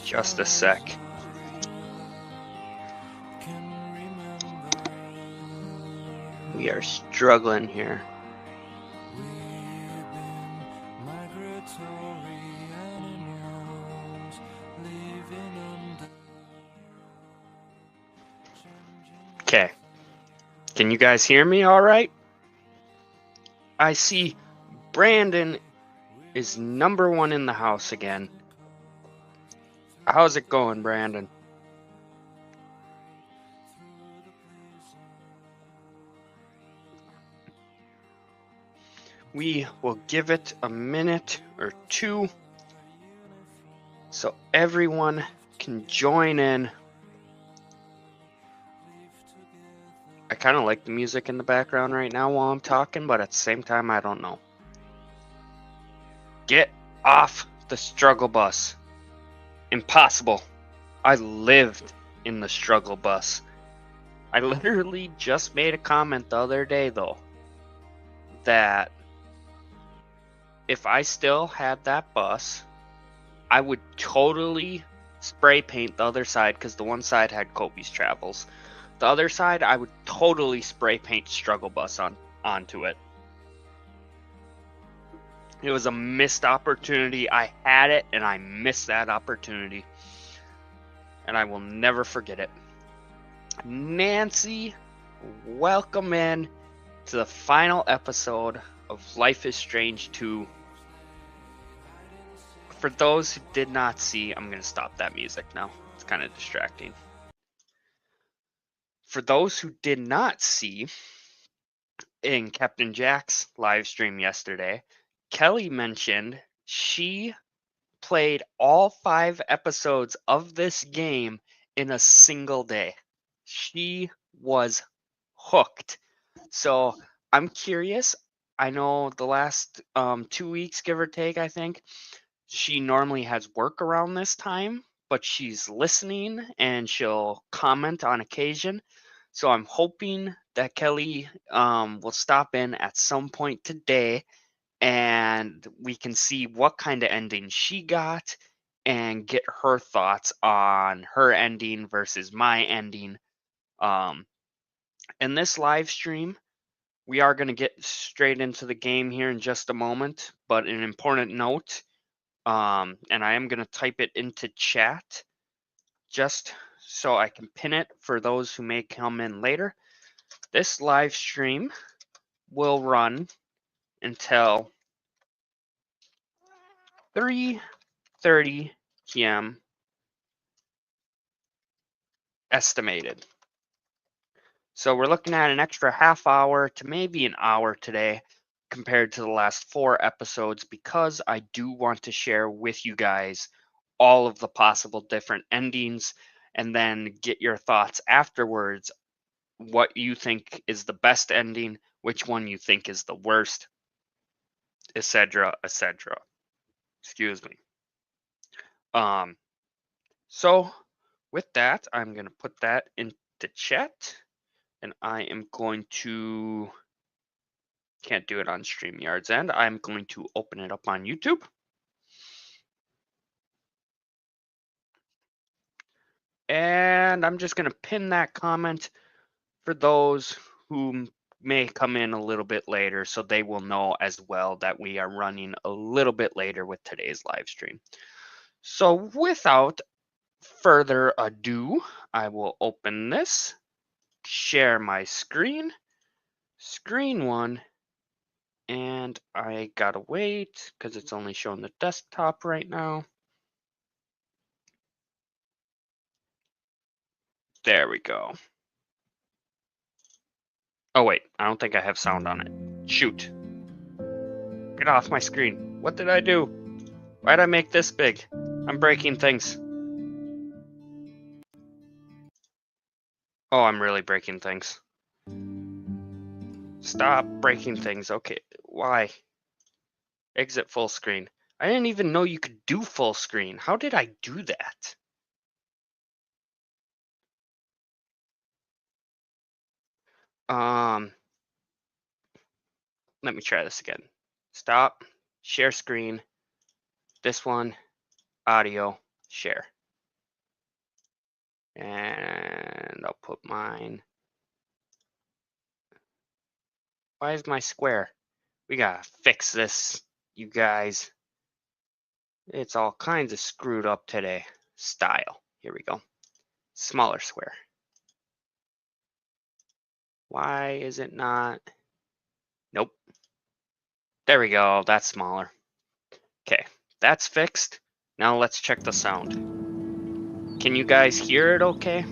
Just a sec. We are struggling here. Okay. Can you guys hear me all right? I see Brandon is #1 in the house again. How's it going, Brandon? We will give it a minute or two so everyone can join in. I kind of like the music in the background right now while I'm talking, but at the same time, I don't know. Get off the struggle bus. Impossible. I lived in the struggle bus. I literally just made a comment the other day, though, that if I still had that bus, I would totally spray paint the other side because the one side had Kobe's Travels. The other side, I would totally spray paint Struggle Bus onto it. It was a missed opportunity. I had it, and I missed that opportunity. And I will never forget it. Nancy, welcome in to the final episode of Life is Strange 2. For those who did not see, I'm going to stop that music now. It's kind of distracting. For those who did not see, in Captain Jack's live stream yesterday, Kelly mentioned she played all 5 episodes of this game in a single day. She was hooked. So I'm curious. I know the last 2 weeks, give or take, I think, she normally has work around this time, but she's listening and she'll comment on occasion. So I'm hoping that Kelly will stop in at some point today and we can see what kind of ending she got and get her thoughts on her ending versus my ending. In this live stream, we are going to get straight into the game here in just a moment, but an important note, and I am going to type it into chat just so I can pin it for those who may come in later. This live stream will run until 3:30 p.m. estimated. So we're looking at an extra half hour to maybe an hour today compared to the last 4 episodes because I do want to share with you guys all of the possible different endings and then get your thoughts afterwards, what you think is the best ending, which one you think is the worst, etc., etc. Excuse me. So with that, I'm going to put that into chat and I am going to, can't do it on StreamYard's end. I'm going to open it up on YouTube. And I'm just going to pin that comment for those who may come in a little bit later so they will know as well that we are running a little bit later with today's live stream. So without further ado, I will open this, share my screen, screen 1, and I gotta wait because it's only showing the desktop right now. There we go. Oh wait, I don't think I have sound on it. Shoot. Get off my screen. What did I do? Why'd I make this big? I'm breaking things. Oh, I'm really breaking things. Stop breaking things. Okay, why? Exit full screen. I didn't even know you could do full screen. How did I do that? Let me try this again. Stop, share screen, this one, audio, share. And I'll put mine. Why is my square? We gotta fix this, you guys. It's all kinds of screwed up today. Style. Here we go. Smaller square. Why is it not? Nope. There we go. That's smaller. Okay, that's fixed. Now let's check the sound. Can you guys hear it okay?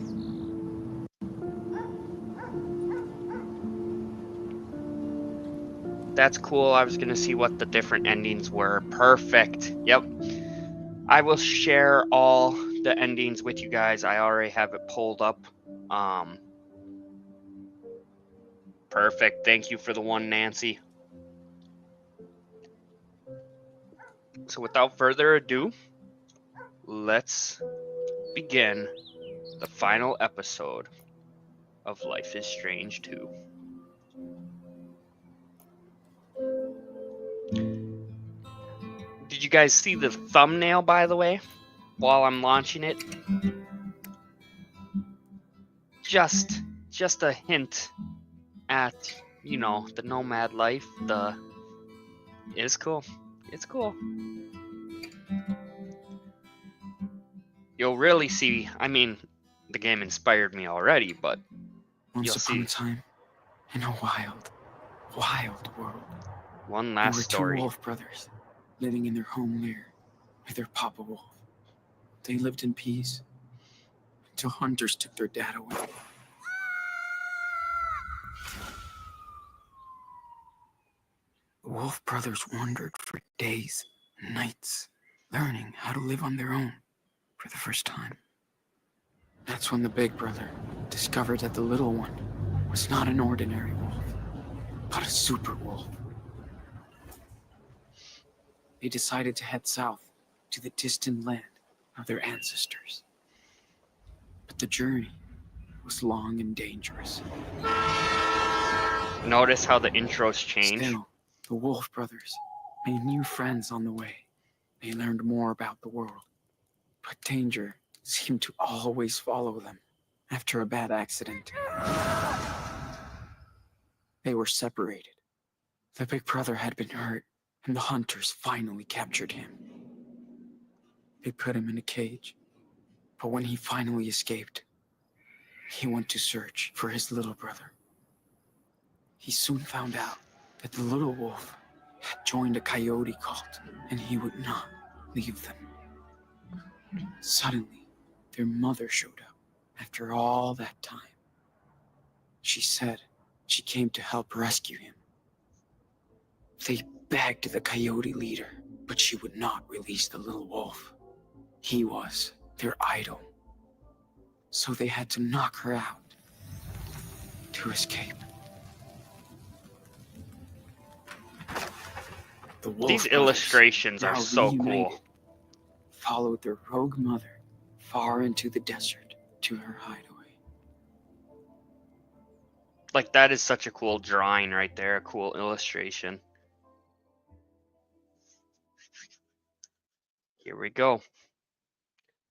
That's cool. I was going to see what the different endings were. Perfect. Yep. I will share all the endings with you guys. I already have it pulled up. Perfect. Thank you for the one, Nancy. So without further ado, let's begin the final episode of Life is Strange 2. Did you guys see the thumbnail, by the way, while I'm launching it? Just a hint at, you know, the nomad life. It's cool. It's cool. You'll really see, I mean, the game inspired me already, but Once you'll upon see. a time, in a wild, wild world, One there last were story. two wolf brothers living in their home lair with their papa wolf. They lived in peace until hunters took their dad away. The wolf brothers wandered for days and nights, learning how to live on their own for the first time. That's when the big brother discovered that the little one was not an ordinary wolf, but a super wolf. They decided to head south to the distant land of their ancestors. But the journey was long and dangerous. Notice how the intros change. Still, the Wolf brothers made new friends on the way. They learned more about the world, but danger seemed to always follow them. After a bad accident, they were separated. The big brother had been hurt, and the hunters finally captured him. They put him in a cage, but when he finally escaped, he went to search for his little brother. He soon found out that the little wolf had joined a coyote cult, and he would not leave them. Suddenly, their mother showed up after all that time. She said she came to help rescue him. They begged the coyote leader, but she would not release the little wolf. He was their idol. So they had to knock her out to escape. The wolf These brothers, illustrations are now so reunited, cool. followed their rogue mother far into the desert to her hideaway. Like, that is such a cool drawing right there, a cool illustration. Here we go.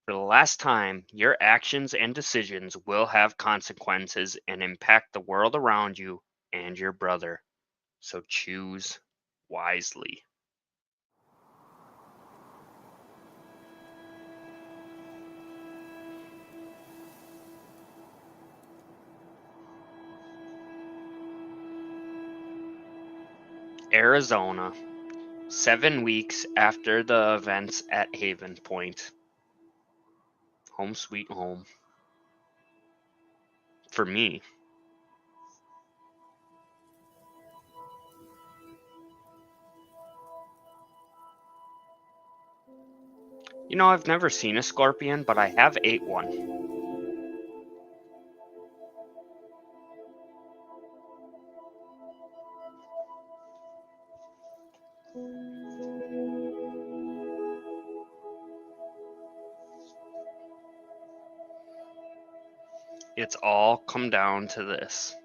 For the last time, your actions and decisions will have consequences and impact the world around you and your brother. So choose wisely. Arizona, 7 weeks after the events at Haven Point. Home sweet home. For me. You know, I've never seen a scorpion, but I have ate one. It's all come down to this.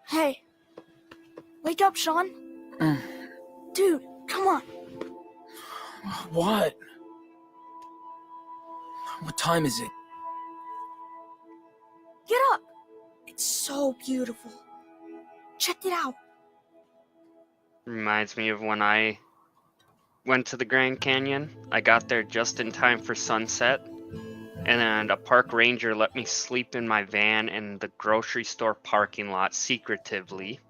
Hey. Wake up, Sean. Dude, come on. What? What time is it? Get up. It's so beautiful. Check it out. Reminds me of when I went to the Grand Canyon. I got there just in time for sunset, and a park ranger let me sleep in my van in the grocery store parking lot secretively.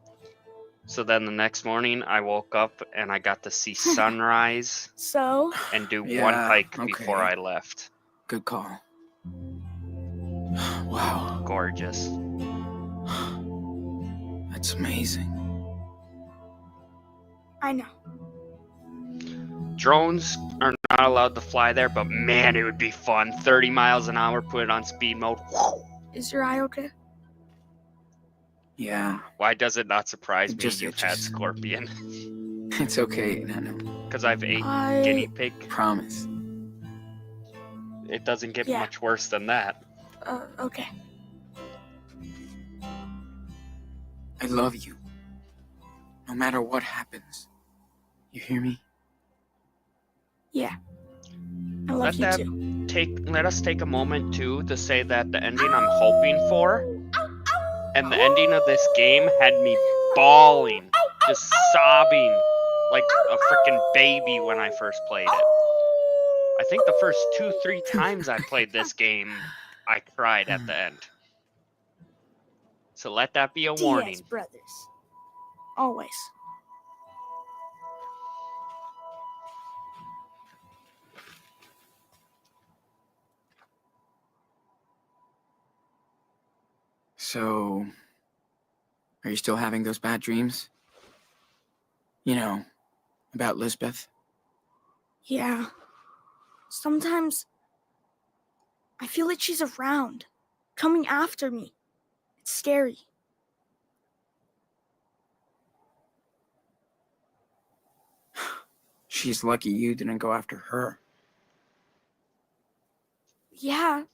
So then the next morning I woke up and I got to see sunrise So? and do one Yeah, hike okay. before I left. Good call. Wow, Gorgeous. that's amazing. I know. Drones are not allowed to fly there, but man, it would be fun. 30 miles an hour, put it on speed mode. Is your eye okay? Yeah, Why does it not surprise It me just you've had itches. scorpion? it's okay, Nano. Because I've ate guinea pig. Promise. It doesn't get Yeah. much worse than that. Okay. I love you. No matter what happens. You hear me? Yeah. I love you too. Let us take a moment too to say that the ending I'm hoping for, and the ending of this game had me bawling, just sobbing like a freaking baby when I first played it. I think the first 2-3 times I played this game, I cried at the end. So let that be a warning. Diaz brothers. Always. So, are you still having those bad dreams? You know, about Lisbeth? Yeah. Sometimes I feel like she's around, coming after me. It's scary. She's lucky you didn't go after her. Yeah,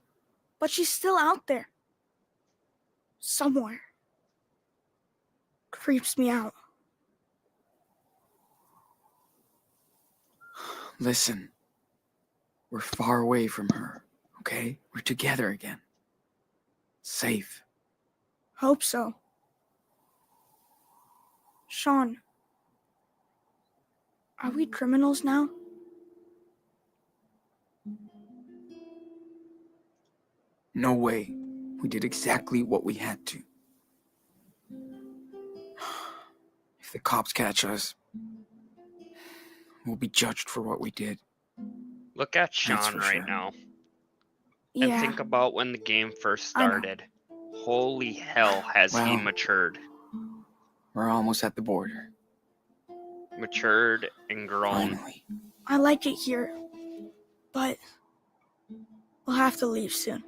but she's still out there. Somewhere. Creeps me out. Listen, we're far away from her, okay? We're together again. Safe. Hope so. Sean, are we criminals now? No way. We did exactly what we had to. If the cops catch us, we'll be judged for what we did. Look at That's Sean for right sure. now. Yeah. And think about when the game first I know. started. Holy hell, has he Well- matured. We're almost at the border. Matured and grown. Finally. I like it here, but we'll have to leave soon.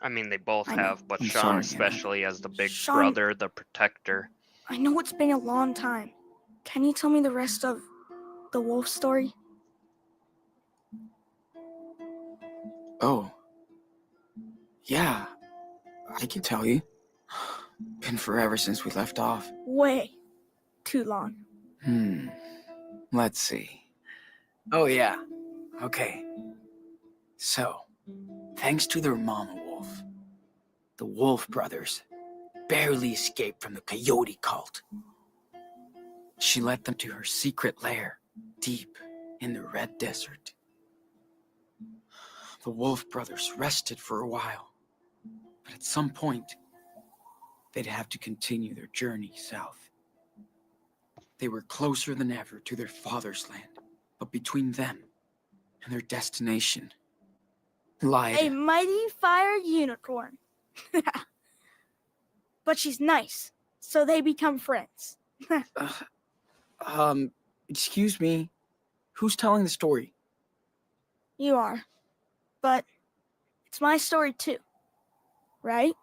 I mean, they both I know. have, but I'm Sean sorry, especially as the big Sean- brother, the protector. I know it's been a long time. Can you tell me the rest of the wolf story? Oh. Yeah. I can tell you. Been forever since we left off. Way too long. Let's see. Oh, yeah. Okay. So, thanks to their mama wolf, the Wolf brothers barely escaped from the coyote cult. She led them to her secret lair, deep in the Red Desert. The Wolf brothers rested for a while, but at some point, they'd have to continue their journey south. They were closer than ever to their father's land, but between them and their destination lied A mighty fire unicorn. But she's nice, so they become friends. Excuse me. Who's telling the story? You are. But it's my story too, right?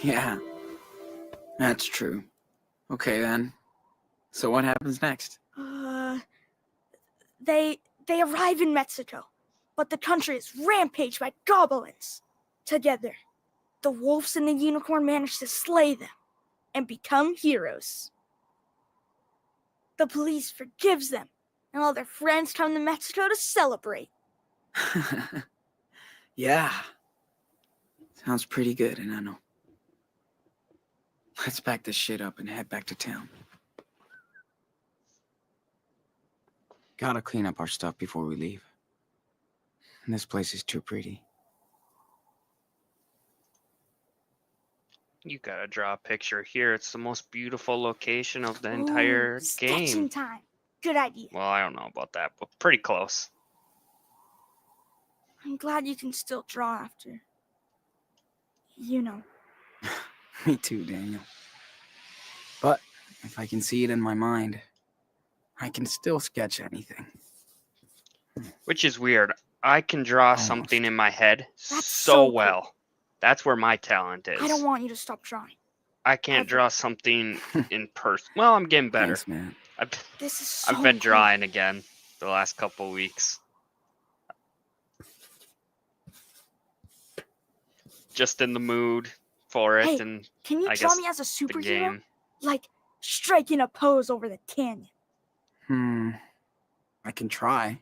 Yeah, that's true. Okay then. So what happens next? They arrive in Mexico, but the country is rampaged by goblins. Together, the wolves and the unicorn manage to slay them and become heroes. The police forgives them, and all their friends come to Mexico to celebrate. Yeah. Sounds pretty good, Enano. Let's pack this shit up and head back to town. Gotta clean up our stuff before we leave. This place is too pretty. You gotta draw a picture here. It's the most beautiful location of the Ooh, entire sketching game. time. Good idea. Well, I don't know about that, but pretty close. I'm glad you can still draw after. You know. Me too, Daniel. But if I can see it in my mind, I can still sketch anything. Which is weird. I can draw Almost. something in my head That's so so cool. well. That's where my talent is. I don't want you to stop drawing. I can't ever. draw something in person. Well, I'm getting better. Thanks, man. This is so I've been cool. drawing again the last couple weeks. Just in the mood for it, Hey, and Can you I draw guess me as a the superhero? game. Like striking a pose over the canyon. I can try.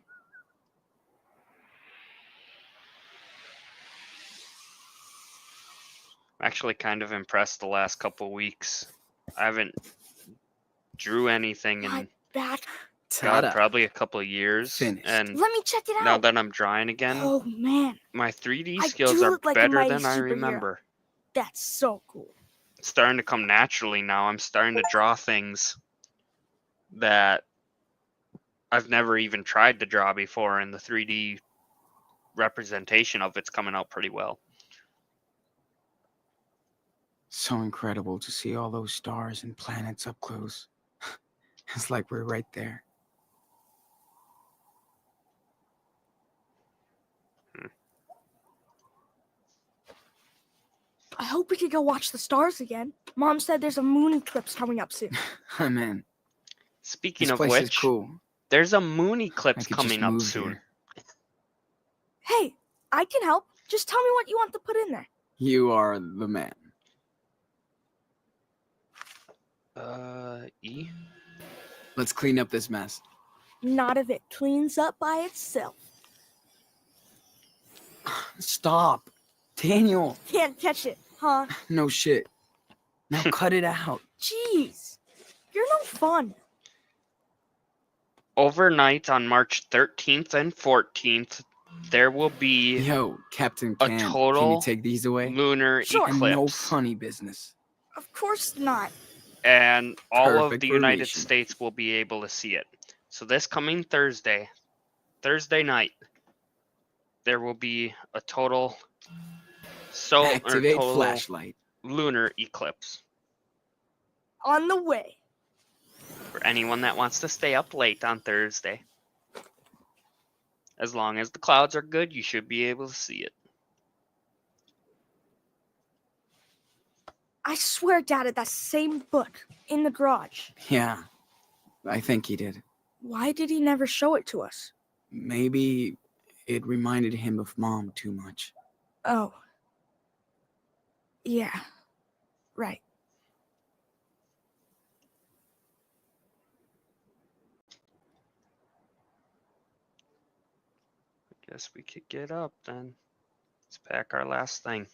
I'm actually kind of impressed the last couple weeks. I haven't drew anything in My back. God, Ta-da. probably a couple of years, Finished. and Let me check it out. now that I'm drawing again, Oh man, my 3D I skills do are look like a better mighty than I superhero. remember. that's so cool. It's starting to come naturally now. I'm starting to draw things that I've never even tried to draw before, and the 3D representation of it's coming out pretty well. So incredible to see all those stars and planets up close. It's like we're right there. I hope we could go watch the stars again. Mom said there's a moon eclipse coming up soon. I'm in. Speaking This of place is which, cool. there's a moon I eclipse could coming just up move soon. here. Hey, I can help. Just tell me what you want to put in there. You are the man. E? Let's clean up this mess. Not if it cleans up by itself. Stop. Daniel. Can't catch it, huh? No shit. Now cut it out. Jeez, you're no fun. Overnight on March 13th and 14th, there will be Yo, Captain a Can you total take these away? lunar Sure. And no eclipse. funny business. Of course not. And all of Perfect the for United Nation. States will be able to see it. So this coming Thursday night, there will be a total Activate total flashlight. lunar eclipse On the way. for anyone that wants to stay up late on Thursday. As long as the clouds are good, you should be able to see it. I swear Dad had that same book in the garage. Yeah, I think he did. Why did he never show it to us? Maybe it reminded him of Mom too much. Oh. Yeah. Right. Guess we could get up then. Let's pack our last thing.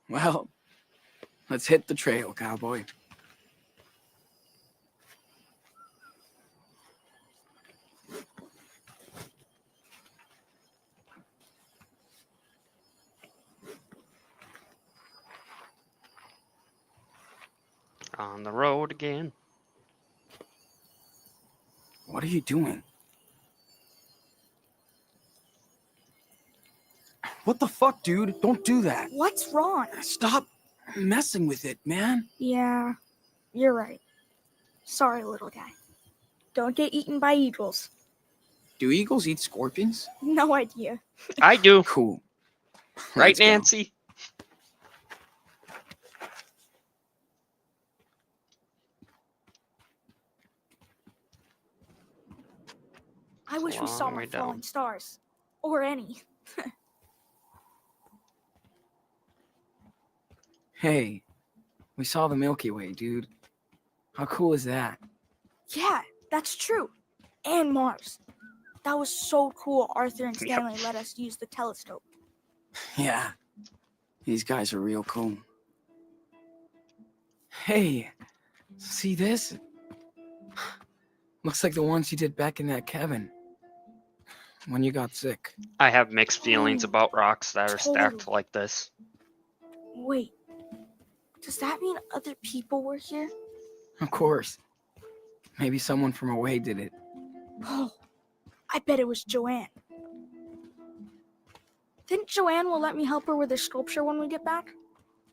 Well, let's hit the trail, cowboy. On the road again. What are you doing? What the fuck, dude? Don't do that. What's wrong? Stop messing with it, man. Yeah, you're right. Sorry, little guy. Don't get eaten by eagles. Do eagles eat scorpions? No idea. I do. Cool. Right, Let's go. Nancy? I wish we saw long more way down. falling stars. Or any. Hey, we saw the Milky Way, dude. How cool is that? Yeah, that's true. And Mars. That was so cool Arthur and Yep. Stanley let us use the telescope. Yeah, these guys are real cool. Hey, see this? Looks like the ones you did back in that cabin. When you got sick. I have mixed feelings Oh, about rocks that are stacked totally. like this. Wait, does that mean other people were here? Of course. Maybe someone from away did it. Oh, I bet it was Joanne. Think Joanne will let me help her with her sculpture when we get back?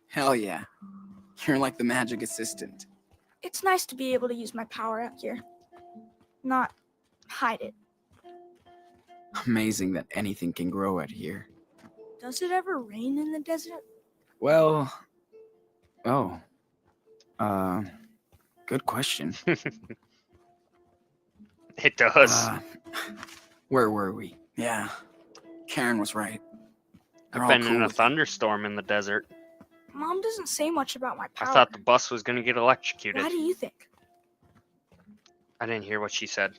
Hell yeah. You're like the magic assistant. It's nice to be able to use my power out here. Not hide it. Amazing that anything can grow out here. Does it ever rain in the desert? Well, oh, good question. It does. Where were we? Yeah, Karen was right. They're I've all been cool in a with it. thunderstorm in the desert. Mom doesn't say much about my I power. thought the bus was going to get electrocuted. Why do you think? I didn't hear what she said.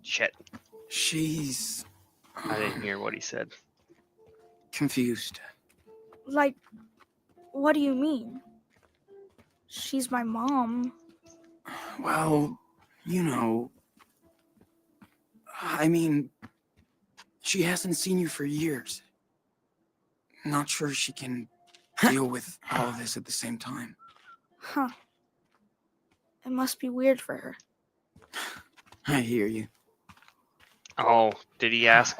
Shit. She's I didn't hear what he said. confused. Like, what do you mean? She's my mom. Well, you know, I mean, she hasn't seen you for years. Not sure she can deal with all of this at the same time. Huh. It must be weird for her. I hear you. Oh, did he ask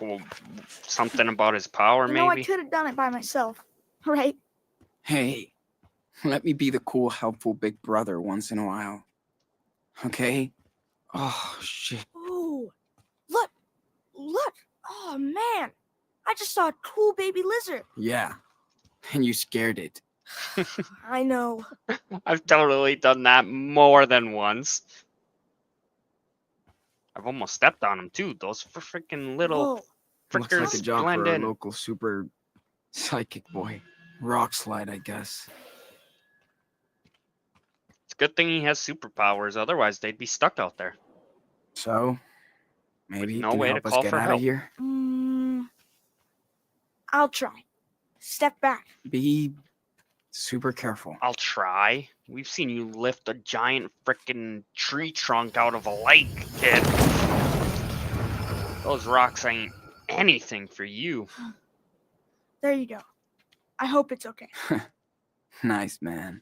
something about his power, You know, I maybe? could have done it by myself, right? Hey, let me be the cool, helpful big brother once in a while. Okay? Oh, shit. Oh, look, look. Oh, man. I just saw a cool baby lizard. Yeah. And you scared it. I know. I've totally done that more than once. I've almost stepped on him, too. Those freaking little Whoa. Looks like a frickers job blend for our in. local super psychic boy. Rock slide, I guess. It's a good thing he has superpowers, otherwise they'd be stuck out there. So, maybe he no can way to help us call get for out help. of here? I'll try. Step back. Be super careful. I'll try. We've seen you lift a giant frickin' tree trunk out of a lake, kid. Those rocks ain't anything for you. There you go. I hope it's okay. Nice, man.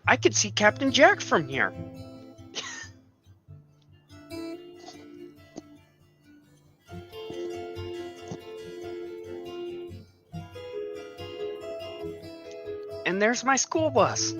I could see Captain Jack from here. And there's my school bus.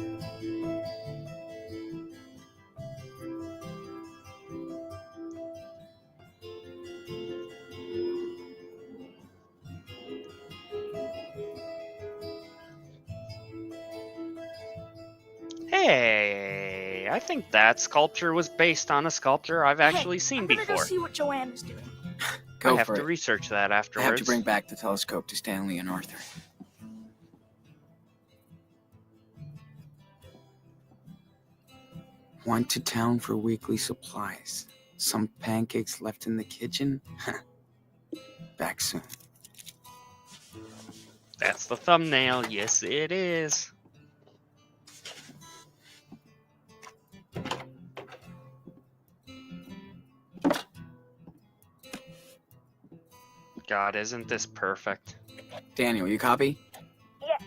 Hey, I think that sculpture was based on a sculpture I've actually seen I'm gonna before. go see what Joanne is doing. Go I have for to it. research that I afterwards. have to bring back the telescope to Stanley and Arthur. Went to town for weekly supplies. Some pancakes left in the kitchen? Back soon. That's the thumbnail. Yes, it is. God, isn't this perfect? Daniel, you copy? Yeah.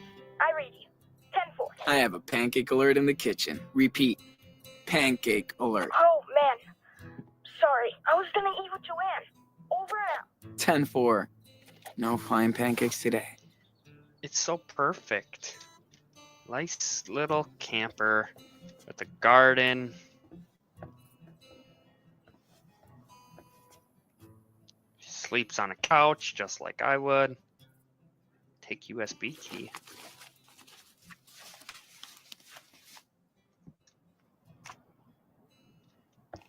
I have a pancake alert in the kitchen. Repeat, pancake alert. Oh, man. Sorry. I was gonna eat with Joanne. Over and out. 10-4. No fine pancakes today. It's so perfect. Nice little camper with a garden. She sleeps on a couch just like I would. Take USB key.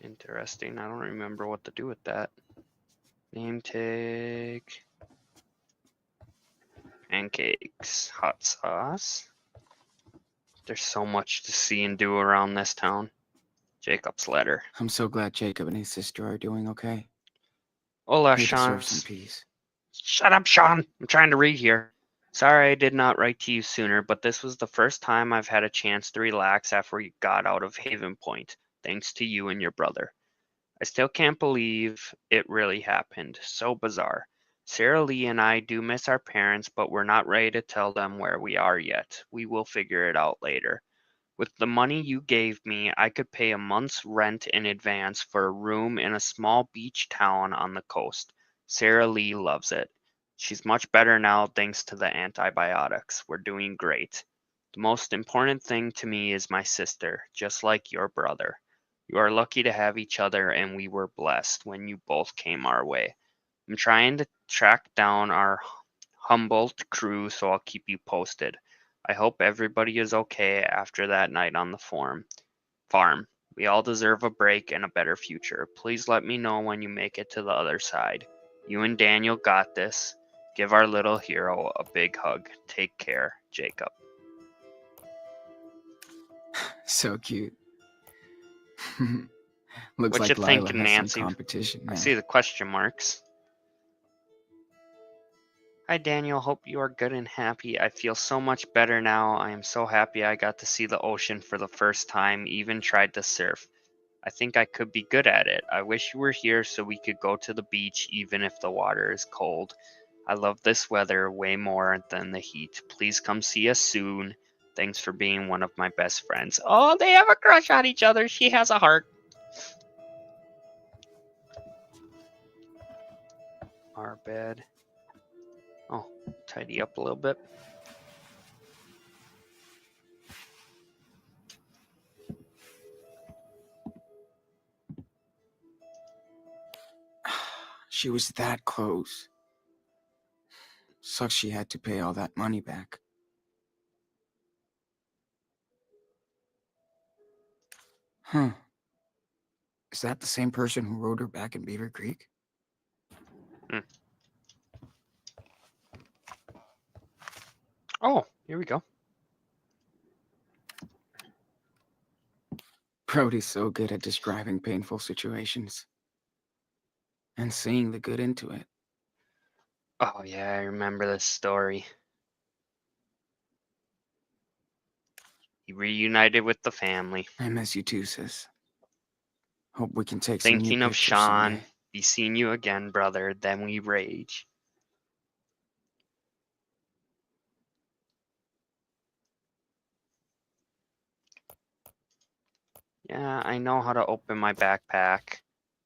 Interesting. I don't remember what to do with that. Name tag. Pancakes. Hot sauce. There's so much to see and do around this town. Jacob's letter. I'm so glad Jacob and his sister are doing okay. Hola, They Sean. deserve some peace. Shut up, Sean. I'm trying to read here. Sorry I did not write to you sooner, but this was the first time I've had a chance to relax after we got out of Haven Point, thanks to you and your brother. I still can't believe it really happened. So bizarre. Sarah Lee and I do miss our parents, but we're not ready to tell them where we are yet. We will figure it out later. With the money you gave me, I could pay a month's rent in advance for a room in a small beach town on the coast. Sarah Lee loves it. She's much better now thanks to the antibiotics. We're doing great. The most important thing to me is my sister, just like your brother. You are lucky to have each other, and we were blessed when you both came our way. I'm trying to track down our Humboldt crew, so I'll keep you posted. I hope everybody is okay after that night on the farm. We all deserve a break and a better future. Please let me know when you make it to the other side. You and Daniel got this. Give our little hero a big hug. Take care, Jacob. So cute. Looks What you like Lila thinking, has Nancy? some competition now. I see the question marks. Hi, Daniel. Hope you are good and happy. I feel so much better now. I am so happy I got to see the ocean for the first time, even tried to surf. I think I could be good at it. I wish you were here so we could go to the beach even if the water is cold. I love this weather way more than the heat. Please come see us soon. Thanks for being one of my best friends. Oh, they have a crush on each other. She has a heart. Our bed. Oh, tidy up a little bit. She was that close. Sucks she had to pay all that money back. Huh. Is that the same person who rode her back in Beaver Creek? Oh, here we go. Brody's so good at describing painful situations. And seeing the good into it. Oh, yeah, I remember this story. He reunited with the family. I miss you too, sis. Hope we can take Thinking some new of pictures Sean. someday. Be seeing you again, brother. Then we rage. Yeah, I know how to open my backpack.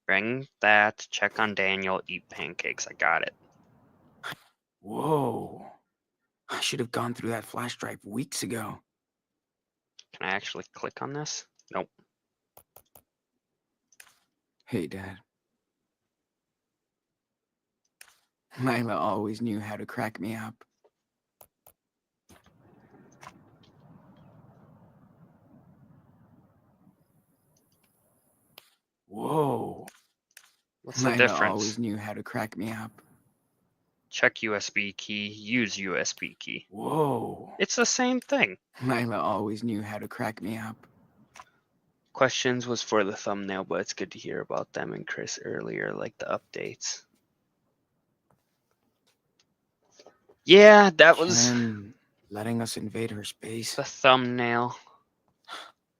Bring that, check on Daniel, eat pancakes. I got it. Whoa. I should have gone through that flash drive weeks ago. Can I actually click on this? Nope. Hey, Dad. Lila always knew how to crack me up. Whoa. What's the Lila difference? always knew how to crack me up. Check USB key, use USB key. Whoa. It's the same thing. Lila always knew how to crack me up. Questions was for the thumbnail, but it's good to hear about them and Chris earlier, like the updates. Yeah, that was Ken letting us invade her space the thumbnail.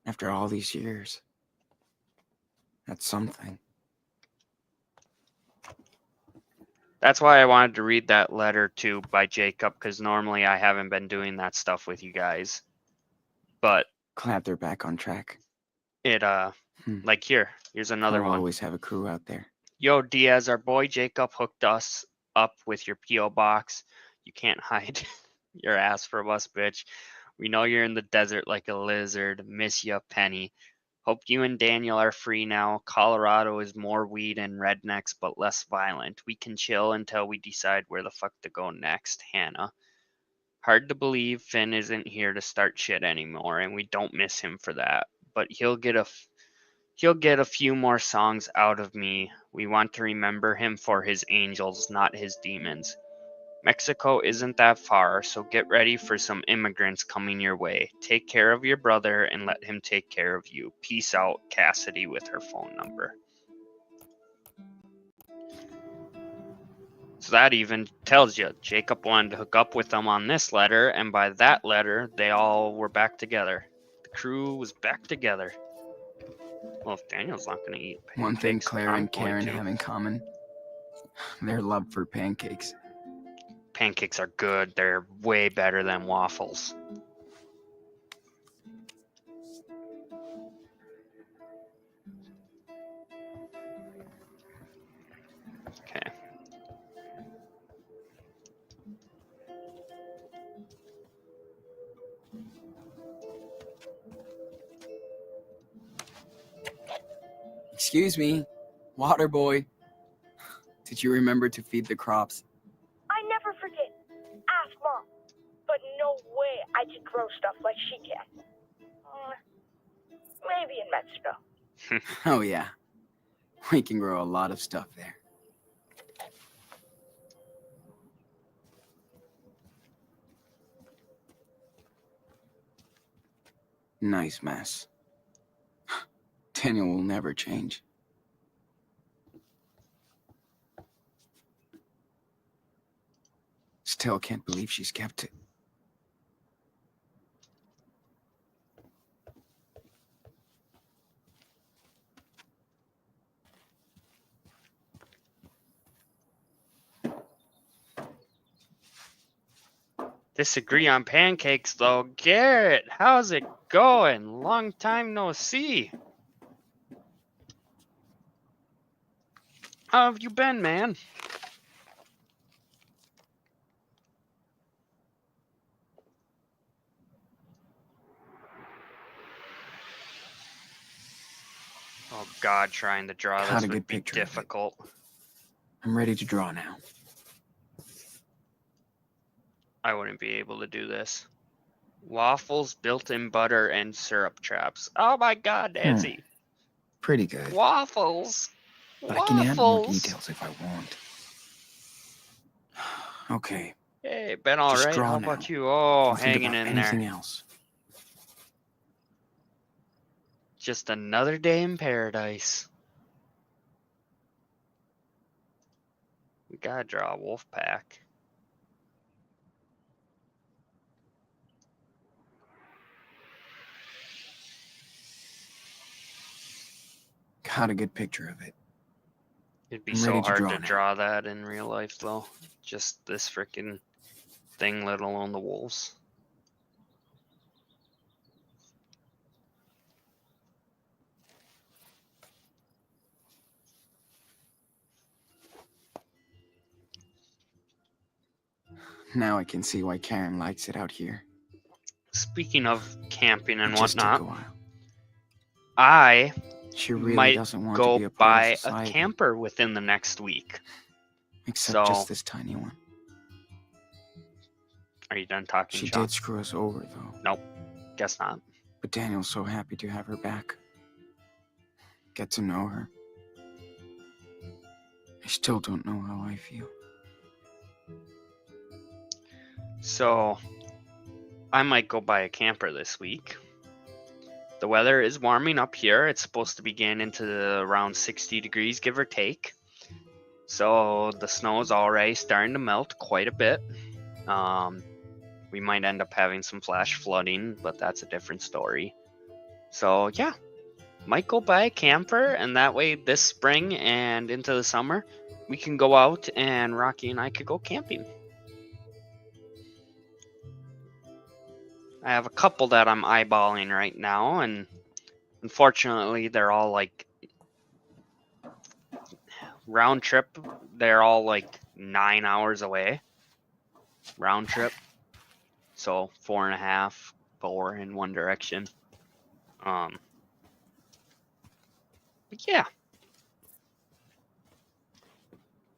after all these years. That's something. That's why I wanted to read that letter too by Jacob, because normally I haven't been doing that stuff with you guys. But Glad they're back on track. it like here's another I'll one. always have a crew out there. Yo, Diaz, our boy Jacob hooked us up with your P.O. box. You can't hide your ass from us, bitch. We know you're in the desert like a lizard. Miss ya, Penny. Hope you and Daniel are free now. Colorado is more weed and rednecks, but less violent. We can chill until we decide where the fuck to go next, Hannah. Hard to believe Finn isn't here to start shit anymore, and we don't miss him for that. But he'll get a few more songs out of me. We want to remember him for his angels, not his demons. Mexico isn't that far, so get ready for some immigrants coming your way. Take care of your brother and let him take care of you. Peace out, Cassidy, with her phone number. So that even tells you Jacob wanted to hook up with them on this letter, and by that letter, they all were back together. The crew was back together. Well, if Daniel's not going to eat pancakes, One thing Claire I'm and Karen going to. have in common, their love for pancakes. Pancakes are good. They're way better than waffles. Okay. Excuse me, water boy. Did you remember to feed the crops? I never forget. Ask Mom. But no way I can grow stuff like she can. Maybe in Mexico. Oh yeah, we can grow a lot of stuff there. Nice mess. Daniel will never change. Still can't believe she's kept it. Disagree on pancakes, though. Garrett, how's it going? Long time no see. How have you been, man? Oh God, trying to draw Got this a would good be picture of it. difficult. I'm ready to draw now. I wouldn't be able to do this. Waffles, built-in butter, and syrup traps. Oh my God, Nancy. Pretty good. Waffles. But I can add more Waffles. details if I want. Okay. Hey, been all Just right. draw How now. about you? Oh, Don't think hanging about in anything there. else. Just another day in paradise. We gotta draw a wolf pack. Got a good picture of it. It'd be I'm so ready to hard draw to now. draw that in real life, though. Just this freaking thing, let alone the wolves. Now I can see why Karen likes it out here. Speaking of camping and It just took a whatnot, while. I She really might doesn't want to go be a part buy of a society. camper within the next week. Except So- just this tiny one. Are you done talking, She Sean? did screw us over, though. Nope. Guess not. But Daniel's so happy to have her back. Get to know her. I still don't know how I feel. So, I might go buy a camper this week. The weather is warming up here. It's supposed to begin into around 60 degrees, give or take. So the snow is already starting to melt quite a bit. We might end up having some flash flooding, but that's a different story. So yeah, might go buy a camper, and that way this spring and into the summer, we can go out and Rocky and I could go camping. I have a couple that I'm eyeballing right now, and unfortunately, they're all like round trip. They're all like 9 hours away round trip. So 4.5, 4 in one direction. But yeah,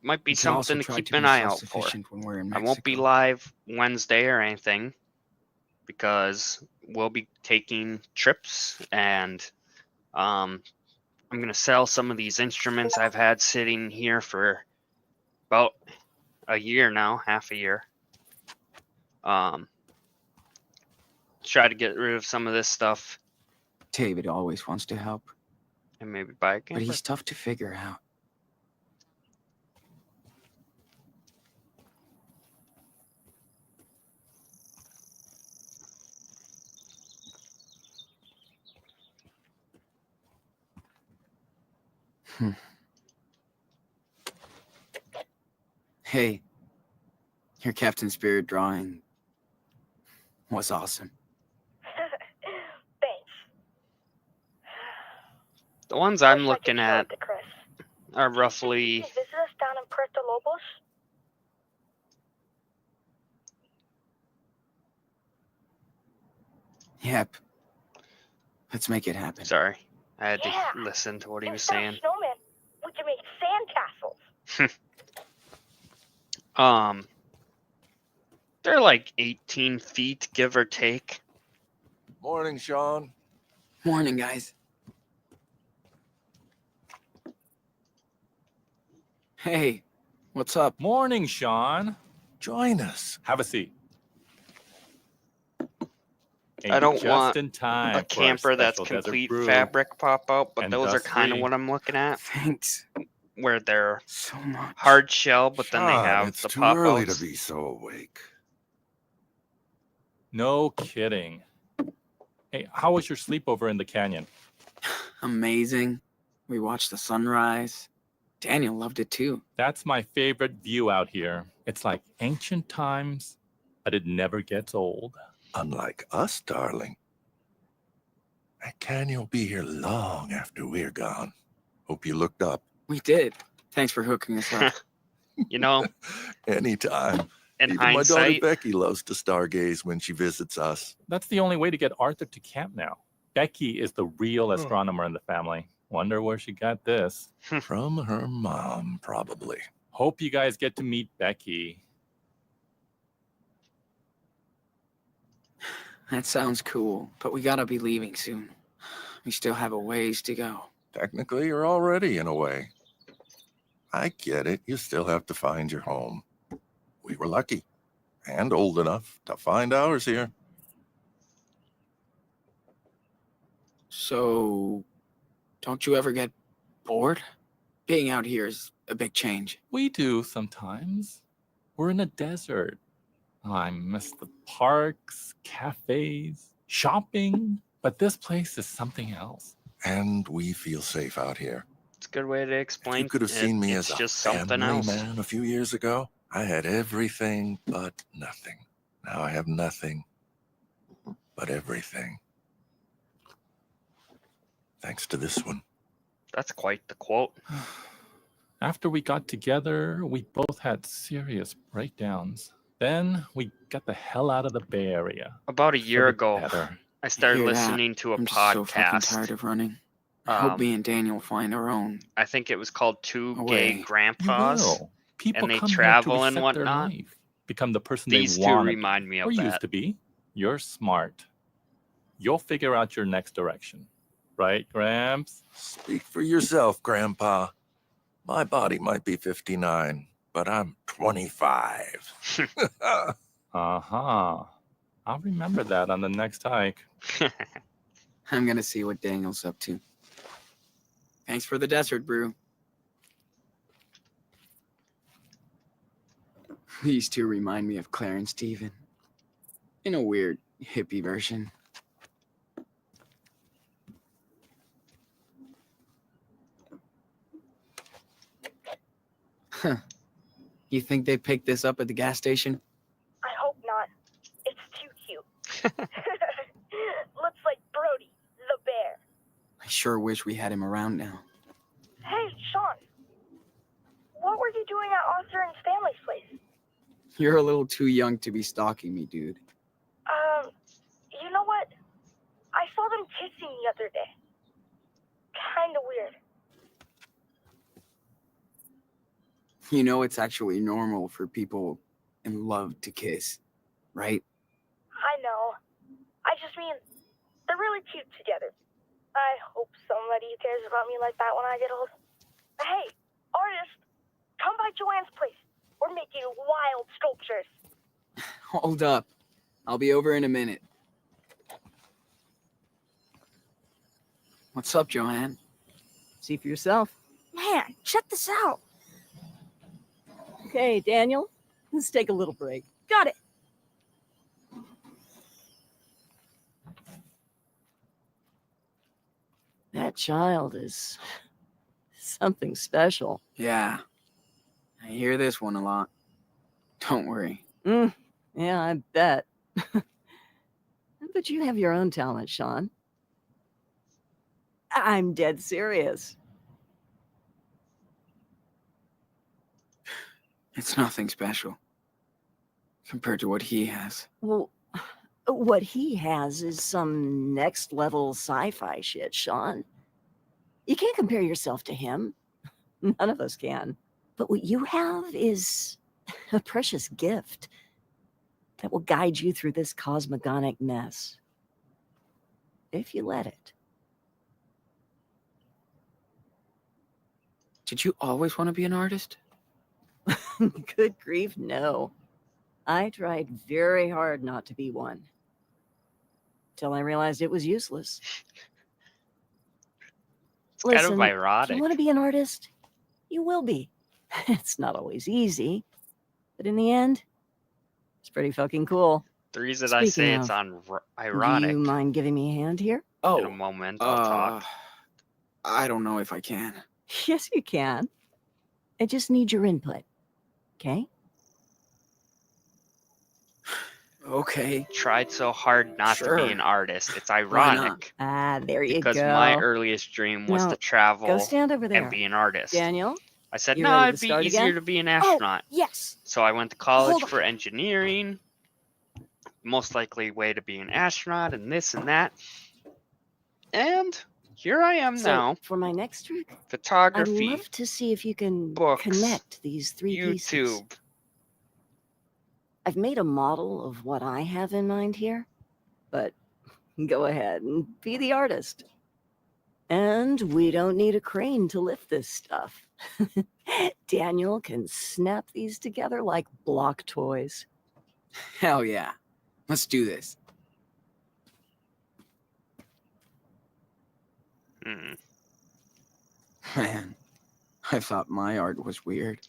might be We could also something to try keep to an be eye out for. self-sufficient when we're in I Mexico. won't be live Wednesday or anything because we'll be taking trips, and I'm gonna sell some of these instruments I've had sitting here for about a year now, half a year. Try to get rid of some of this stuff David always wants to help, and maybe buy a but camper. he's tough to figure out. Hey, your Captain Spirit drawing was awesome. Thanks. The ones I'm Wish I could looking show at it to Chris. are Do you think roughly he can visit us down in Puerto Lobos? Yep. Let's make it happen. sorry. I had Yeah. to listen to what he was Instead saying. of snowmen, we can make sandcastles. They're like 18 feet, give or take. Morning, Sean. Morning, guys. Hey, what's up? Morning, Sean. Join us. Have a seat. I don't just want in time A for camper that's special desert complete brew. fabric pop out, but and those are kind of dust-free. what I'm looking at, Thanks where they're so much. hard shell, but then they Sean, have it's the too pop early outs. to be so awake. No kidding. Hey, how was your sleepover in the canyon? Amazing. We watched the sunrise. Daniel loved it too. That's my favorite view out here. It's like ancient times, but it never gets old. Unlike us, darling. That canyon will be here long after we're gone. Hope you looked up. We did. Thanks for hooking us up. You know, Anytime. in Even my daughter hindsight, Becky loves to stargaze when she visits us. That's the only way to get Arthur to camp now. Becky is the real astronomer in the family. Wonder where she got this. From her mom, probably. Hope you guys get to meet Becky. That sounds cool, but we gotta be leaving soon. We still have a ways to go. Technically, you're already in a way. I get it. You still have to find your home. We were lucky and old enough to find ours here. So, don't you ever get bored? Being out here is a big change. We do sometimes. We're in a desert. I miss the parks, cafes, shopping, but this place is something else. And we feel safe out here. it's a good way to If explain. you could have seen me It's as a just something family else. man a few years ago, I had everything but nothing. Now I have nothing but everything. Thanks to this one. That's quite the quote. After we got together, we both had serious breakdowns. Then we got the hell out of the Bay Area. About a For year the ago, better. I started Hear that? listening to a I'm just so fucking podcast. tired of running. I hope Um, me and Daniel find our own. I think it was called Two Away. Gay You Grandpas. will. People and they come here travel to and reset their whatnot. life, become the person These they two want remind me of or that. used to be. You're smart. You'll figure out your next direction. Right, Gramps? Speak for yourself, Grandpa. My body might be 59, but I'm 25. Uh-huh. I'll remember that on the next hike. I'm gonna see what Daniel's up to. Thanks for the desert brew. These two remind me of Claire and Steven. In a weird, hippie version. Huh. You think they picked this up at the gas station? I hope not. It's too cute. Looks like Brody, the bear. I sure wish we had him around now. Hey, Sean. What were you doing at Arthur and Stanley's place? You're a little too young to be stalking me, dude. You know what? I saw them kissing the other day. Kinda weird. You know it's actually normal for people in love to kiss, right? I know. I just mean, they're really cute together. I hope somebody cares about me like that when I get old. Hey, artist, come by Joanne's place. We're making wild sculptures. Hold up. I'll be over in a minute. What's up, Joanne? See for yourself. Man, check this out. Okay, Daniel, let's take a little break. Got it. That child is something special. Yeah. I hear this one a lot. Don't worry. Yeah, I bet. But you have your own talent, Sean. I'm dead serious. It's nothing special compared to what he has. Well, what he has is some next level sci-fi shit, Sean. You can't compare yourself to him. None of us can. But what you have is a precious gift that will guide you through this cosmogonic mess. If you let it. Did you always want to be an artist? Good grief, no. I tried very hard not to be one. Till I realized it was useless. It's kind Listen, of if ironic. you want to be an artist, you will be. It's not always easy, but in the end, it's pretty fucking cool. The reason I say Speaking it's of, ironic, Do you mind giving me a hand here? in a moment I'll talk. I don't know if I can. Yes, you can. I just need your input. Okay? Okay. Tried so hard not to be Sure. an artist. It's not? ironic There you because go. my earliest dream was Now, to travel Go stand over there. and be an artist. Daniel, I said, you no, ready to it'd be start easier again? to be an astronaut. Yes. So I went to college Hold on. for engineering. Most likely way to be an astronaut and this and that. And here I am so now. for my next trick, I'd Photography, love to see if you can books, connect these three pieces. YouTube. I've made a model of what I have in mind here, but go ahead and be the artist. And we don't need a crane to lift this stuff. Daniel can snap these together like block toys. Hell yeah. Let's do this. Hmm. Man, I thought my art was weird.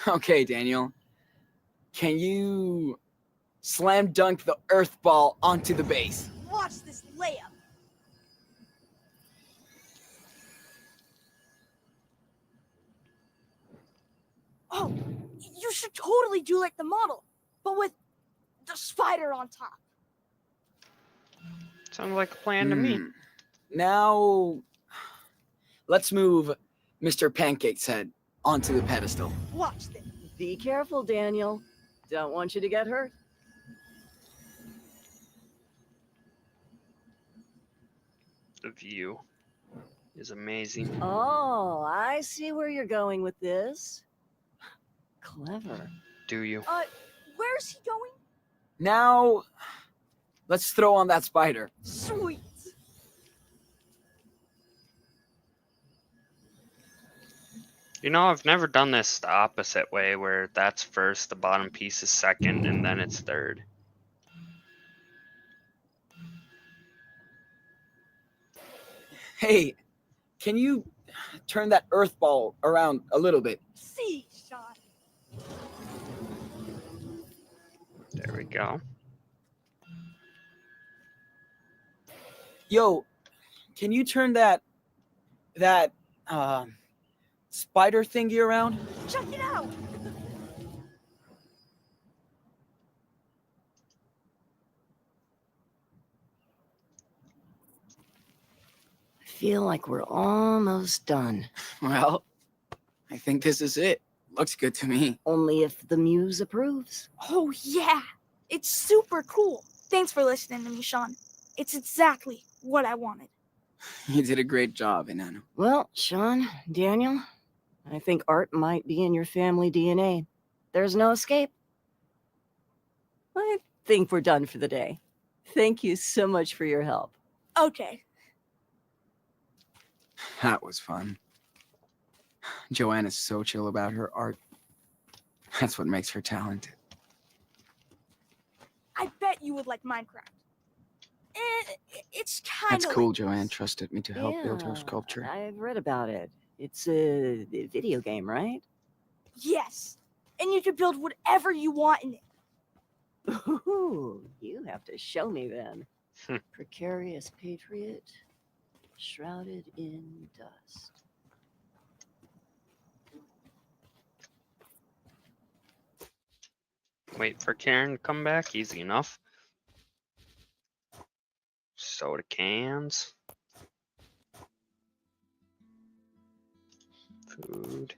Okay, Daniel. Can you slam dunk the earth ball onto the base? Watch this layup. Oh, you should totally do like the model, but with the spider on top. Sounds like a plan to me. Now, let's move Mr. Pancake's head onto the pedestal. Watch this. Be careful, Daniel. Don't want you to get hurt. The view is amazing. Oh, I see where you're going with this. Clever. Do you? Where's he going? Now, let's throw on that spider. Sweet. You know, I've never done this the opposite way where that's first, the bottom piece is second, and then it's third. Hey, can you turn that earth ball around a little bit? See, Sean. There we go. Yo, can you turn that spider thingy around? Check it out. feel like we're almost done. Well, I think this is it. Looks good to me. Only if the muse approves. Oh, yeah. It's super cool. Thanks for listening to me, Sean. It's exactly what I wanted. You did a great job, Enano. Well, Sean, Daniel, I think art might be in your family DNA. There's no escape. I think we're done for the day. Thank you so much for your help. Okay. That was fun. Joanna's so chill about her art. That's what makes her talented. I bet you would like Minecraft. It's kind of That's cool, Joanne trusted me to help build her Yeah, sculpture. I've read about it. It's a video game, right? Yes. And you can build whatever you want in it. Ooh, you have to show me then. Precarious patriot, shrouded in dust. Wait for Karen to come back. Easy enough. Soda cans. Food.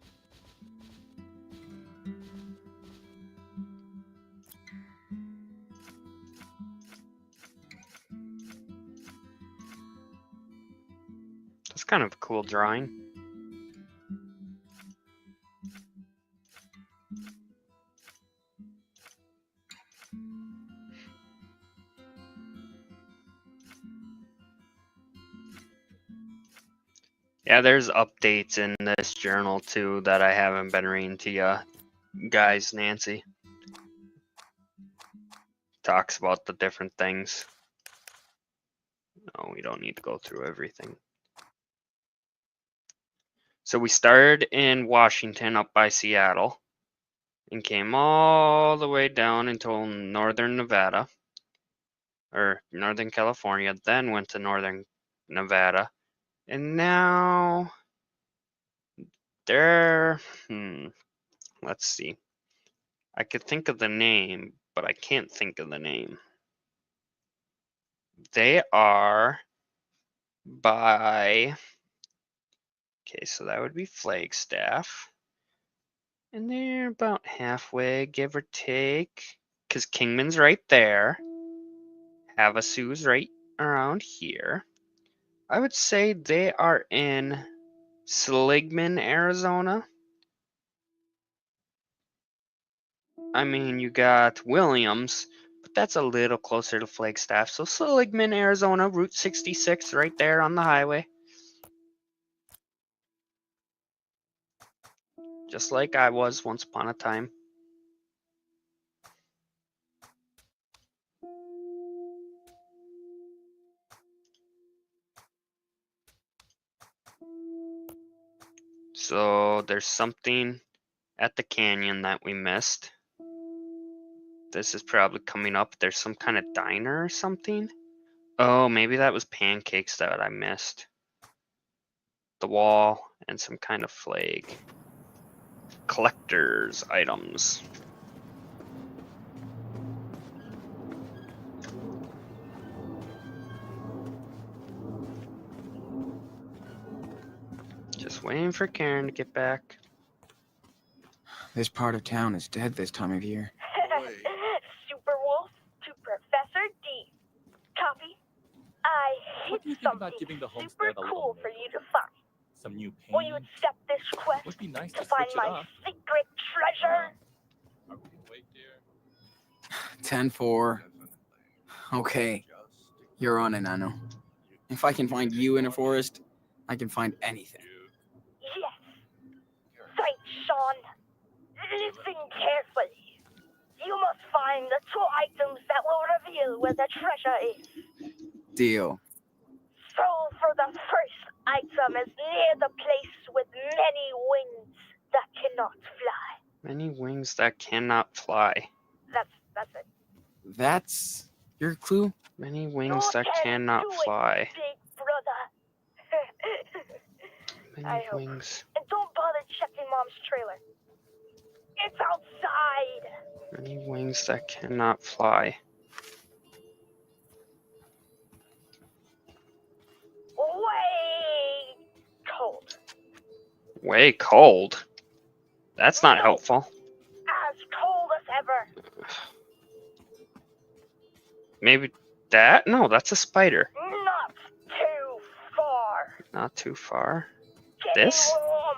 That's kind of a cool drawing. Yeah, there's updates in this journal too that I haven't been reading to you guys. Nancy talks about the different things. No, we don't need to go through everything. So we started in Washington up by Seattle and came all the way down until northern Nevada or northern California, then went to northern Nevada. And now they're, let's see. I could think of the name, but I can't think of the name. They are by, okay, so that would be Flagstaff. And they're about halfway, give or take, because Kingman's right there. Havasu's right around here. I would say they are in Seligman, Arizona. I mean, you got Williams, but that's a little closer to Flagstaff. So Seligman, Arizona, Route 66 right there on the highway. Just like I was once upon a time. So there's something at the canyon that we missed. This is probably coming up. There's some kind of diner or something. Oh, maybe that was pancakes that I missed. The wall and some kind of flag. Collector's items. Just waiting for Karen to get back. This part of town is dead this time of year. Super Wolf to Professor D. Copy. I What hit do you think something about giving the super homestead a cool little for you to makeover? find. Some new paint? Will you accept this quest Would be nice to to find switch it my up. secret treasure? Are we awake, dear? 10-4. Okay, you're on, Enano. If I can find you in a forest, I can find anything. Yes. Thanks, Sean. Listen carefully. You must find the two items that will reveal where the treasure is. Deal. Stroll for the first item is near the place with many wings that cannot fly. Many wings that cannot fly. That's it. That's your clue? Many You wings that can cannot do it, fly. big brother. Many I hope. wings. And don't bother checking Mom's trailer. It's outside. Many wings that cannot fly. Wait! Way cold. That's not helpful. As cold as ever. Maybe that? No, that's a spider. Not too far. Not too far. Getting This? warm.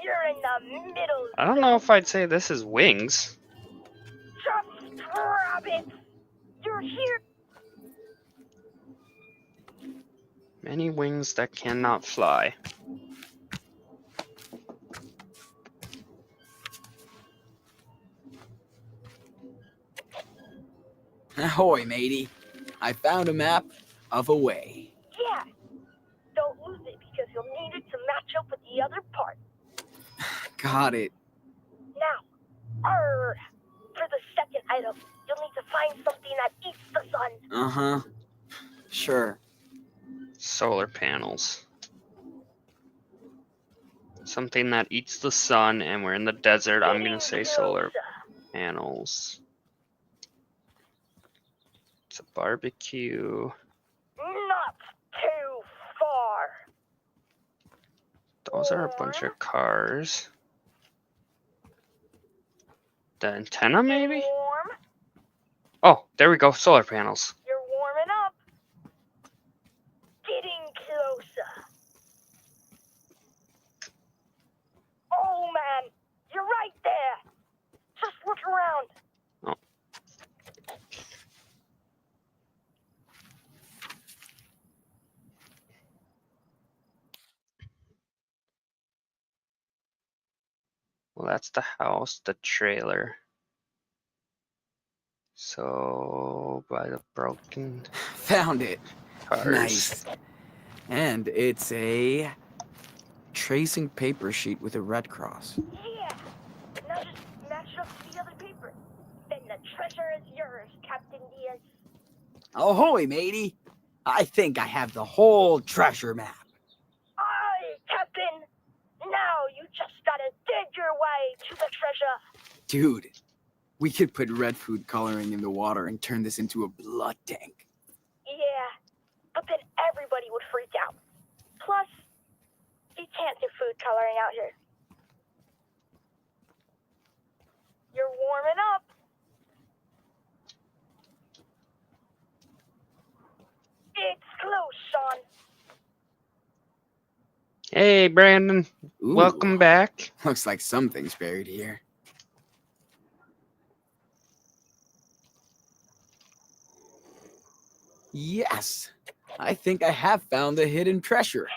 You're in the middle. I don't know if I'd say this is wings. Just grab it. You're here. Many wings that cannot fly. Ahoy, matey. I found a map of a way. Yeah. Don't lose it because you'll need it to match up with the other part. Got it. Now, for the second item, you'll need to find something that eats the sun. Uh-huh. Sure. Solar panels. Something that eats the sun, and we're in the desert. I'm gonna say solar panels. It's a barbecue. Not too far. Those are a bunch of cars. The antenna, maybe? Getting warm. Oh, there we go. Solar panels. You're warming up. Getting closer. Oh man, you're right there. Just look around. Well, that's the house, the trailer. So, by the broken Found it. cars. Nice. And it's a tracing paper sheet with a red cross. Yeah. Now just match up to the other paper. Then the treasure is yours, Captain Diaz. Ahoy, matey. I think I have the whole treasure map. Aye, Captain. Now you just gotta dig your way to the treasure. Dude, we could put red food coloring in the water and turn this into a blood tank. Yeah, but then everybody would freak out. Plus, you can't do food coloring out here. You're warming up. It's close, Sean. Hey, Brandon. Ooh, Welcome back. Looks like something's buried here. Yes, I think I have found the hidden treasure.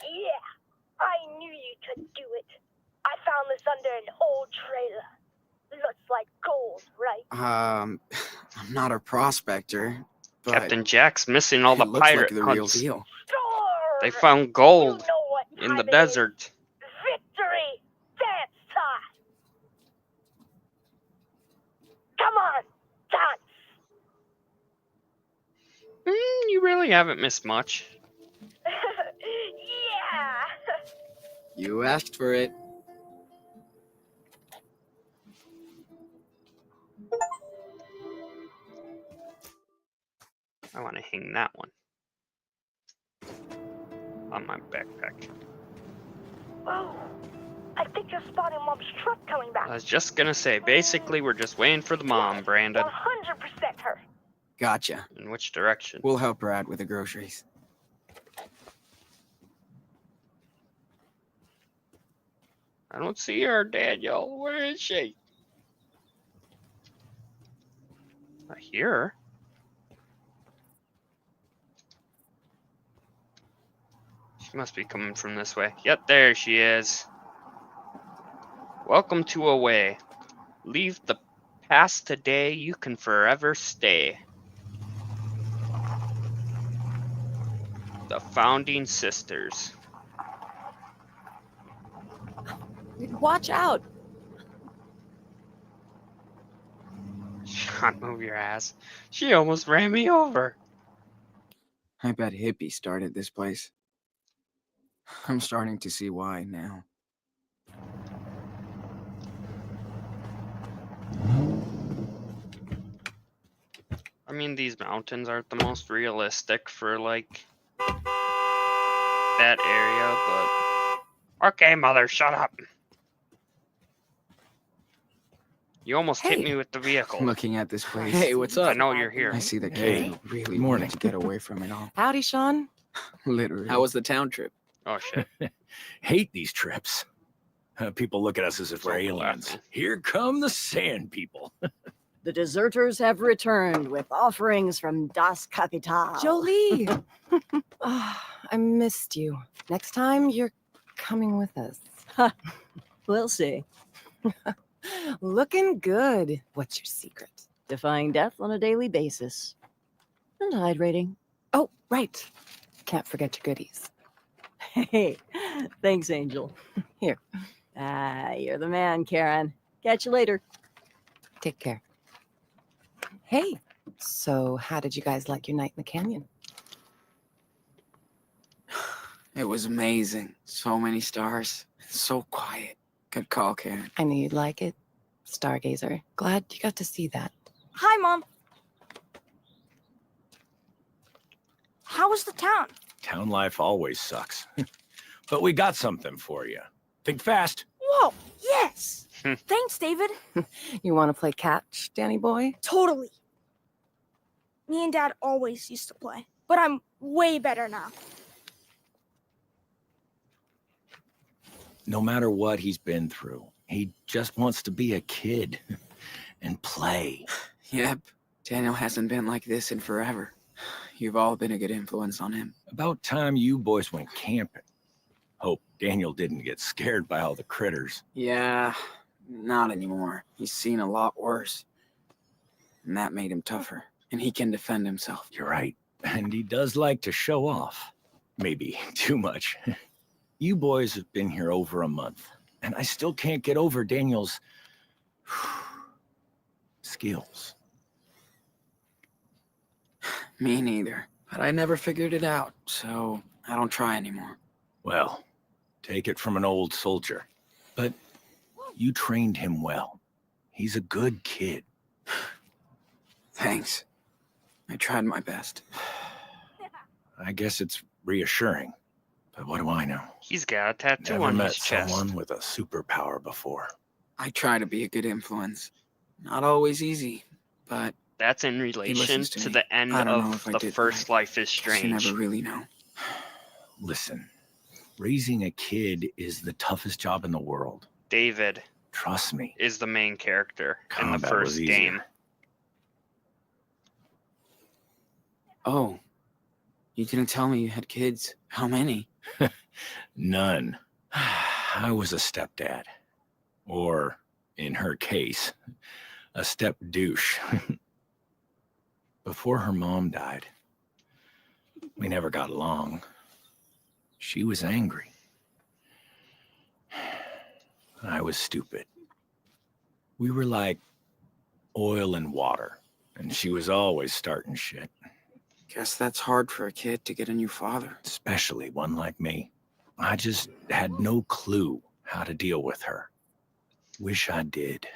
Yeah, I knew you could do it. I found this under an old trailer. Looks like gold, right? I'm not a prospector, but Captain Jack's missing all it the looks pirate like the real hunts. deal. Sure. They found You gold know what in the time it is. desert. Victory! Dance time! Come on, dance! You really haven't missed much. Yeah! You asked for it. I want to hang that one on my backpack. Oh, I think I spotted Mom's truck coming back. I was just gonna say, basically, we're just waiting for the mom, Brandon. 100% her. Gotcha. In which direction? We'll help her out with the groceries. I don't see her, Daniel. Where is she? I hear her. She must be coming from this way. Yep, there she is. Welcome to Away. Leave the past today, you can forever stay. The Founding Sisters. Watch out. Sean, move your ass. She almost ran me over. I bet hippies started this place. I'm starting to see why now. I mean, these mountains aren't the most realistic for, like, that area, but okay, mother, shut up. You almost hit Hey. me with the vehicle. Looking at this place, Hey, what's I up? know you're here. I see the Hey, kid really good morning. wanted to get away from it all. Howdy, Sean. Literally. How was the town trip? Oh shit. Hate these trips. People look at us as if we're aliens. overlapping. Here come the sand people. The deserters have returned with offerings from Das Kapital. Jolie. I missed you. Next time, you're coming with us. We'll see. Looking good. What's your secret? Defying death on a daily basis. And hydrating. Oh, right. Can't forget your goodies. Hey, thanks, Angel. Here. You're the man, Karen. Catch you later. Take care. Hey, so how did you guys like your night in the canyon? It was amazing. So many stars. So quiet. Good call, Karen. I knew you'd like it. Stargazer. Glad you got to see that. Hi, Mom. How was the town? Town life always sucks. But we got something for you. Think fast. Whoa, yes! Thanks, David. You want to play catch, Danny boy? Totally. Me and Dad always used to play, but I'm way better now. No matter what he's been through, he just wants to be a kid and play. Yep. Daniel hasn't been like this in forever. You've all been a good influence on him. About time you boys went camping. Hope Daniel didn't get scared by all the critters. Yeah, not anymore. He's seen a lot worse. And that made him tougher. And he can defend himself. You're right. And he does like to show off. Maybe too much. You boys have been here over a month, and I still can't get over Daniel's skills. Me neither. But I never figured it out, so I don't try anymore. Well, take it from an old soldier. But you trained him well. He's a good kid. Thanks. I tried my best. I guess it's reassuring. But what do I know? He's got a tattoo Never on met his chest. someone with a superpower before. I try to be a good influence. Not always easy, but That's in relation listens to to me. the end I don't know of if I The did First right. Life is guess you Strange. never really know. Listen, raising a kid is the toughest job in the world. David Trust me. is the main character in the Combat first was easier. game. Oh, you didn't tell me you had kids. How many? None. I was a stepdad. Or, in her case, a step douche. Before her mom died, we never got along. She was angry. I was stupid. We were like oil and water, and she was always starting shit, Guess that's hard for a kid to get a new father. especially one like me. I just had no clue how to deal with her. Wish I did.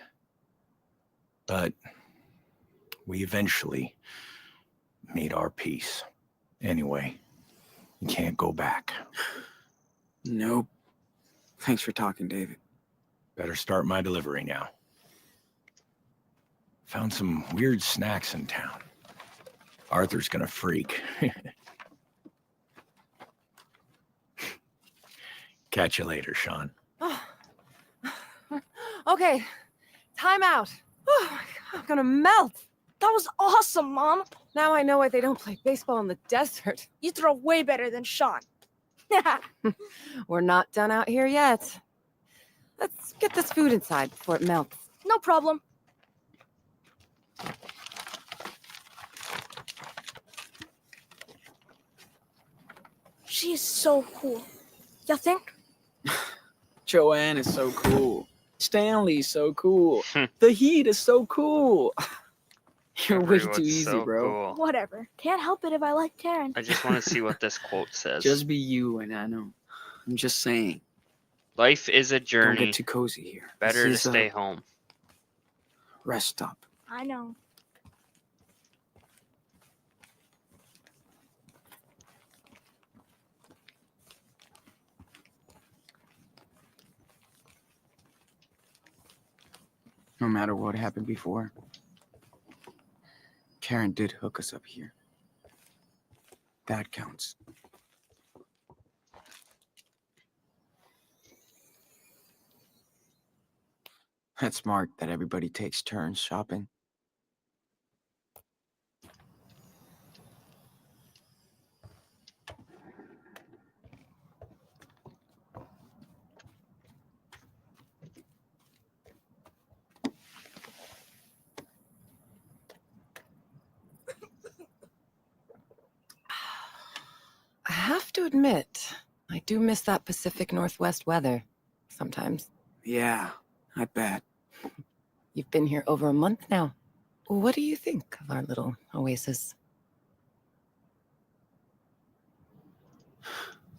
But we eventually made our peace. Anyway, you can't go back. Nope. Thanks for talking, David. Better start my delivery now. Found some weird snacks in town. Arthur's gonna freak. Catch you later, Sean. Okay, time out. Oh my God, I'm gonna melt. That was awesome, Mom. Now I know why they don't play baseball in the desert. You throw way better than Sean. We're not done out here yet. Let's get this food inside before it melts. No problem. She is so cool. You think? Joanne is so cool. Stanley's so cool. The Heat is so cool. You're way too Everyone's easy, so bro. cool. Whatever. Can't help it if I like Karen. I just want to see what this quote says. Just be you, and I know. I'm just saying. Life is a Don't journey. get too cozy here. Better to This is stay a home. rest stop. I know. No matter what happened before, Karen did hook us up here. That counts. That's smart that everybody takes turns shopping. I have to admit, I do miss that Pacific Northwest weather sometimes. Yeah, I bet. You've been here over a month now. What do you think of our little oasis?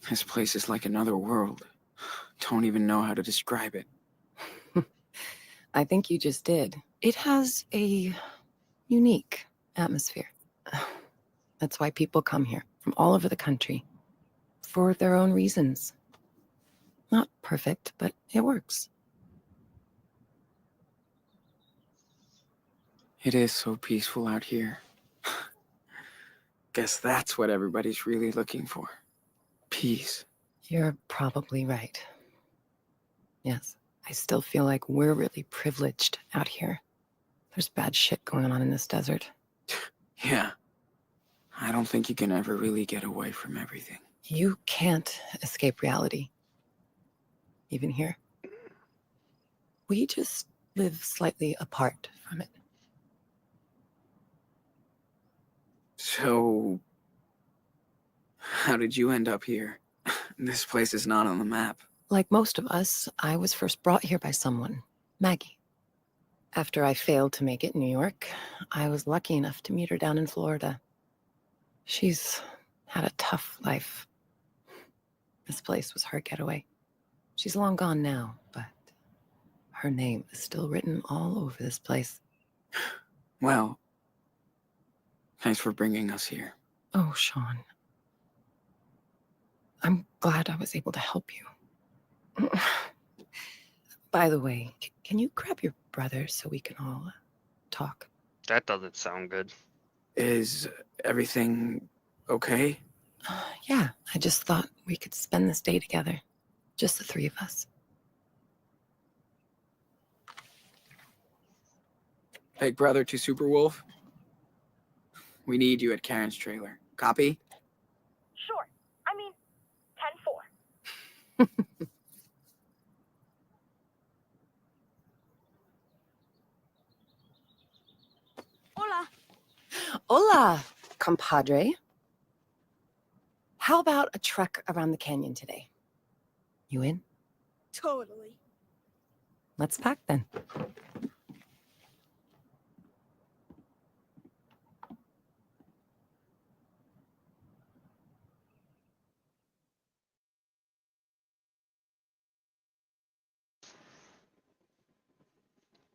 This place is like another world. Don't even know how to describe it. I think you just did. It has a unique atmosphere. That's why people come here from all over the country for their own reasons. Not perfect, but it works. It is so peaceful out here. Guess that's what everybody's really looking for. Peace. You're probably right. Yes, I still feel like we're really privileged out here. There's bad shit going on in this desert. Yeah. I don't think you can ever really get away from everything. You can't escape reality. Even here. We just live slightly apart from it. So, how did you end up here? This place is not on the map. Like most of us, I was first brought here by someone, Maggie. After I failed to make it in New York, I was lucky enough to meet her down in Florida. She's had a tough life. This place was her getaway. She's long gone now, but her name is still written all over this place. Well, thanks for bringing us here. Oh, Sean. I'm glad I was able to help you. By the way, can you grab your brother so we can all talk? That doesn't sound good. Is everything okay? Yeah, I just thought we could spend this day together. Just the three of us. Big brother to Superwolf, we need you at Karen's trailer. Copy? Sure. I mean, 10-4. Hola. Hola, compadre. How about a trek around the canyon today? You in? Totally. Let's pack then.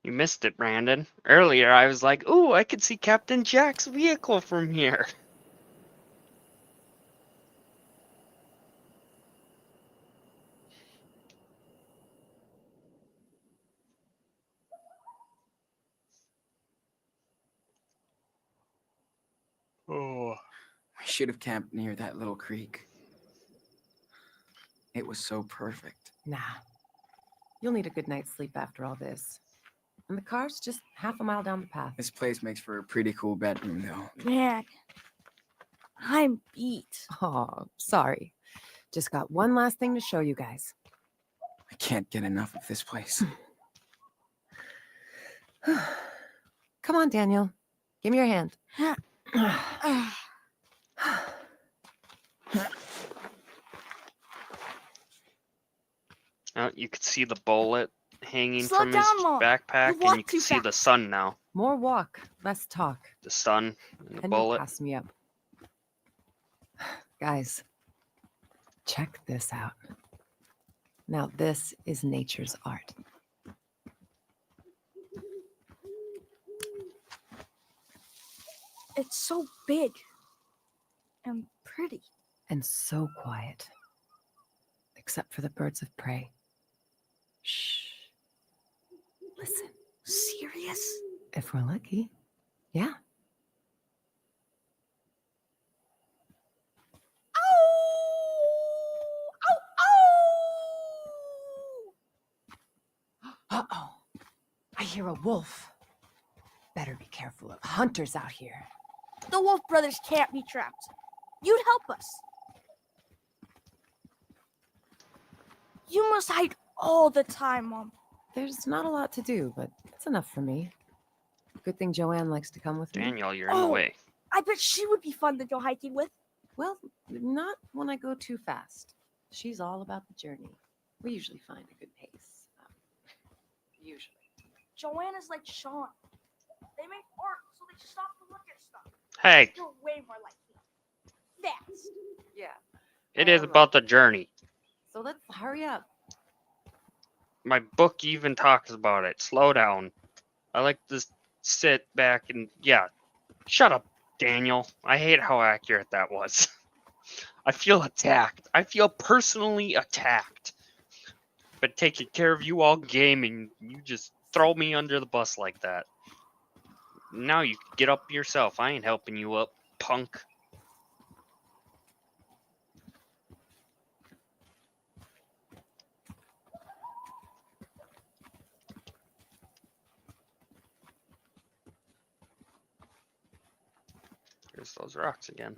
You missed it, Brandon. Earlier, I was like, ooh, I could see Captain Jack's vehicle from here. Oh. We should have camped near that little creek. It was so perfect. Nah. You'll need a good night's sleep after all this. And the car's just half a mile down the path. This place makes for a pretty cool bedroom, though. Man, I'm beat. Oh, sorry. Just got one last thing to show you guys. I can't get enough of this place. Come on, Daniel. Give me your hand. Oh, you could see the bullet hanging Slow from his down, Mom. backpack, You and walk you can too see the fast. sun now. More walk, less talk. The sun and the And you bullet. pass me up. Guys, check this out. Now, this is nature's art. It's so big and pretty. And so quiet. Except for the birds of prey. Shh. Listen. Serious? If we're lucky. Yeah. Uh-oh. I hear a wolf. Better be careful of hunters out here. The Wolf brothers can't be trapped. You'd help us. You must hide all the time, Mom. There's not a lot to do, but it's enough for me. Good thing Joanne likes to come with me. Daniel, you're in the way. I bet she would be fun to go hiking with. Well, not when I go too fast. She's all about the journey. We usually find a good pace. Usually. Joanne is like Sean. They make art so they stop to look at stuff. Hey, You're way more like him. Fast. Yeah. it is about the journey. So let's hurry up. My book even talks about it. Slow down. I like to sit back and, yeah. Shut up, Daniel. I hate how accurate that was. I feel attacked. I feel personally attacked. But taking care of you all gaming, you just throw me under the bus like that. Now you can get up yourself. I ain't helping you up, punk. There's those rocks again.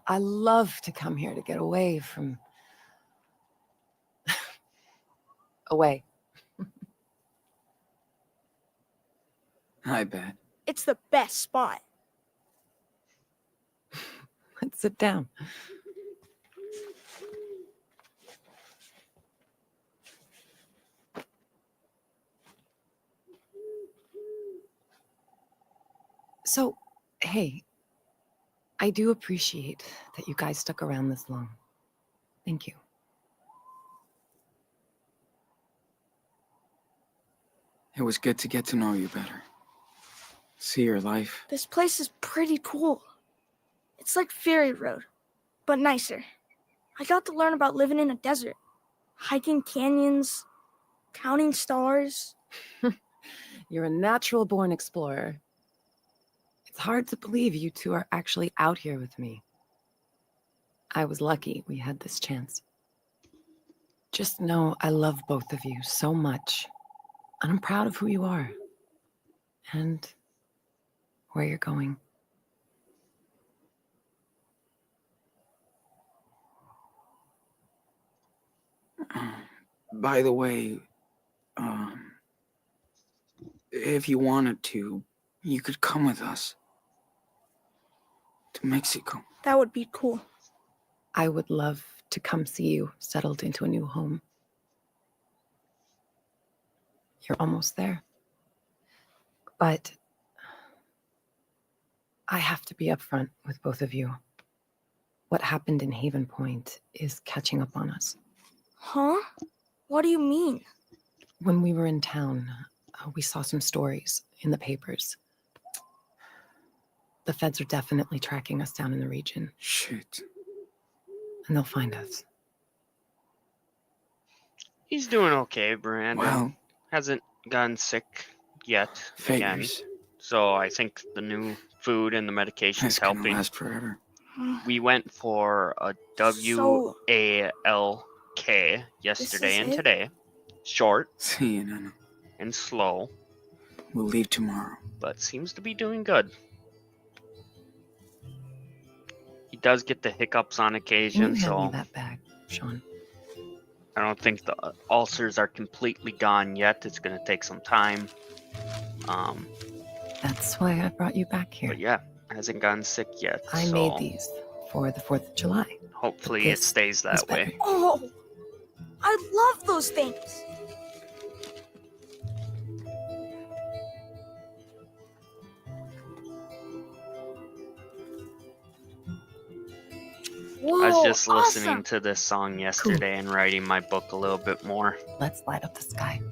I love to come here to get away from... away. I bet. It's the best spot. Let's sit down. So, hey, I do appreciate that you guys stuck around this long. Thank you. It was good to get to know you better. See your life. This place is pretty cool. It's like Ferry Road, but nicer. I got to learn about living in a desert, hiking canyons, counting stars. You're a natural-born explorer. It's hard to believe you two are actually out here with me. I was lucky we had this chance. Just know I love both of you so much, and I'm proud of who you are and where you're going. By the way, if you wanted to, you could come with us to Mexico. That would be cool. I would love to come see you settled into a new home. You're almost there. But I have to be upfront with both of you. What happened in Haven Point is catching up on us. Huh? What do you mean? When we were in town, we saw some stories in the papers. The feds are definitely tracking us down in the region. Shit. And they'll find us. He's doing okay, Brandon. Well, Hasn't gotten sick yet again. figures. So I think the new food and the medication's That's gonna helping. last forever. We went for a So- WALK yesterday is and it? today. Short See you, Nana. and slow, We'll leave tomorrow. but seems to be doing good. He does get the hiccups on Can occasion, you hand me so that bag, Sean? I don't think the ulcers are completely gone yet. It's going to take some time. That's why I brought you back here. But yeah, hasn't gotten sick yet. I so made these for the 4th of July. hopefully it this stays is that way. better. Oh, I love those things. Whoa, I was just listening awesome. to this song yesterday and writing my book a little bit more. Let's light up the sky.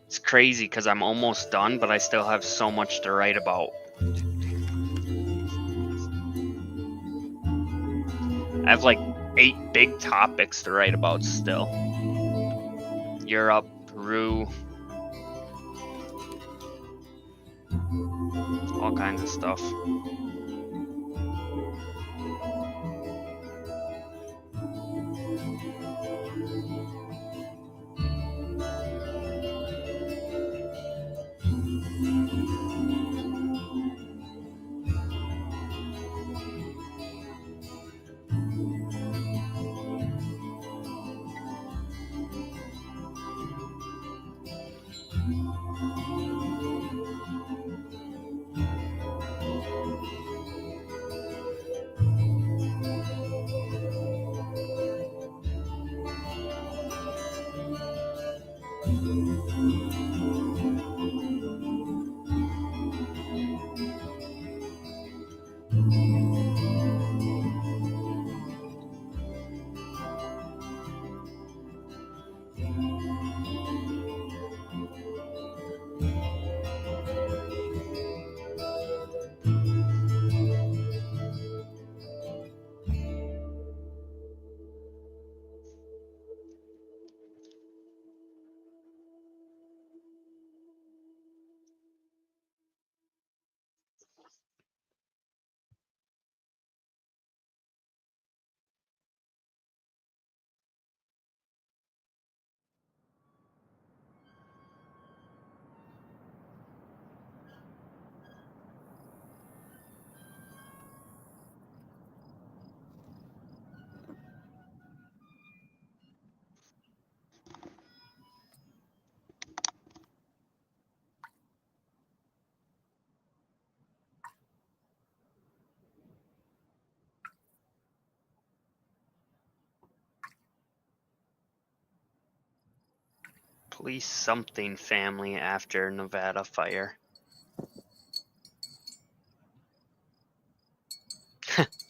It's crazy because I'm almost done, but I still have so much to write about. I have like 8 big topics to write about still. Europe, Peru, all kinds of stuff. Police something family after Nevada fire.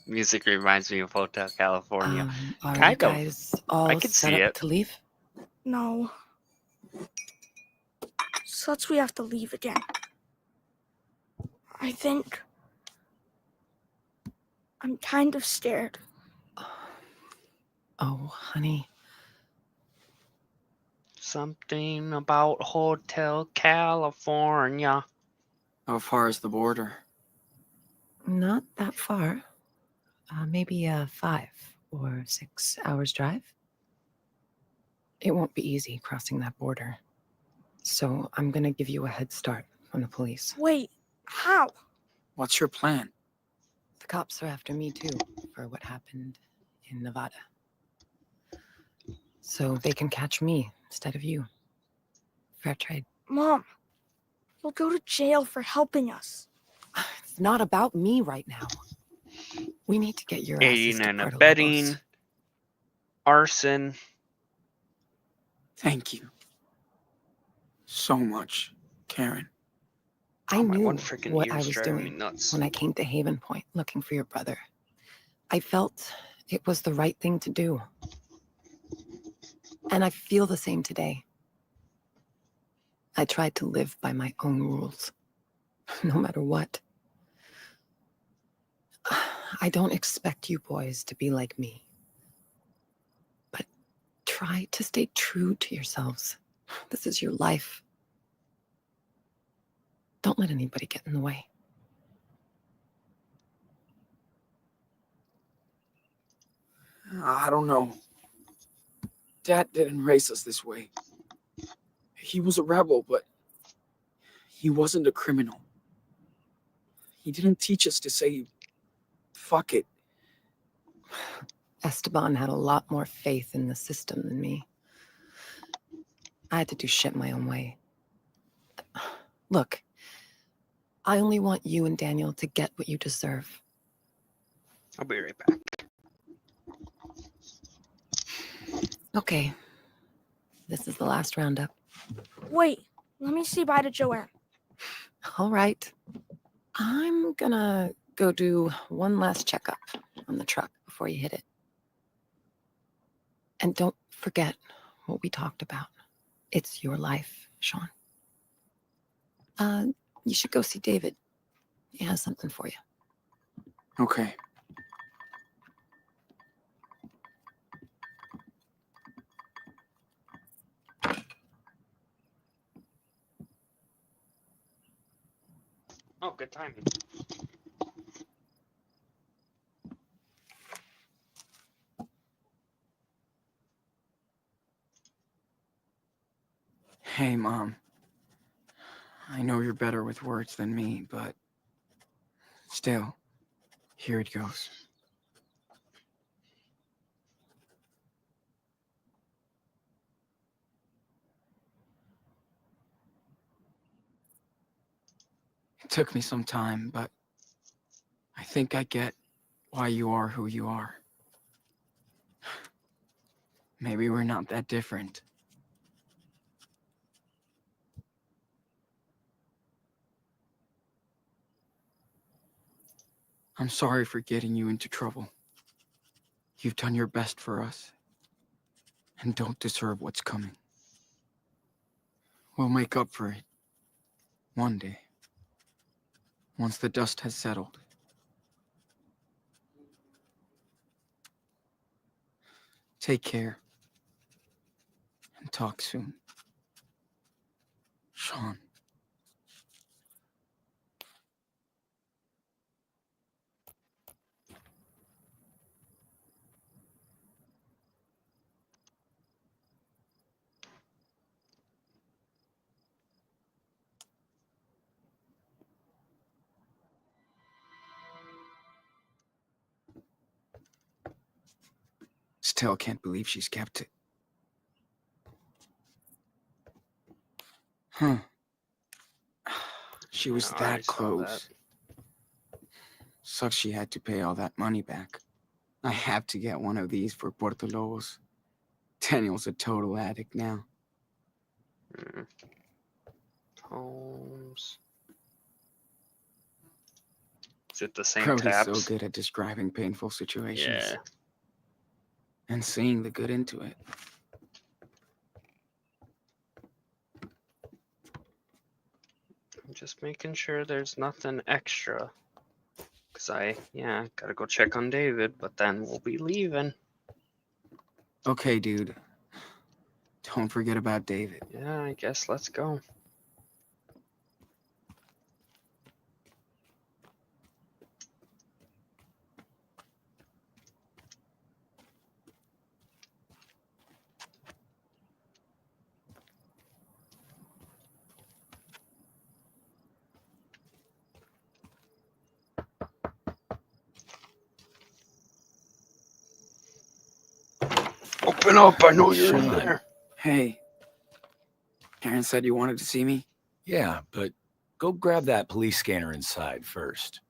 Music reminds me of Hotel California. Are you Kind of. guys all could set see up it. to leave? No. Such we have to leave again. I think I'm kind of scared. Oh, honey. Something about Hotel California. How far is the border? Not that far. Maybe a 5 or 6 hours drive. It won't be easy crossing that border. So I'm gonna give you a head start on the police. Wait, how? What's your plan? The cops are after me too for what happened in Nevada. So they can catch me instead of you. Fair trade. Mom, you'll go to jail for helping us. It's not about me right now. We need to get your asses Aiding to and Puerto abetting, Lobos. arson. Thank you. So much, Karen. I My knew one freaking what I ear's was driving me doing nuts. when I came to Haven Point looking for your brother. I felt it was the right thing to do. And I feel the same today. I tried to live by my own rules, no matter what. I don't expect you boys to be like me. But try to stay true to yourselves. This is your life. Don't let anybody get in the way. I don't know. Dad didn't raise us this way. He was a rebel, but he wasn't a criminal. He didn't teach us to say, fuck it. Esteban had a lot more faith in the system than me. I had to do shit my own way. Look, I only want you and Daniel to get what you deserve. I'll be right back. Okay. This is the last roundup. Wait, let me say bye to Joanne. All right. I'm gonna Go do one last checkup on the truck before you hit it. And don't forget what we talked about. It's your life, Sean. You should go see David. He has something for you. Okay. Oh, good timing. Hey, Mom. I know you're better with words than me, but still, here it goes. It took me some time, but I think I get why you are who you are. Maybe we're not that different. I'm sorry for getting you into trouble. You've done your best for us, and don't deserve what's coming. We'll make up for it. One day. Once the dust has settled. Take care. And talk soon. Sean. Still can't believe she's kept it. Huh. She was Yeah, I that saw close. Sucks she had to pay all that money back. I have to get one of these for Puerto Lobos. Daniel's a total addict now. Holmes. Is it the same Brody's so tabs? good at describing painful situations. Yeah. And seeing the good into it. I'm just making sure there's nothing extra. Because gotta go check on David, but then we'll be leaving. Okay, dude. Don't forget about David. Yeah, I guess let's go. Open up, I know you're in Sean. there. Hey. Aaron said you wanted to see me? Yeah, but go grab that police scanner inside first.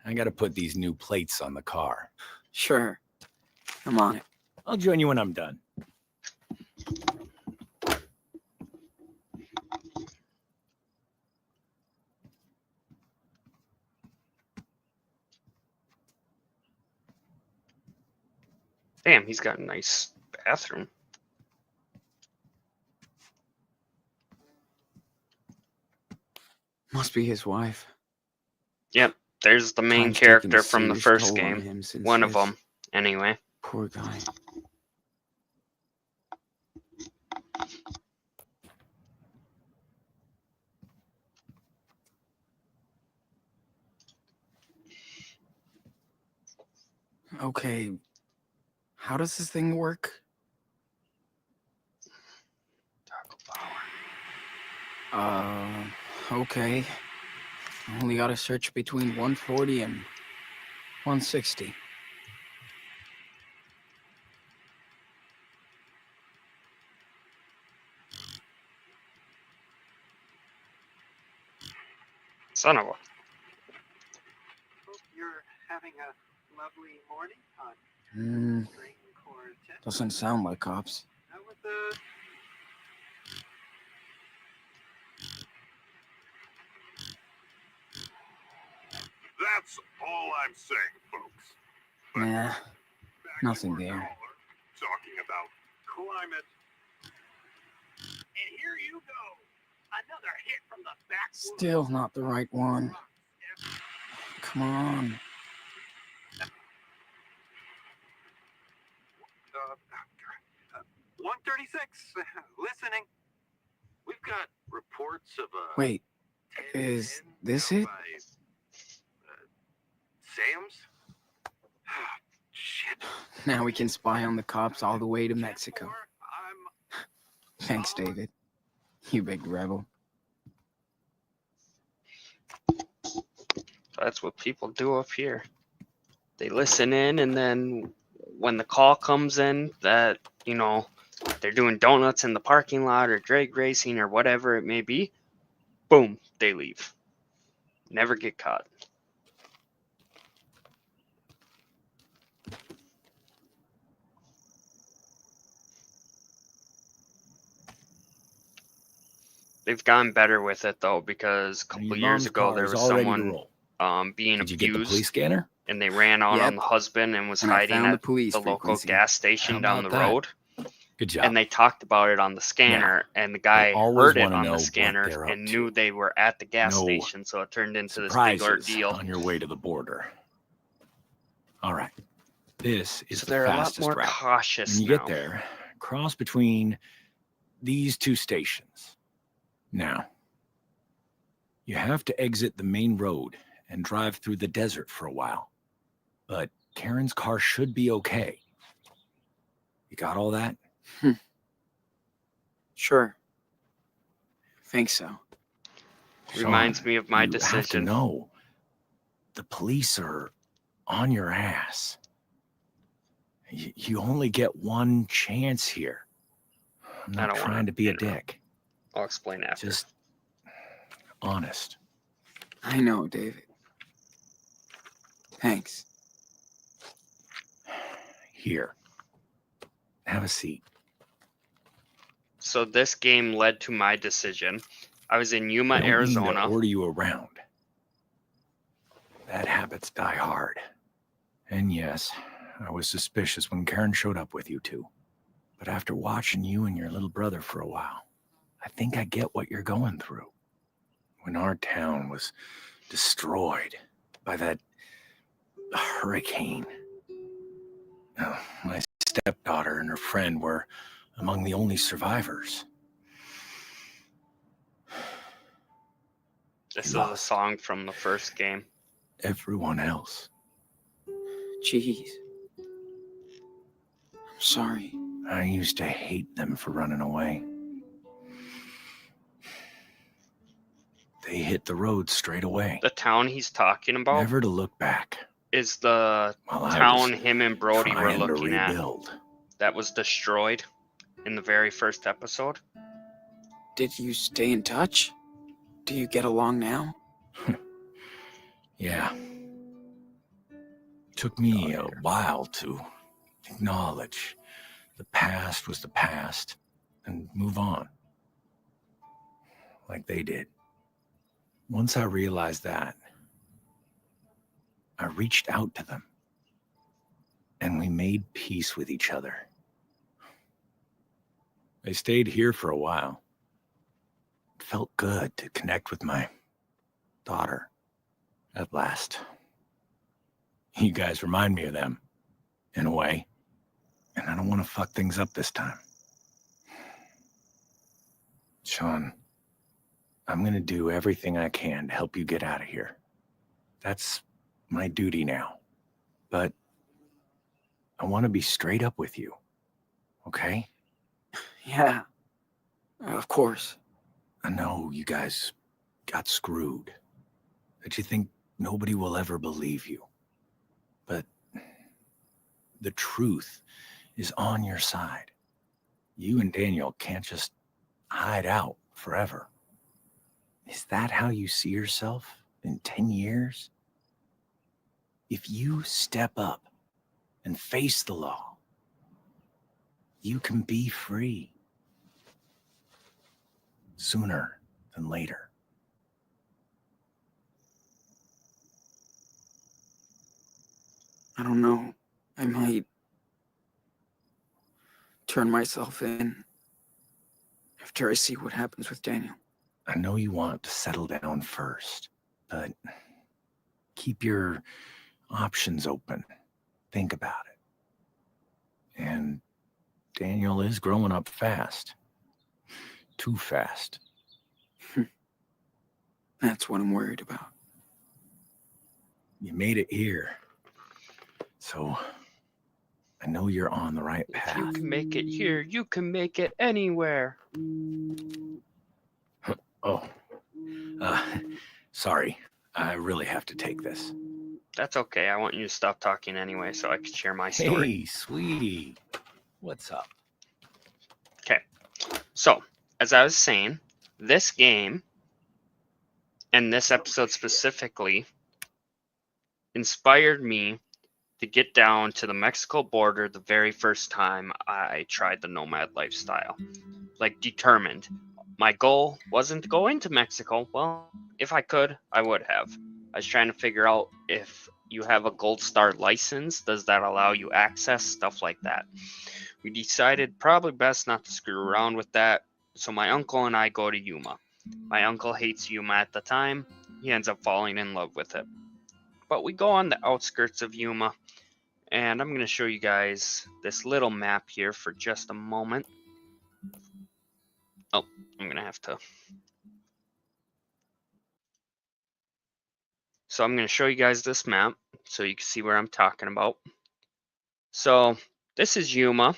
I gotta put these new plates on the car. Sure. I'm on it. I'll join you when I'm done. Damn, he's got a nice bathroom. Must be his wife. Yep, there's the main Time's taken a character from the serious first toll on game. him since One of his- them, anyway. Poor guy. Okay. How does this thing work? Taco Power. Okay. Only gotta search between 140 and 160. Son of a. Hope you're having a lovely morning on Spring Quartet. Doesn't sound like cops. Out with the That's all I'm saying, folks. Nah, Back nothing to our there. caller, talking about climate. And here you go. Another hit from the backwoods. Still not the right one. Come on. Uh, 136. Listening. We've got reports of a. Wait, is this it? Sam's? Shit. Now we can spy on the cops all the way to Mexico. I'm. Thanks, David. You big rebel. That's what people do up here. They listen in, and then when the call comes in that, they're doing donuts in the parking lot or drag racing or whatever it may be, boom, they leave. Never get caught. They've gotten better with it though, because a couple Your years mom's ago car there is was all ready to someone roll. being Did you get the police abused, scanner? and they ran out on Yep. the husband and was And I hiding found the at police the local frequency. gas How station down the about that? road. Good job. And they talked about it on the scanner, and the guy always heard it wanna on know the what scanner they're up and to. knew they were at the gas No station, so it turned into this big Surprises ordeal. on your way to the border. All right. This is So the they're a lot fastest more route. cautious When you now. get there, cross between these two stations. Now, you have to exit the main road and drive through the desert for a while. But Karen's car should be okay. You got all that? Sure. Think so. Reminds Sean, me of my you have to decision. know, the police are on your ass. You only get one chance here. I'm I not don't trying wanna to be a interrupt. dick. I'll explain after. Just honest. I know, David. Thanks. Here. Have a seat. So this game led to my decision. I was in Yuma, I don't mean Arizona. to order you around. Bad habits die hard. And yes, I was suspicious when Karen showed up with you two. But after watching you and your little brother for a while, I think I get what you're going through. When our town was destroyed by that hurricane, my stepdaughter and her friend were among the only survivors. This is You a lost song from the first game. everyone else. Jeez. I'm sorry. I used to hate them for running away. They hit the road straight away, The town he's talking about never to look back. is the While I town was him and Brody were trying to looking at rebuild. that was destroyed in the very first episode. Did you stay in touch? Do you get along now? Yeah. Took me a while to acknowledge the past was the past and move on. Like they did. Once I realized that, I reached out to them and we made peace with each other. They stayed here for a while. It felt good to connect with my daughter at last. You guys remind me of them, in a way, and I don't want to fuck things up this time. Sean, I'm going to do everything I can to help you get out of here. That's my duty now. But I want to be straight up with you, okay? Yeah. Of course. I know you guys got screwed, that you think nobody will ever believe you. But the truth is on your side. You and Daniel can't just hide out forever. Is that how you see yourself in 10 years? If you step up and face the law, you can be free. Sooner than later. I don't know. I might turn myself in after I see what happens with Daniel. I know you want to settle down first, but keep your options open. Think about it. And Daniel is growing up fast. Too fast. That's what I'm worried about. You made it here. So I know you're on the right If you path. can make it here, you can make it anywhere. Oh, uh, sorry. I really have to take this. That's okay. I want you to stop talking anyway so I can share my story. Hey, sweetie. What's up? Okay. So, as I was saying, this game, and this episode specifically, inspired me to get down to the Mexico border the very first time I tried the nomad lifestyle. Like, determined. My goal wasn't to go into Mexico. Well, if I could, I would have. I was trying to figure out if you have a gold star license, does that allow you access, stuff like that. We decided probably best not to screw around with that, so my uncle and I go to Yuma. My uncle hates Yuma at the time. He ends up falling in love with it. But we go on the outskirts of Yuma, and I'm going to show you guys this little map here for just a moment. Oh, I'm going to have to. So I'm going to show you guys this map so you can see where I'm talking about. So this is Yuma,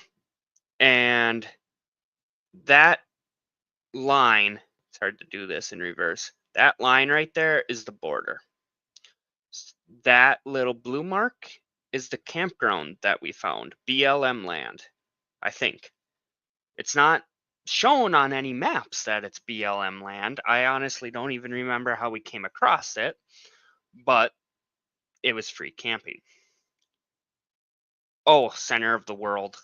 and that line, it's hard to do this in reverse. That line right there is the border. That little blue mark is the campground that we found, BLM land, I think. It's not shown on any maps that it's BLM land. I honestly don't even remember how we came across it, but it was free camping. Oh, center of the world.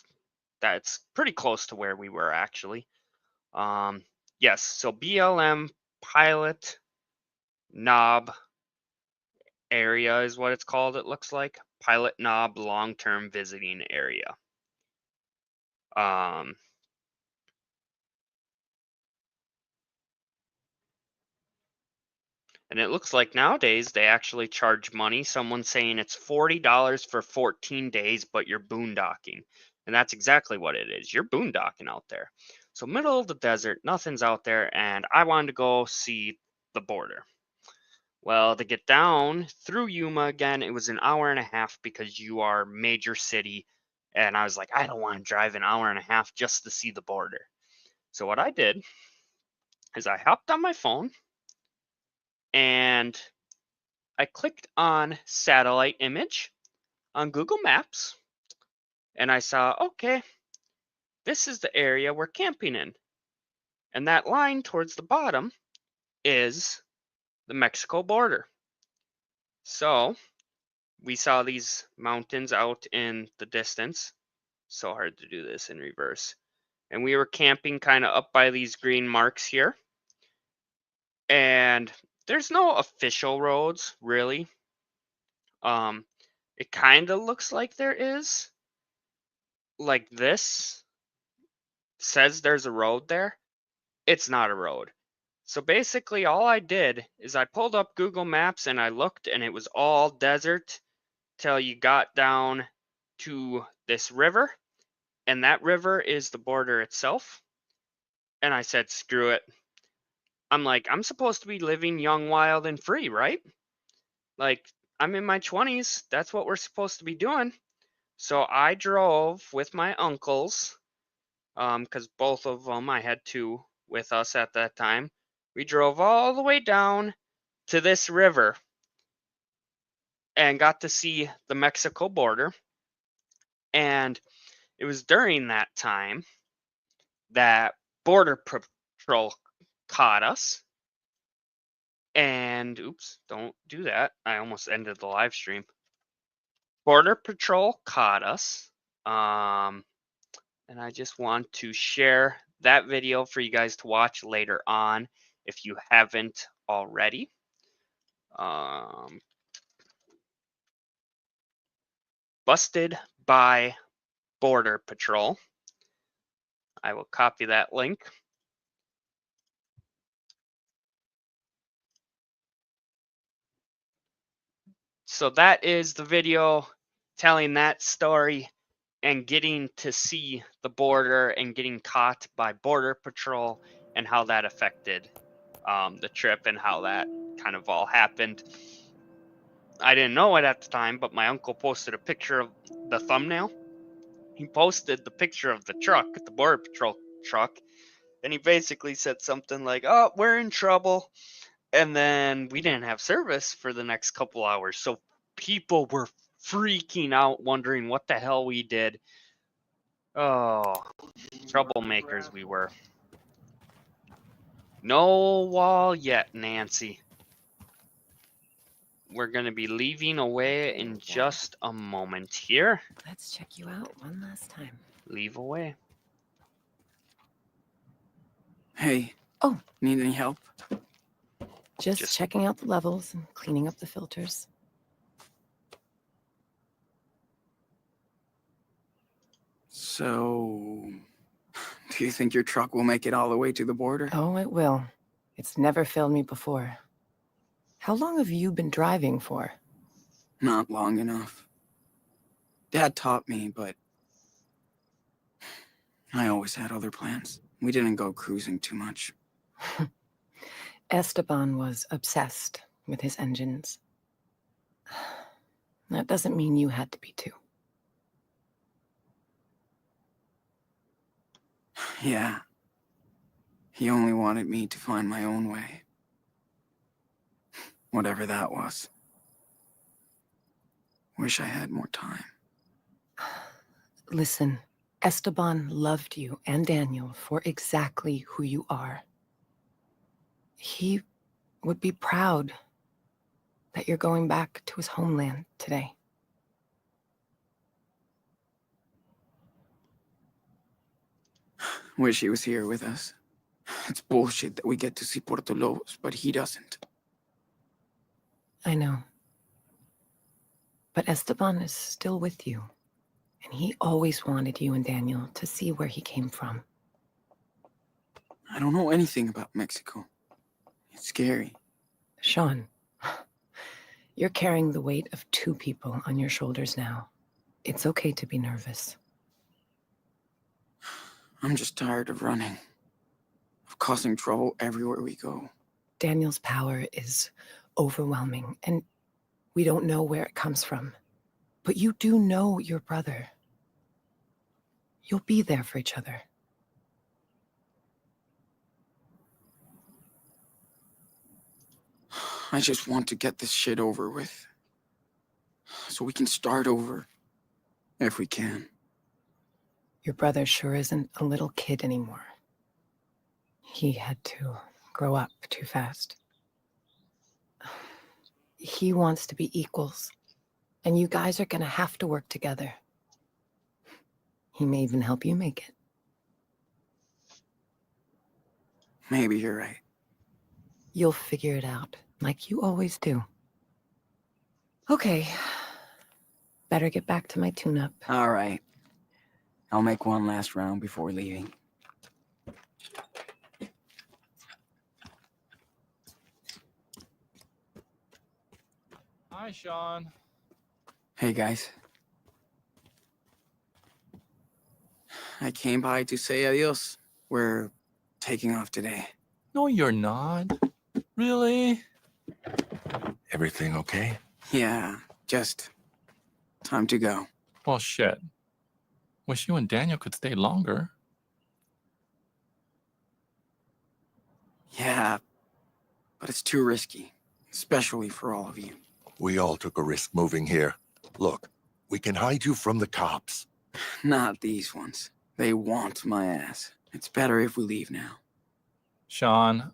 That's pretty close to where we were actually. Yes, so BLM pilot knob area is what it's called, it looks like. Pilot knob long-term visiting area. And it looks like nowadays they actually charge money. Someone's saying it's $40 for 14 days, but you're boondocking. And that's exactly what it is. You're boondocking out there. So middle of the desert, nothing's out there, and I wanted to go see the border. Well, to get down through Yuma again, it was an hour and a half because you are major city. And I was like, I don't want to drive an hour and a half just to see the border. So what I did is I hopped on my phone and I clicked on satellite image on Google Maps and I saw, okay, this is the area we're camping in. And that line towards the bottom is the Mexico border. So we saw these mountains out in the distance. So hard to do this in reverse. And we were camping kind of up by these green marks here. And there's no official roads, really. It kind of looks like there is. Like this says there's a road there. It's not a road. So basically all I did is I pulled up Google Maps and I looked and it was all desert till you got down to this river. And that river is the border itself. And I said, screw it. I'm like, I'm supposed to be living young, wild, and free, right? Like, I'm in my 20s. That's what we're supposed to be doing. So I drove with my uncles, because both of them, I had two with us at that time. We drove all the way down to this river and got to see the Mexico border. And it was during that time that Border Patrol caught us. And oops, don't do that. I almost ended the live stream. Border Patrol caught us. And I just want to share that video for you guys to watch later on if you haven't already. busted by Border Patrol. I will copy that link. So that is the video telling that story and getting to see the border and getting caught by Border Patrol and how that affected the trip and how that kind of all happened. I didn't know it at the time, but my uncle posted a picture of the thumbnail. He posted the picture of the truck, the Border Patrol truck, and he basically said something like, "Oh, we're in trouble." And then we didn't have service for the next couple hours. So people were freaking out, wondering what the hell we did. Oh, troublemakers we were. No wall yet, Nancy. We're going to be leaving away in just a moment here. Let's check you out one last time. Leave away. Hey. Oh. Need any help? Just checking out the levels and cleaning up the filters. So, do you think your truck will make it all the way to the border? Oh, it will. It's never failed me before. How long have you been driving for? Not long enough. Dad taught me, but I always had other plans. We didn't go cruising too much. Esteban was obsessed with his engines. That doesn't mean you had to be too. Yeah. He only wanted me to find my own way. Whatever that was. Wish I had more time. Listen, Esteban loved you and Daniel for exactly who you are. He would be proud that you're going back to his homeland today. Wish he was here with us. It's bullshit that we get to see Puerto Lobos, but he doesn't. I know. But Esteban is still with you. And he always wanted you and Daniel to see where he came from. I don't know anything about Mexico. It's scary. Sean, you're carrying the weight of 2 people on your shoulders now. It's okay to be nervous. I'm just tired of running. Of causing trouble everywhere we go. Daniel's power is overwhelming, and we don't know where it comes from. But you do know your brother. You'll be there for each other. I just want to get this shit over with. So we can start over. If we can. Your brother sure isn't a little kid anymore. He had to grow up too fast. He wants to be equals, and you guys are gonna have to work together. He may even help you make it. Maybe you're right. You'll figure it out, like you always do. Okay. Better get back to my tune-up. All right. I'll make one last round before leaving. Hi, Sean. Hey, guys. I came by to say adios. We're taking off today. No, you're not. Really? Everything okay? Yeah, just time to go. Well, shit. Wish you and Daniel could stay longer. Yeah, but it's too risky, especially for all of you. We all took a risk moving here. Look, we can hide you from the cops. Not these ones. They want my ass. It's better if we leave now. Sean,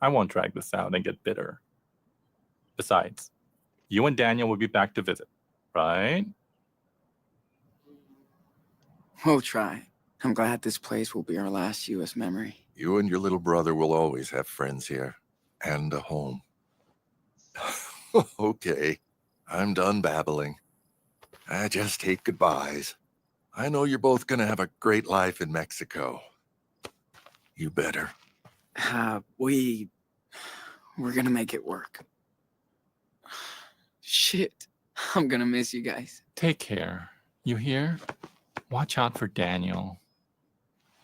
I won't drag this out and get bitter. Besides, you and Daniel will be back to visit, right? We'll try. I'm glad this place will be our last U.S. memory. You and your little brother will always have friends here. And a home. Okay, I'm done babbling. I just hate goodbyes. I know you're both gonna have a great life in Mexico. You better. We're gonna make it work. Shit. I'm gonna miss you guys. Take care. You hear? Watch out for Daniel.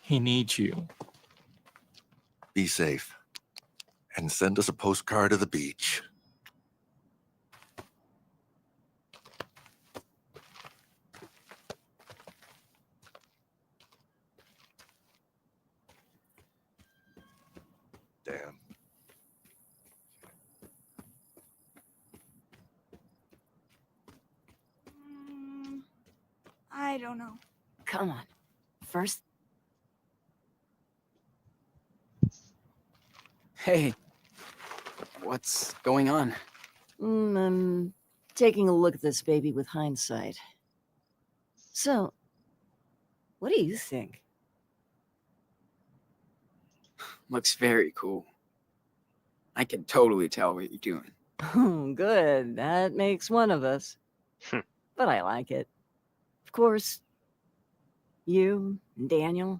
He needs you. Be safe. And send us a postcard of the beach. Damn. I don't know. Come on. First, Hey. What's going on? I'm taking a look at this baby with hindsight. So, what do you think? Looks very cool. I can totally tell what you're doing. Oh, good. That makes one of us. But I like it. Of course, you and Daniel,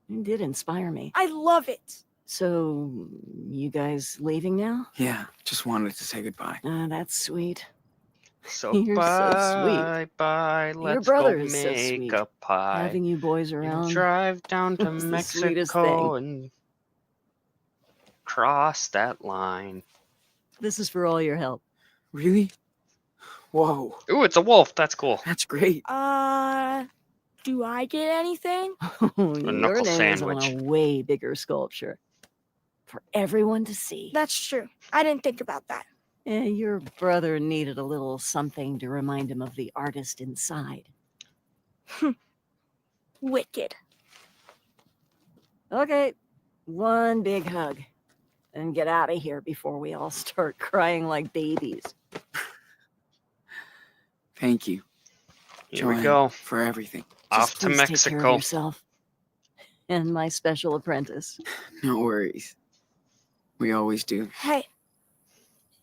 you did inspire me. I love it. So, you guys leaving now? Yeah, just wanted to say goodbye. That's sweet. So You're so sweet. bye. Let's brother go is so make sweet. a pie. Having you boys You around. drive down to It's the sweetest Mexico thing. and cross that line. This is for all your help. Really? Whoa, Ooh, it's a wolf. That's cool. that's great. Do I get anything? Your knuckle name is on a sandwich. way bigger sculpture. For everyone to see. That's true. I didn't think about that. Your brother needed a little something to remind him of the artist inside. Wicked. Okay, one big hug. And get out of here before we all start crying like babies. Thank you, Here we Joanne, go. for everything. Off Just to please take care of Mexico. yourself. And my special apprentice. No worries. We always do. Hey,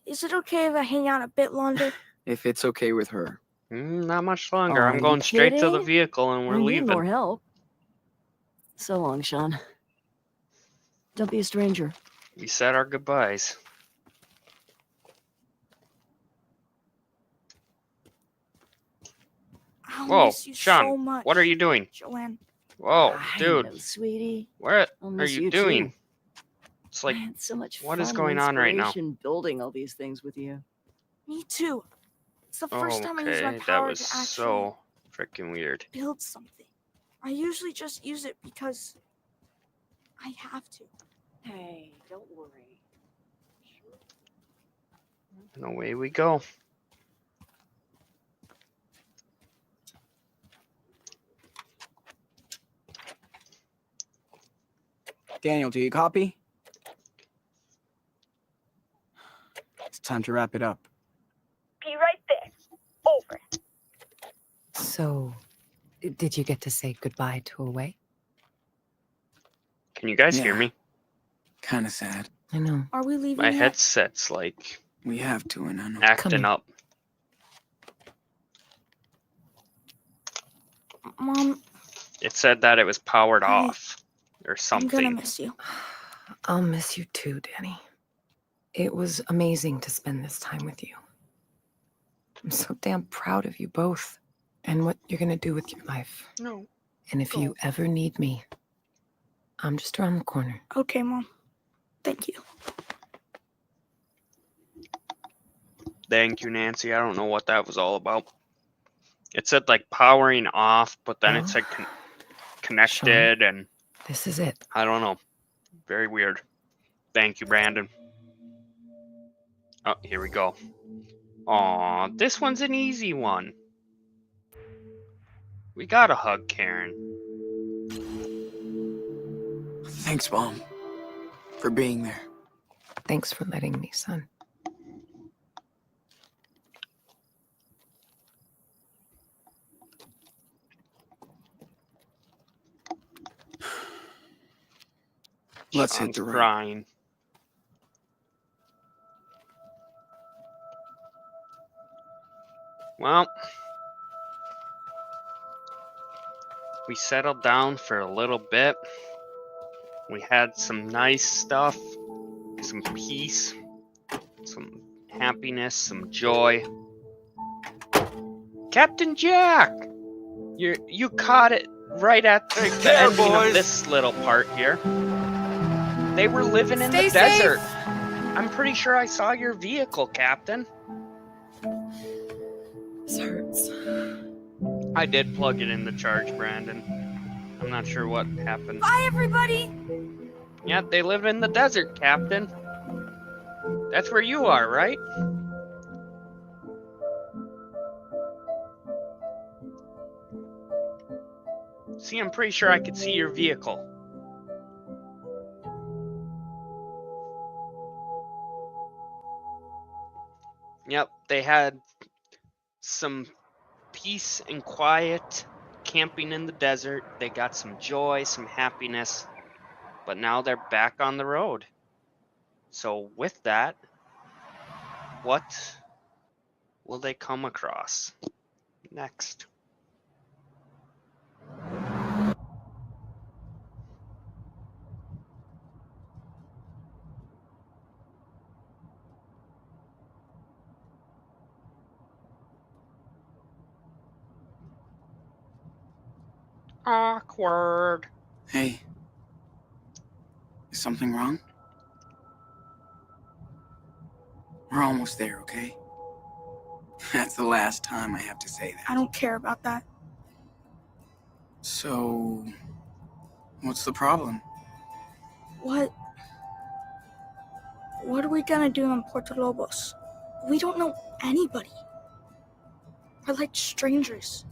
is it okay if I hang out a bit longer? If it's okay with her. Not much longer. Are I'm you going straight to the kidding? vehicle and we're I need more leaving. help. So long, Sean. Don't be a stranger. We said our goodbyes. I'll Whoa, miss you Sean, so much. what are you doing? Joanne? Whoa, I dude, know, sweetie. what I'll are miss you you doing? too. It's like, I had so much what fun is and going on right now? inspiration building all these things with you. Me too. It's the first time I used my okay, that power was to actually so freaking weird. build something. I usually just use it because I have to. Hey, don't worry. And away we go. Daniel, do you copy? It's time to wrap it up. Be right there. Over. So, did you get to say goodbye to Away? Can you guys hear Yeah. me? Kind of sad. I know. Are we leaving My yet? headset's like We have to, and I know. acting here. up. Mom, It said that it was powered Hey, off or I'm gonna something. miss you. I'll miss you too, Danny. It was amazing to spend this time with you. I'm so damn proud of you both and what you're going to do with your life. No. And if you ever need me, I'm just around the corner. Okay, Mom. Thank you. Thank you, Nancy. I don't know what that was all about. It said like powering off, but then it Well, said connected, and This is it. I don't know. Very weird. Thank you, Brandon. Oh, here we go. Aw, this one's an easy one. We gotta hug Karen. Thanks, Mom, for being there. Thanks for letting me, son. Let's hit Sean's the road. crying. Well, We settled down for a little bit. We had some nice stuff, some peace, some happiness, some joy. Captain Jack! You caught it right at Take the care, ending boys. of this little part here. They were living in Stay the safe. desert. I'm pretty sure I saw your vehicle, Captain. This hurts. I did plug it in the charge, Brandon. I'm not sure what happened. Bye, everybody. Yeah, they live in the desert, Captain. That's where you are, right? See, I'm pretty sure I could see your vehicle. Yep, they had some peace and quiet camping in the desert. They got some joy, some happiness, but now they're back on the road. So with that, what will they come across next? Awkward. Hey, is something wrong? We're almost there, okay? That's the last time I have to say that. I don't care about that. So, what's the problem? What are we gonna do in Puerto Lobos? We don't know anybody. We're like strangers.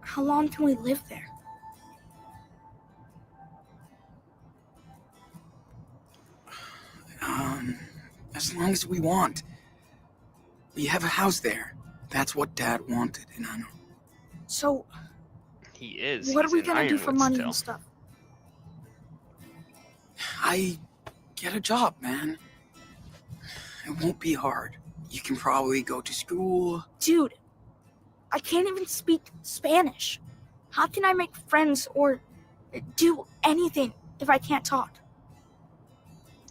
How long can we live there? As long as we want. We have a house there. That's what Dad wanted, and I know. So, He is. what are He's we in gonna do for Ironwood money still. and stuff? I get a job, man. It won't be hard. You can probably go to school. Dude, I can't even speak Spanish. How can I make friends or do anything if I can't talk?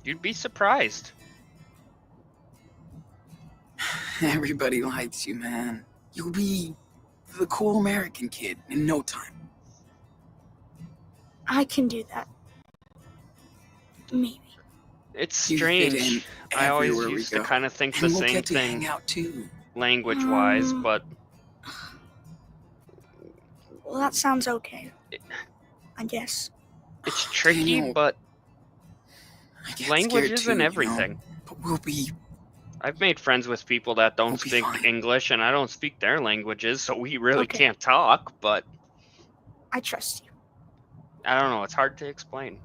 You'd be surprised. Everybody likes you, man. You'll be the cool American kid in no time. I can do that. Maybe. It's You fit in strange. I always everywhere we used to go. kind of think And the we'll same get to hang thing out too. language-wise, but Well, that sounds okay. I guess. it's tricky, Daniel, but I get language scared isn't too, everything. You know? But we'll be I've made friends with people that don't We'll be speak fine. English, and I don't speak their languages, so we really Okay. can't talk, but I trust you. I don't know, it's hard to explain.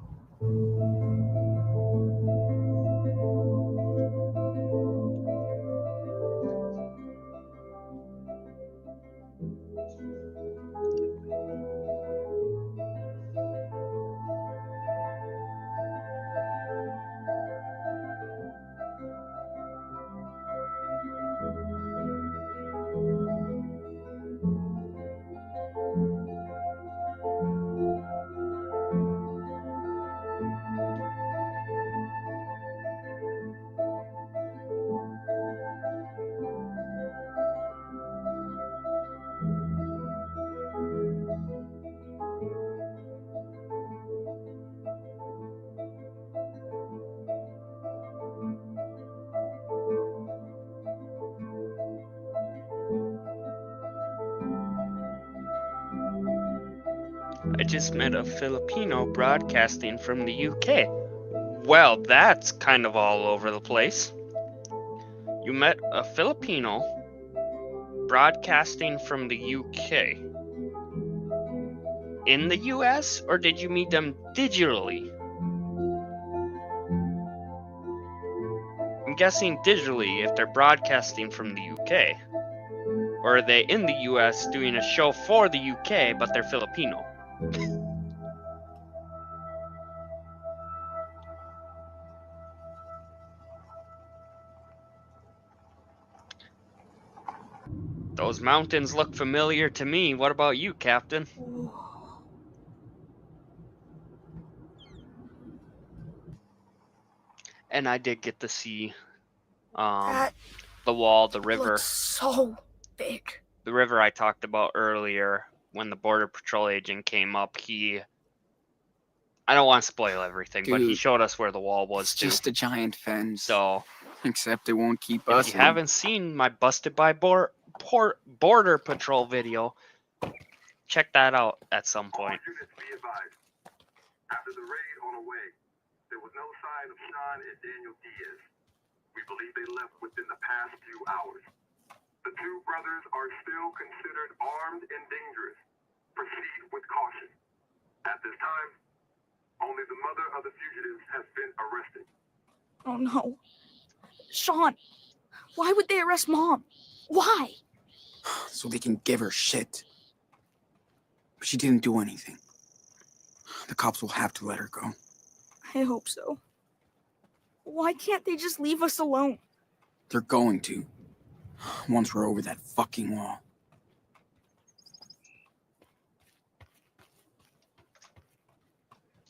I just met a Filipino broadcasting from the UK. Well, that's kind of all over the place. You met a Filipino broadcasting from the UK. In the US, or did you meet them digitally? I'm guessing digitally if they're broadcasting from the UK. Or are they in the US doing a show for the UK, but they're Filipino? Those mountains look familiar to me. What about you, Captain? And I did get to see That the wall, the river. looks so big. The river I talked about earlier when the Border Patrol agent came up. I don't want to spoil everything, but he Dude, showed us where the wall was It's too. just a giant fence. So Except it won't keep if us you in. haven't seen my Busted by Border Patrol video, check that out at some point. Units be advised. After the raid on the way, there was no sign of Sean and Daniel Diaz. We believe they left within the past few hours. The two brothers are still considered armed and dangerous. Proceed with caution. At this time, only the mother of the fugitives has been arrested. Oh no. Sean, why would they arrest Mom? Why? So they can give her shit. But she didn't do anything. The cops will have to let her go. I hope so. Why can't they just leave us alone? They're going to. Once we're over that fucking wall.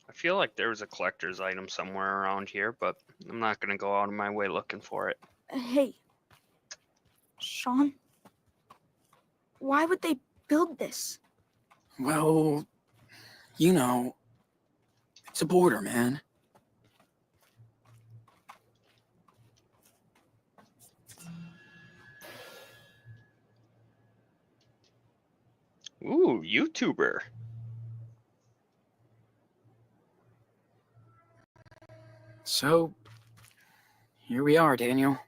I feel like there was a collector's item somewhere around here, but I'm not going to go out of my way looking for it. Hey, Sean, why would they build this? Well, you know, it's a border, man. Ooh, YouTuber. So, here we are, Daniel.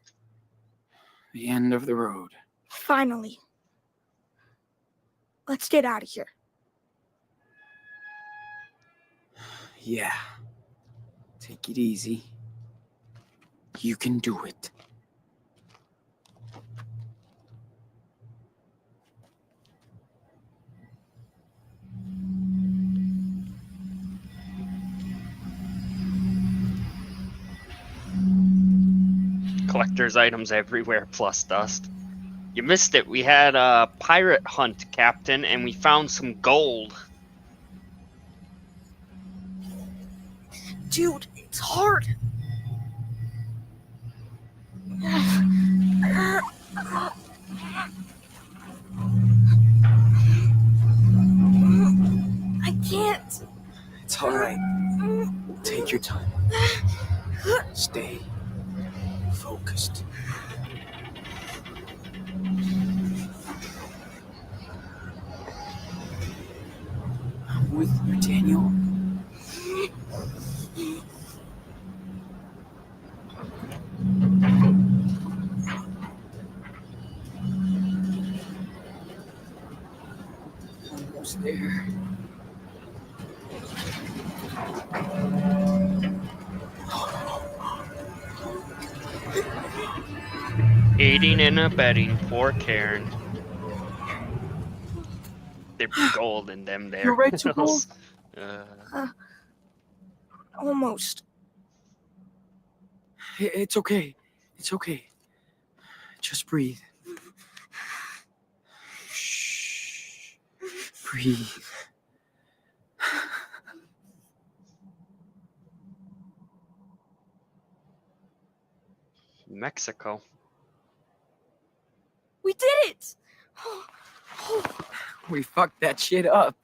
The end of the road. Finally. Let's get out of here. Yeah. Take it easy. You can do it. Collector's items everywhere, plus dust. You missed it. We had a pirate hunt, Captain, and we found some gold. Dude, it's hard. I can't. It's alright. Take your time. Stay focused. I'm with you, Daniel. Almost there. Aiding and abetting poor Karen. There'd be gold in them there. You're right to go. Almost. It's okay. It's okay. Just breathe. Shh. Breathe. Mexico. We did it! We fucked that shit up.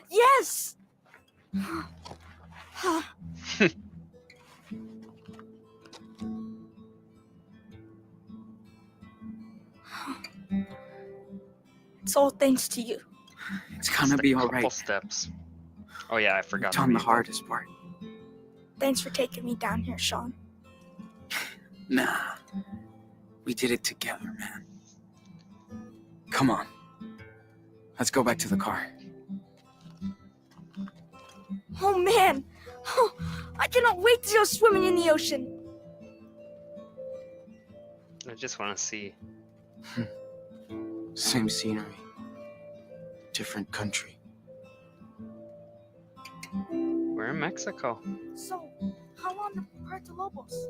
Yes! It's all thanks to you. It's gonna Just a be couple alright. steps. Oh yeah, I forgot. You've done the hardest part. Thanks for taking me down here, Sean. Nah. We did it together, man. Come on. Let's go back to the car. Oh man! I cannot wait to go swimming in the ocean. I just want to see. Same scenery. Different country. We're in Mexico. So, how long to Puerto Lobos?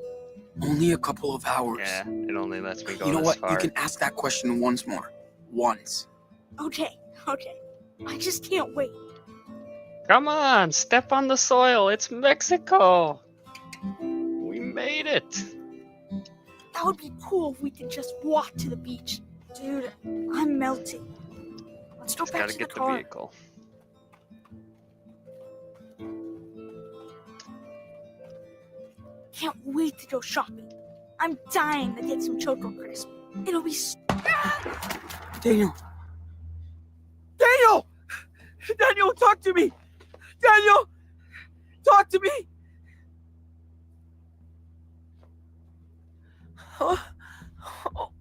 Only a couple of hours. Yeah, it only lets me go You know this what? far. You can ask that question once more. Once. Okay. I just can't wait. Come on, step on the soil. It's Mexico. We made it. That would be cool if we could just walk to the beach. Dude, I'm melting. Let's go Just back gotta to the get the car. vehicle. Can't wait to go shopping. I'm dying to get some Choco Crisp. It'll be Daniel! Daniel! Daniel, talk to me! Daniel! Talk to me! Huh? Oh.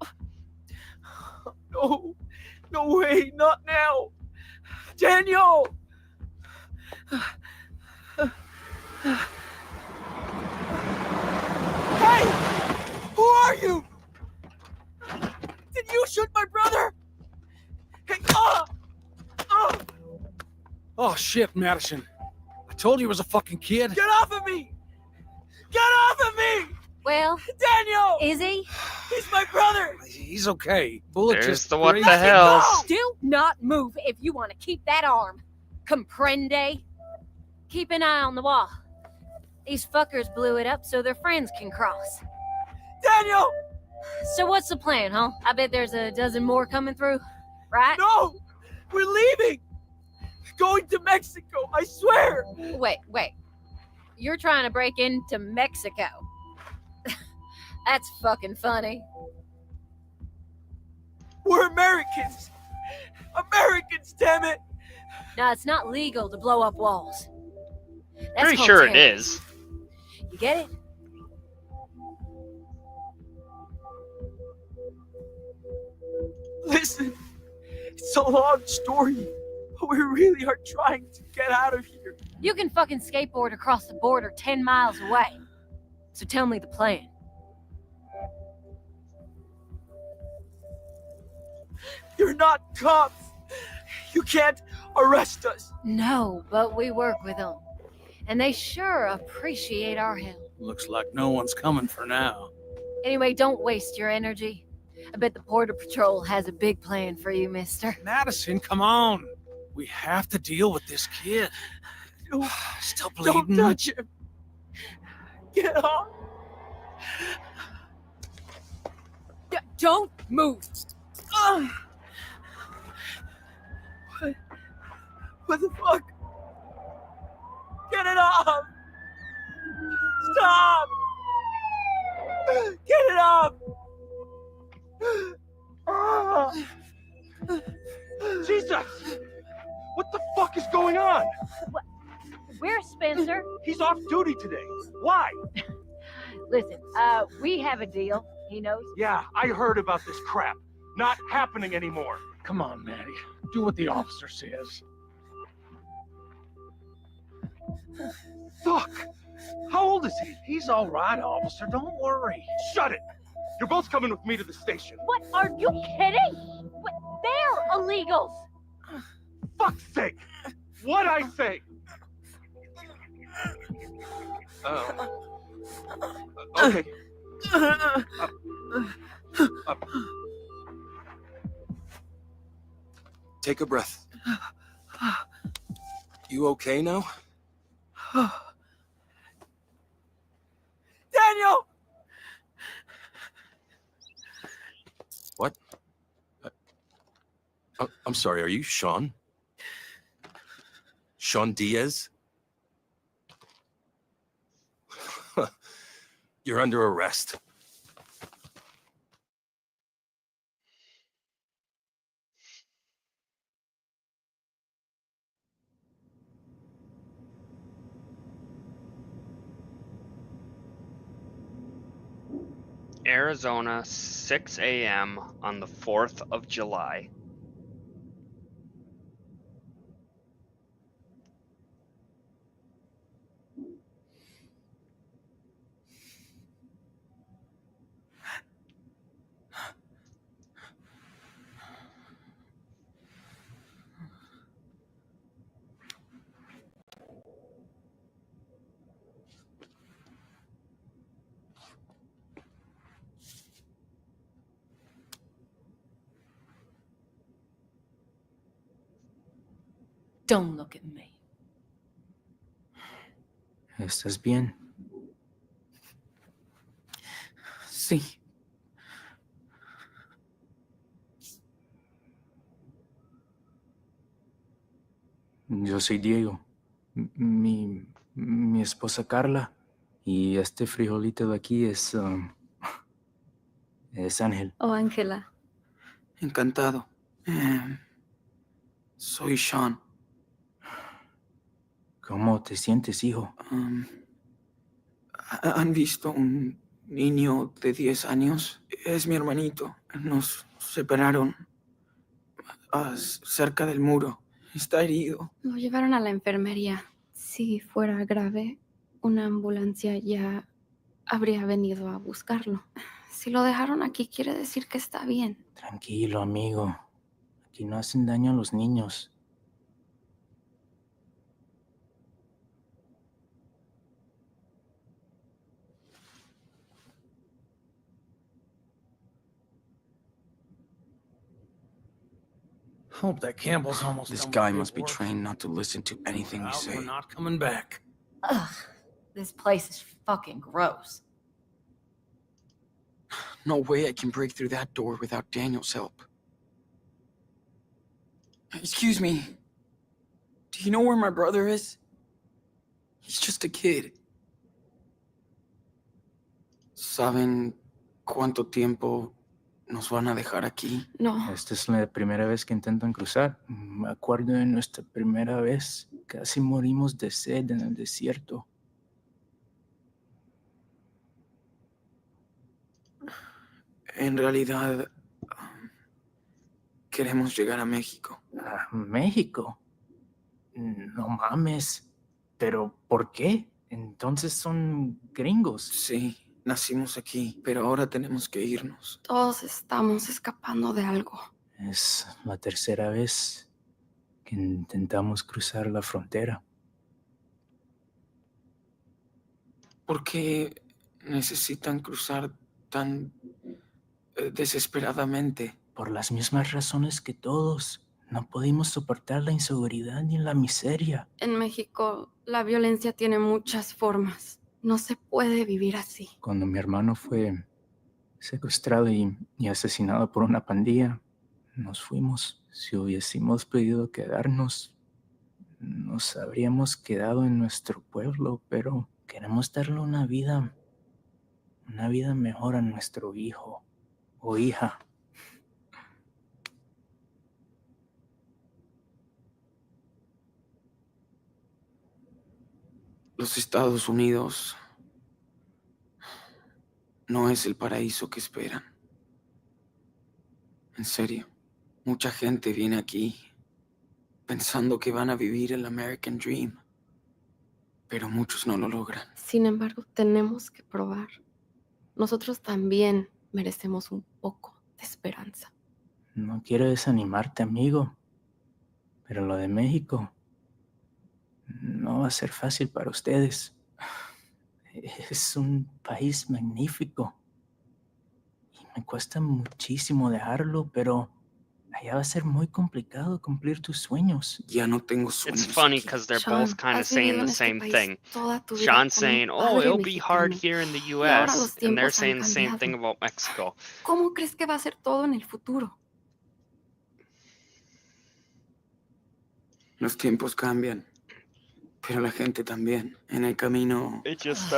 No. No way, not now. Daniel! Hey! Who are you? Did you shoot my brother? Hey, Oh, shit, Madison. I told you he was a fucking kid. Get off of me! Get off of me! Well, Daniel! is he? He's my brother! He's okay. Bullet There's just the what grazed the him. hell. Do not move if you want to keep that arm. Comprende? Keep an eye on the wall. These fuckers blew it up so their friends can cross. Daniel! So what's the plan, huh? I bet there's a dozen more coming through, right? No! We're leaving! Going to Mexico, I swear! Wait. You're trying to break into Mexico. That's fucking funny. We're Americans! Americans, damn it! No, it's not legal to blow up walls. That's Pretty called sure it terrorism. is. You get it? Listen, it's a long story, but we really are trying to get out of here. You can fucking skateboard across the border 10 miles away. So tell me the plan. You're not cops. You can't arrest us. No, but we work with them. And they sure appreciate our help. Looks like no one's coming for now. Anyway, don't waste your energy. I bet the Border Patrol has a big plan for you, mister. Madison, come on. We have to deal with this kid. No, Still don't bleeding. touch him. Get off. Don't move! Ugh. What the fuck? Get it off! Stop! Get it off! Jesus! What the fuck is going on? Where's Spencer? He's off duty today. Why? Listen, we have a deal. He knows. Yeah, I heard about this crap. Not happening anymore. Come on, Maddie. Do what the officer says. Fuck! How old is he? He's all right, officer. Don't worry. Shut it! You're both coming with me to the station. What? Are you kidding? They're illegals! Fuck's sake! What'd I say? Okay. Take a breath. You okay now? Daniel! What? I'm sorry, are you Sean? Sean Diaz? You're under arrest. Arizona, 6 a.m. on the 4th of July. Don't look at me. ¿Estás bien? Sí. Yo soy Diego. Mi esposa Carla. Y este frijolito de aquí es Ángel. Oh, Ángela. Encantado. Soy Sean. ¿Cómo te sientes, hijo? ¿Han visto un niño de 10 años? Es mi hermanito. Nos separaron cerca del muro. Está herido. Lo llevaron a la enfermería. Si fuera grave, una ambulancia ya habría venido a buscarlo. Si lo dejaron aquí, quiere decir que está bien. Tranquilo, amigo. Aquí no hacen daño a los niños. Hope that Campbell's almost This done with guy the must be paperwork. trained not to listen to anything we Well, say. we're not coming back. Ugh, this place is fucking gross. No way I can break through that door without Daniel's help. Excuse me. Do you know where my brother is? He's just a kid. ¿Saben cuánto tiempo nos van a dejar aquí? No. Esta es la primera vez que intentan cruzar. Me acuerdo de nuestra primera vez. Casi morimos de sed en el desierto. En realidad, queremos llegar a México. ¿A México? No mames. ¿Pero por qué? Entonces son gringos. Sí, nacimos aquí, pero ahora tenemos que irnos. Todos estamos escapando de algo. Es la tercera vez que intentamos cruzar la frontera. ¿Por qué necesitan cruzar tan desesperadamente? Por las mismas razones que todos. No pudimos soportar la inseguridad ni la miseria. En México, la violencia tiene muchas formas. No se puede vivir así. Cuando mi hermano fue secuestrado y asesinado por una pandilla, nos fuimos. Si hubiésemos podido quedarnos, nos habríamos quedado en nuestro pueblo, pero queremos darle una vida mejor a nuestro hijo o hija. Los Estados Unidos no es el paraíso que esperan. En serio, mucha gente viene aquí pensando que van a vivir el American Dream, pero muchos no lo logran. Sin embargo, tenemos que probar. Nosotros también merecemos un poco de esperanza. No quiero desanimarte, amigo, pero lo de México no va a ser fácil para ustedes. Es un país magnífico y me cuesta muchísimo dejarlo, pero allá va a ser muy complicado cumplir tus sueños. Ya no tengo sueños. It's funny because they're Sean, both kind of has vivido saying en the este same país thing. toda tu vida Sean's con un saying, oh, padre it'll be hard mexicano. here in the Y ahora US, los and they're tiempos han saying the same cambiado. thing about Mexico. ¿Cómo crees que va a ser todo en el futuro? Los tiempos cambian, pero la gente también. En el camino It just,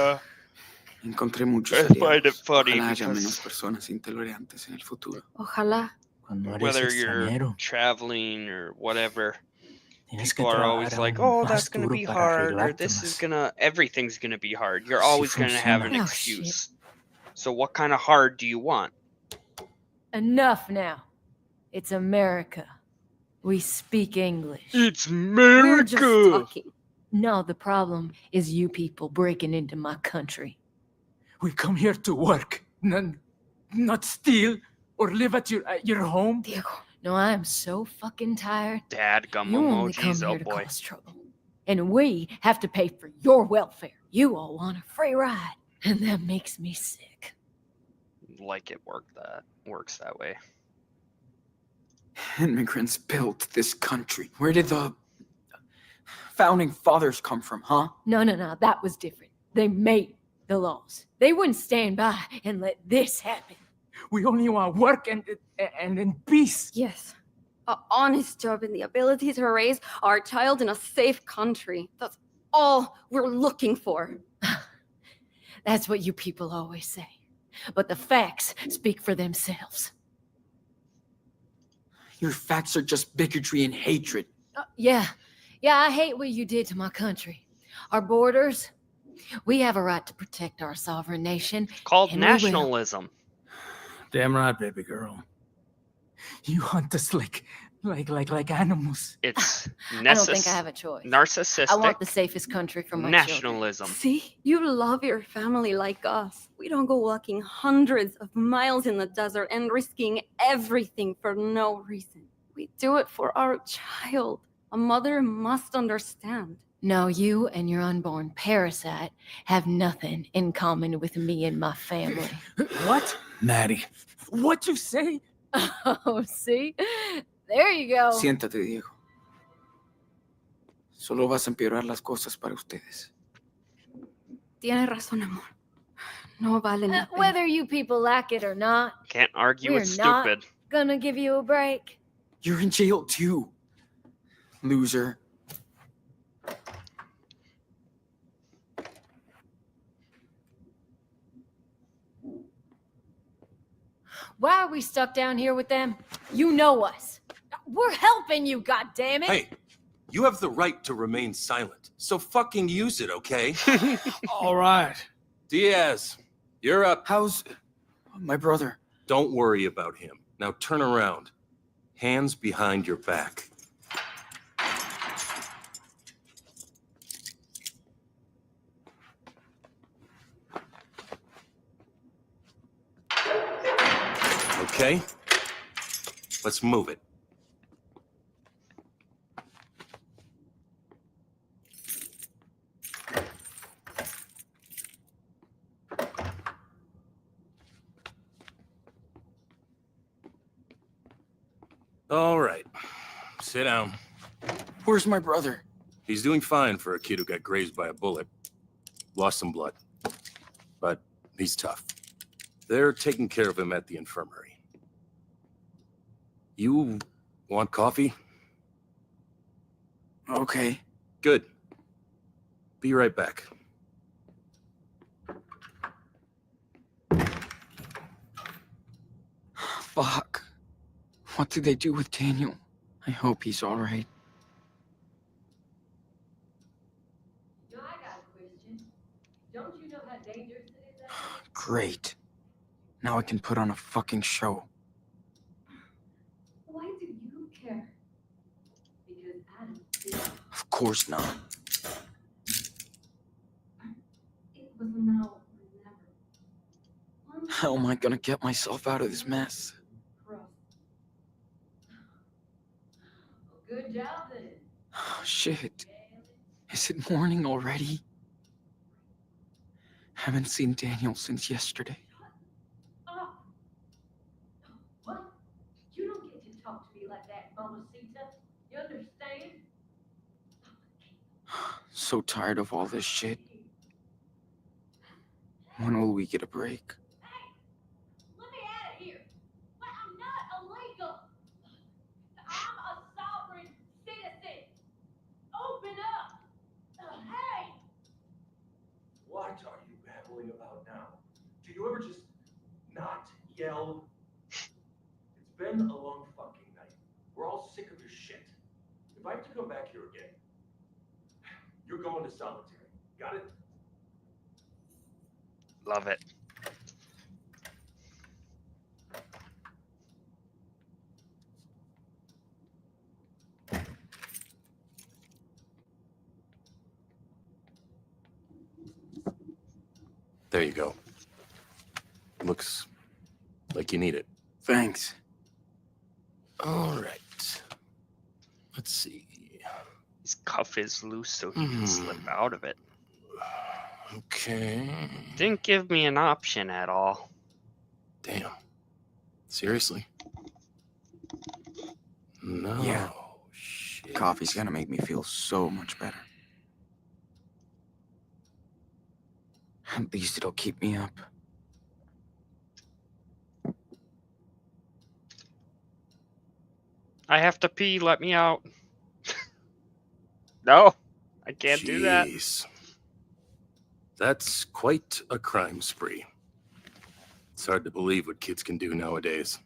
encontré muchos I find it aliados. funny Ojalá haya menos because personas intolerantes en el futuro. Ojalá. Cuando eres whether you're extranjero, traveling or whatever, tienes que people are trabajar always like, aún oh, más that's going to duro be para hard, or arreglarte this is más. going to, everything's going to be hard. You're Sí always going to have an funciona. Oh, excuse. So what kind of hard do you want? Enough now. It's America. We speak English. It's We're just America! talking. No, the problem is you people breaking into my country. We come here to work, not steal or live at your home. Diego. No, I am so fucking tired. Dad gum You only come emojis, here oh to boy. cause trouble. And we have to pay for your welfare. You all want a free ride. And that makes me sick. Like it works that way. Immigrants built this country. Where did the founding fathers come from, huh? No, that was different. They made the laws. They wouldn't stand by and let this happen. We only want work and in peace. Yes. An honest job and the ability to raise our child in a safe country. That's all we're looking for. That's what you people always say. But the facts speak for themselves. Your facts are just bigotry and hatred. Yeah, I hate what you did to my country. Our borders, we have a right to protect our sovereign nation. Called and we will. nationalism. Damn right, baby girl. You hunt us like animals. It's I don't think I have a choice. narcissistic I want the safest country for my children. nationalism. See? You love your family like us. We don't go walking hundreds of miles in the desert and risking everything for no reason. We do it for our child. A mother must understand. No, you and your unborn parasite have nothing in common with me and my family. What? Maddie. What you say? Oh, see? There you go. Siéntate, Diego. Solo vas a empeorar las cosas para ustedes. Tienes razón, amor. No valen la pena. Whether you people like it or not, Can't argue we're with not stupid. gonna give you a break. You're in jail too, loser. Why are we stuck down here with them? You know us. We're helping you, goddammit. Hey, you have the right to remain silent, so fucking use it, okay? All right. Diaz, you're up. How's my brother? Don't worry about him. Now turn around. Hands behind your back. Okay? Let's move it. All right. Sit down. Where's my brother? He's doing fine for a kid who got grazed by a bullet. Lost some blood. But he's tough. They're taking care of him at the infirmary. You want coffee? Okay. Good. Be right back. Fuck. What did they do with Daniel? I hope he's all right. I got a question. Don't you know how dangerous it is out there? Great. Now I can put on a fucking show. Why do you care? Because I don't. Of course not. It was now or never. How am I gonna get myself out of this mess? Good job then. Oh, shit. Is it morning already? Haven't seen Daniel since yesterday. Oh. What? You don't get to talk to me like that, Mamacita. You understand? So tired of all this shit. When will we get a break? Hey! Let me out of here! But I'm not illegal! I'm a sovereign citizen! Open up! Hey! What are you babbling about now? Do you ever just not yell? It's been a long fucking night. We're all sick of your shit. If I have to come back here again, you're going to solitary. Got it? Love it. There you go. Looks like you need it. Thanks. All right. Let's see. His cuff is loose so he can slip out of it. Okay. Didn't give me an option at all. Damn. Seriously? No. Yeah. Shit. Coffee's gonna make me feel so much better. At least it'll keep me up. I have to pee. Let me out. No, I can't do that. Jeez. That's quite a crime spree. It's hard to believe what kids can do nowadays.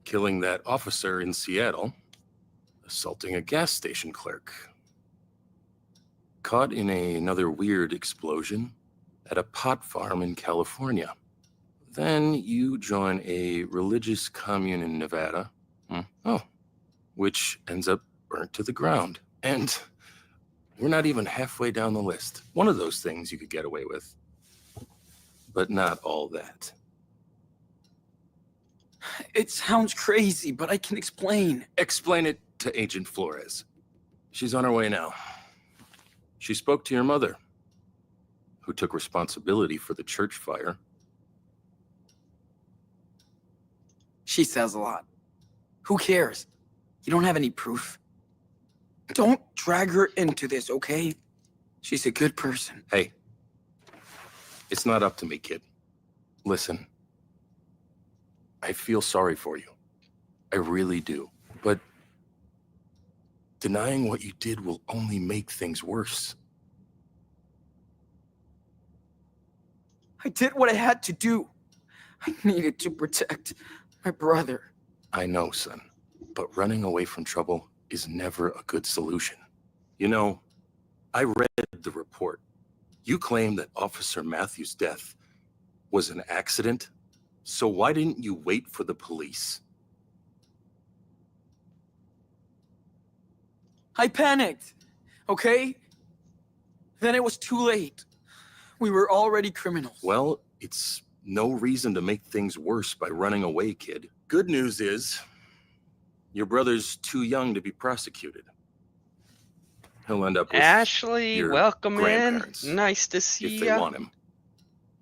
Killing that officer in Seattle, assaulting a gas station clerk, caught in another weird explosion at a pot farm in California. Then you join a religious commune in Nevada, which ends up burnt to the ground. And we're not even halfway down the list. One of those things you could get away with, but not all that. It sounds crazy, but I can explain. Explain it to Agent Flores. She's on her way now. She spoke to your mother, who took responsibility for the church fire. She says a lot. Who cares? You don't have any proof. Don't drag her into this, okay? She's a good person. Hey, it's not up to me, kid. Listen, I feel sorry for you. I really do. But denying what you did will only make things worse. I did what I had to do. I needed to protect my brother. I know, son, but running away from trouble is never a good solution. You know, I read the report. You claim that Officer Matthews' death was an accident, so why didn't you wait for the police? I panicked, okay? Then it was too late. We were already criminals. Well, it's no reason to make things worse by running away, kid. Good news is, your brother's too young to be prosecuted. He'll end up with Ashley, your welcome in. grandparents, Nice to see if they ya. want him.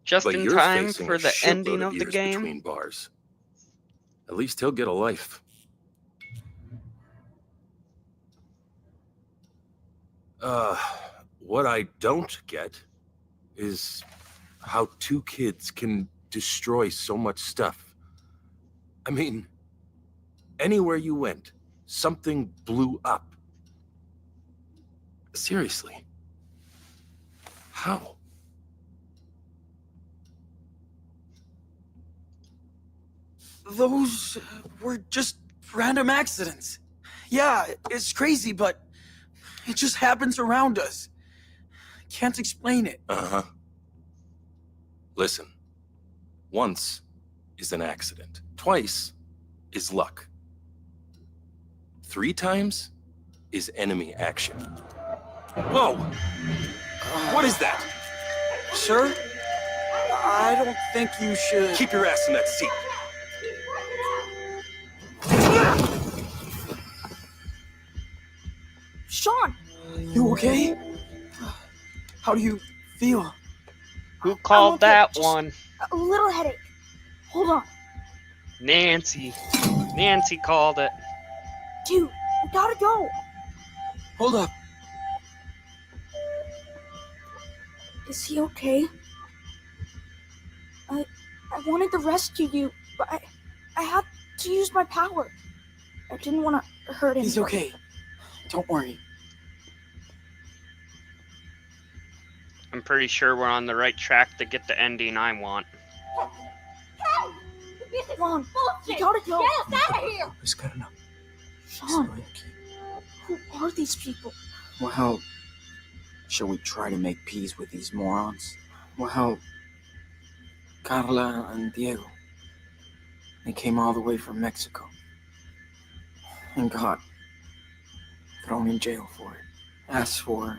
Just But in you're time facing for a the shitload ending of the years game. between bars. At least he'll get a life. What I don't get is how two kids can destroy so much stuff. I mean, anywhere you went, something blew up. Seriously. How? Those were just random accidents. Yeah, it's crazy, but it just happens around us. Can't explain it. Uh-huh. Listen, once is an accident. Twice is luck. 3 times is enemy action. Whoa! What is that? Sir? I don't think you should... Keep your ass in that seat. Sean! You okay? How do you feel? Who called okay, that just one? A little headache. Hold on. Nancy. Nancy called it. Dude, we gotta go. Hold up. Is he okay? I wanted to rescue you, but I had to use my power. I didn't want to hurt him. He's okay. Don't worry. I'm pretty sure we're on the right track to get the ending I want. Hey! This is bullshit! We gotta go! Get us out of here! It's good enough. Sean, who are these people? Well, shall we try to make peace with these morons? Well, Carla and Diego, they came all the way from Mexico and got thrown in jail for it. As for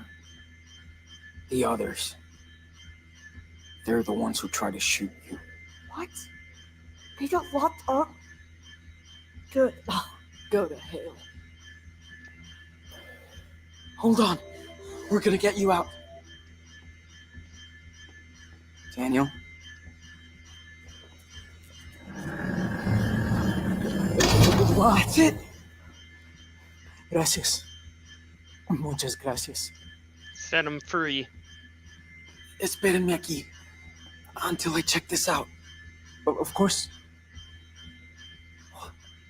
the others, they're the ones who try to shoot you. What? They got locked up? Good. Go to hell. Hold on. We're gonna get you out. Daniel? That's it. Gracias. Muchas gracias. Set him free. Espérenme aquí until I check this out. Of course.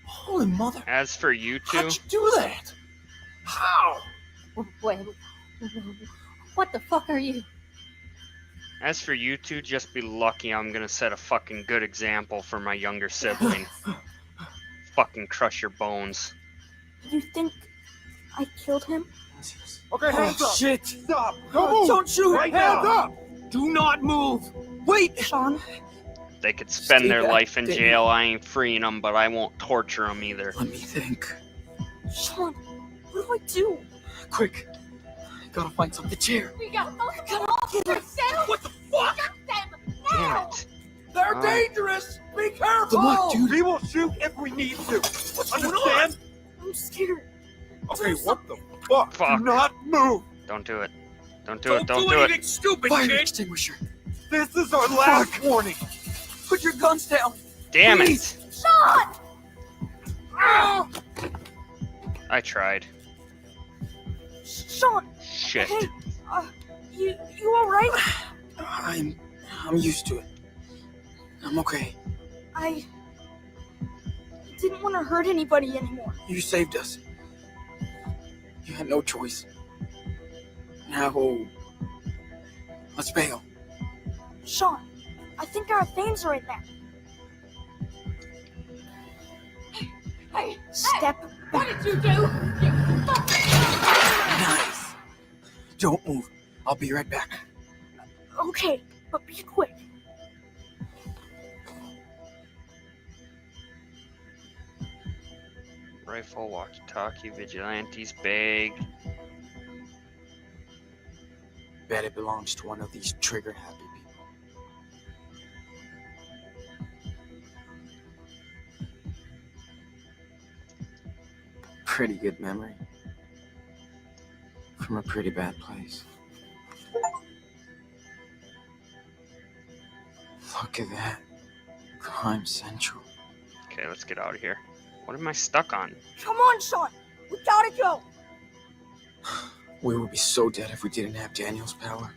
Holy mother. As for you two, How'd you do that? How? Wait, what the fuck are you? just be lucky I'm gonna set a fucking good example for my younger sibling. Fucking crush your bones. You think I killed him? Okay, hands up. Shit. Stop. Don't move. Don't shoot. Right Hands now. up. Do not move. Wait. Sean, They could spend Stay their back, life in Daniel. jail. I ain't freeing them, but I won't torture them either. Let me think. Sean, what do I do? Quick. Gotta find something. The chair. We got multiple officers. What the fuck? Stop them Damn now. it. They're Oh. dangerous. Be careful. Look, dude. We will shoot if we need to. Understand? I'm scared. Okay, what the fuck? Fuck. Do not move. Don't do it. Don't do it. Don't do it. anything stupid, Fire kid. extinguisher. This is our last warning. Put your guns down. Damn Please. it. Sean! I tried. Sean! Shit. Hey, you alright? I'm used to it. I'm okay. I didn't want to hurt anybody anymore. You saved us. You had no choice. Now, let's bail. Sean, I think our things are in there. Hey, Step what back. did you do? You fucking... Nice. Don't move. I'll be right back. Okay, but be quick. Rifle, walkie-talkie, vigilantes, bag. Bet it belongs to one of these trigger-happy people. Pretty good memory. From a pretty bad place. Look at that. Crime Central. Okay, let's get out of here. What am I stuck on? Come on, Sean. We gotta go. We would be so dead if we didn't have Daniel's power.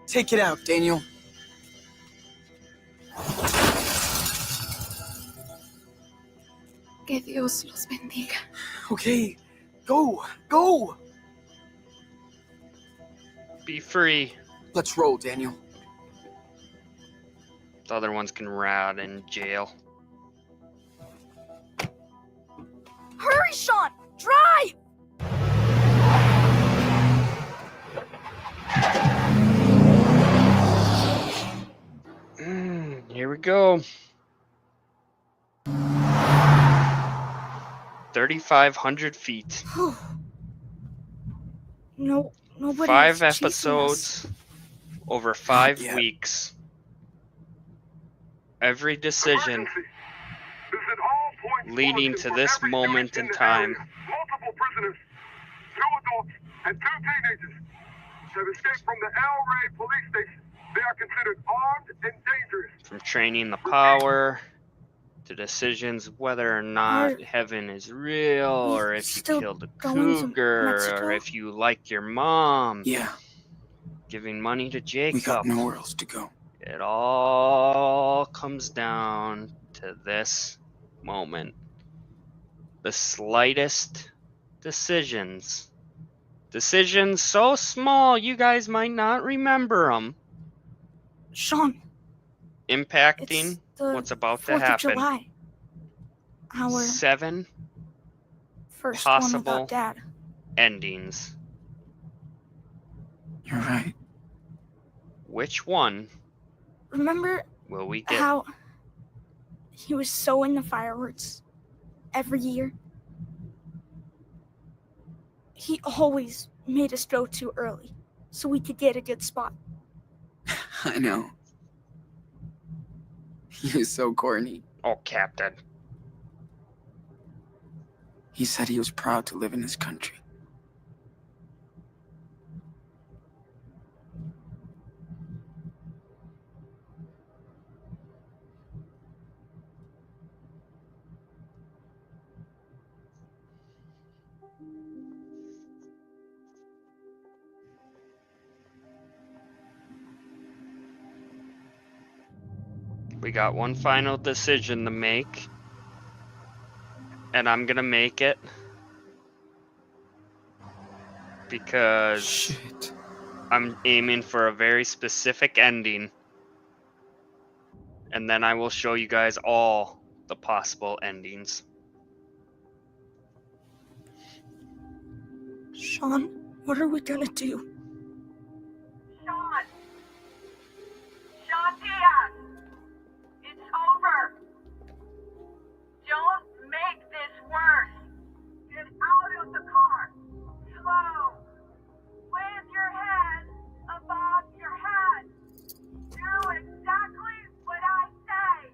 Take it out, Daniel. Que Dios los bendiga. Okay, go, go. Be free. Let's roll, Daniel. The other ones can rot in jail. Hurry, Sean. Drive. Here we go. 3,500 feet. No, nobody 5 is chasing us. episodes over 5 yet. weeks. Every decision Emergency. This is all points leading bulletin to for this every moment unit in the time. area. Multiple prisoners, 2 adults and 2 teenagers, have escaped from the El Rey police station. They are considered armed and dangerous. From training the power to decisions whether or not Are heaven is real, or if you still killed a going to cougar, Mexico? or if you like your mom. Yeah, Giving money to we Jacob. got nowhere else to go. It all comes down to this moment. The slightest decisions. Decisions so small you guys might not remember them. Sean, Impacting it's the what's about 4th to of happen. July. Our 7 first one possible without Dad. endings. You're right. Which one Remember will we get? how he was so into fireworks every year? He always made us go too early so we could get a good spot. I know. He was so corny. Oh, Captain. He said he was proud to live in his country. We got one final decision to make. And I'm gonna make it. Because Shit. I'm aiming for a very specific ending. And then I will show you guys all the possible endings. Sean, what are we gonna do? Sean! Sean Diaz! It's over! Don't make this worse! Get out of the car! Slow! Wave your hand above your head! Do exactly what I say!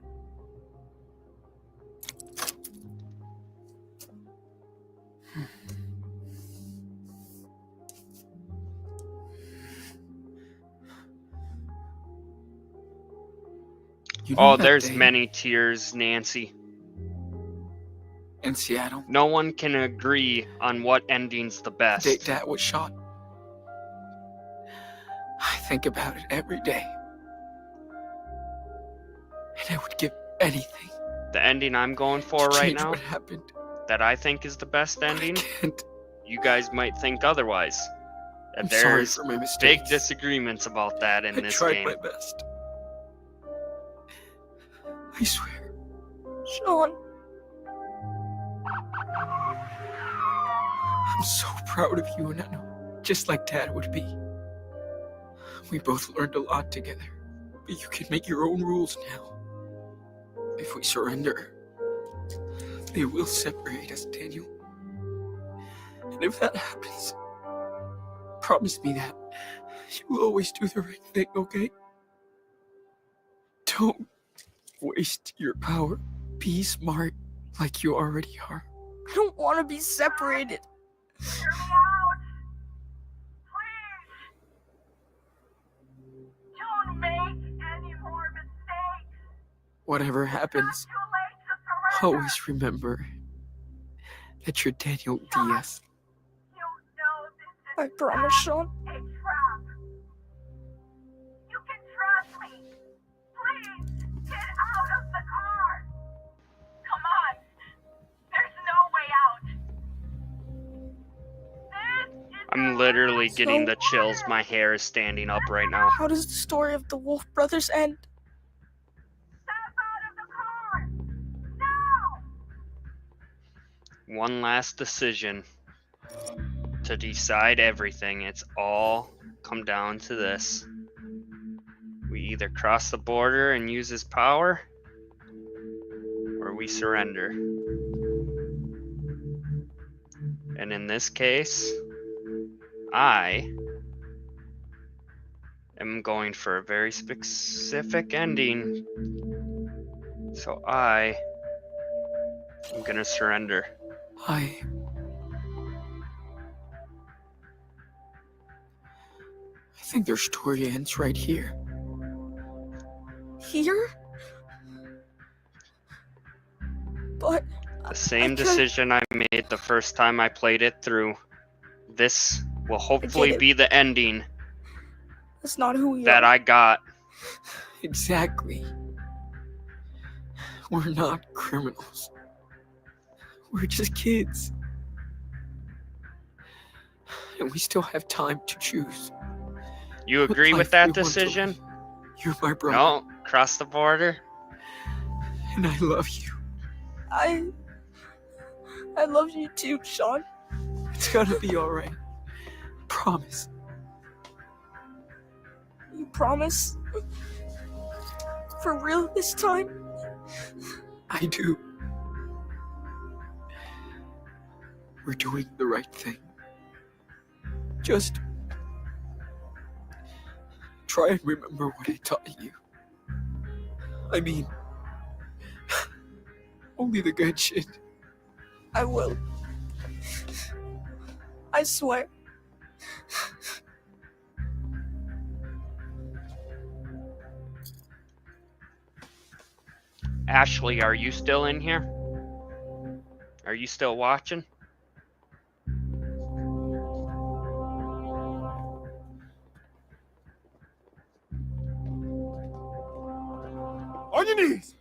You know Oh, that there's day many tears, Nancy. in Seattle, No one can agree on what ending's the the best. day Dad was shot? I think about it every day. And I would give anything The ending I'm going to for right change now, what happened. that I think is the best But I ending, can't. you guys might think otherwise. And I'm sorry there's for my big mistakes. disagreements about that in I this tried game. my best. I swear. Sean, I'm so proud of you, and I know, just like Dad would be. We both learned a lot together, but you can make your own rules now. If we surrender, they will separate us, Daniel. And if that happens, promise me that you will always do the right thing, okay? Don't waste your power. Be smart like you already are. I don't want to be separated. Hear me out! Please! Don't make any more mistakes! Whatever It's happens, not too late to surrender! always remember that you're Daniel Diaz. You know this is I promise, Sean. a trap! You can trust me! Please, get out of the car! Come on! There's no way out! This is I'm the literally last getting So- the chills. My hair is standing up right now. How does the story of the Wolf brothers end? Step out of the car! Now! One last decision to decide everything. It's all come down to this. We either cross the border and use his power, or we surrender. And in this case, I am going for a very specific ending. So I am gonna surrender. I think their story ends right here. Here? But The same could- decision I made the first time I played it through. This will hopefully it. be the ending that's not who we that are. I got. Exactly. We're not criminals. We're just kids. And we still have time to choose. You what agree with life that we want to decision? live. You're my brother. No, cross the border. And I love you. I love you too, Sean. It's gonna be alright. Promise. You promise? For real this time? I do. We're doing the right thing. Just try and remember what I taught you. I mean, only the good shit. I will. I swear. Ashley, are you still in here? Are you still watching? On your knees!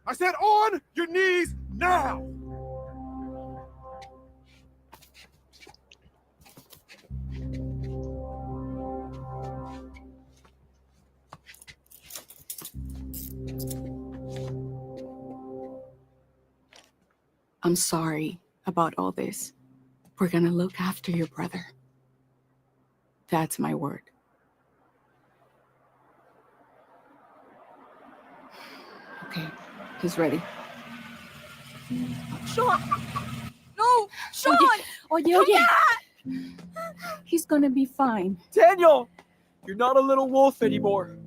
I said on your knees now! I'm sorry about all this. We're gonna look after your brother. That's my word. Okay, he's ready. Sean! No! Sean! Oye. He's gonna be fine. Daniel! You're not a little wolf anymore.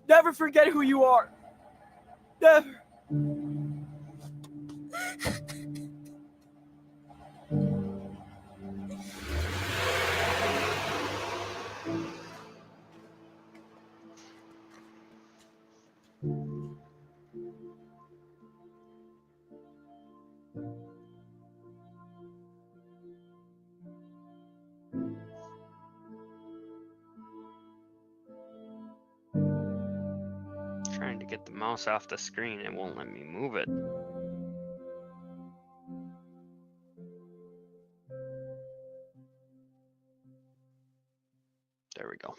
Never forget who you are. Never. Trying to get the mouse off the screen, it won't let me move it. There we go.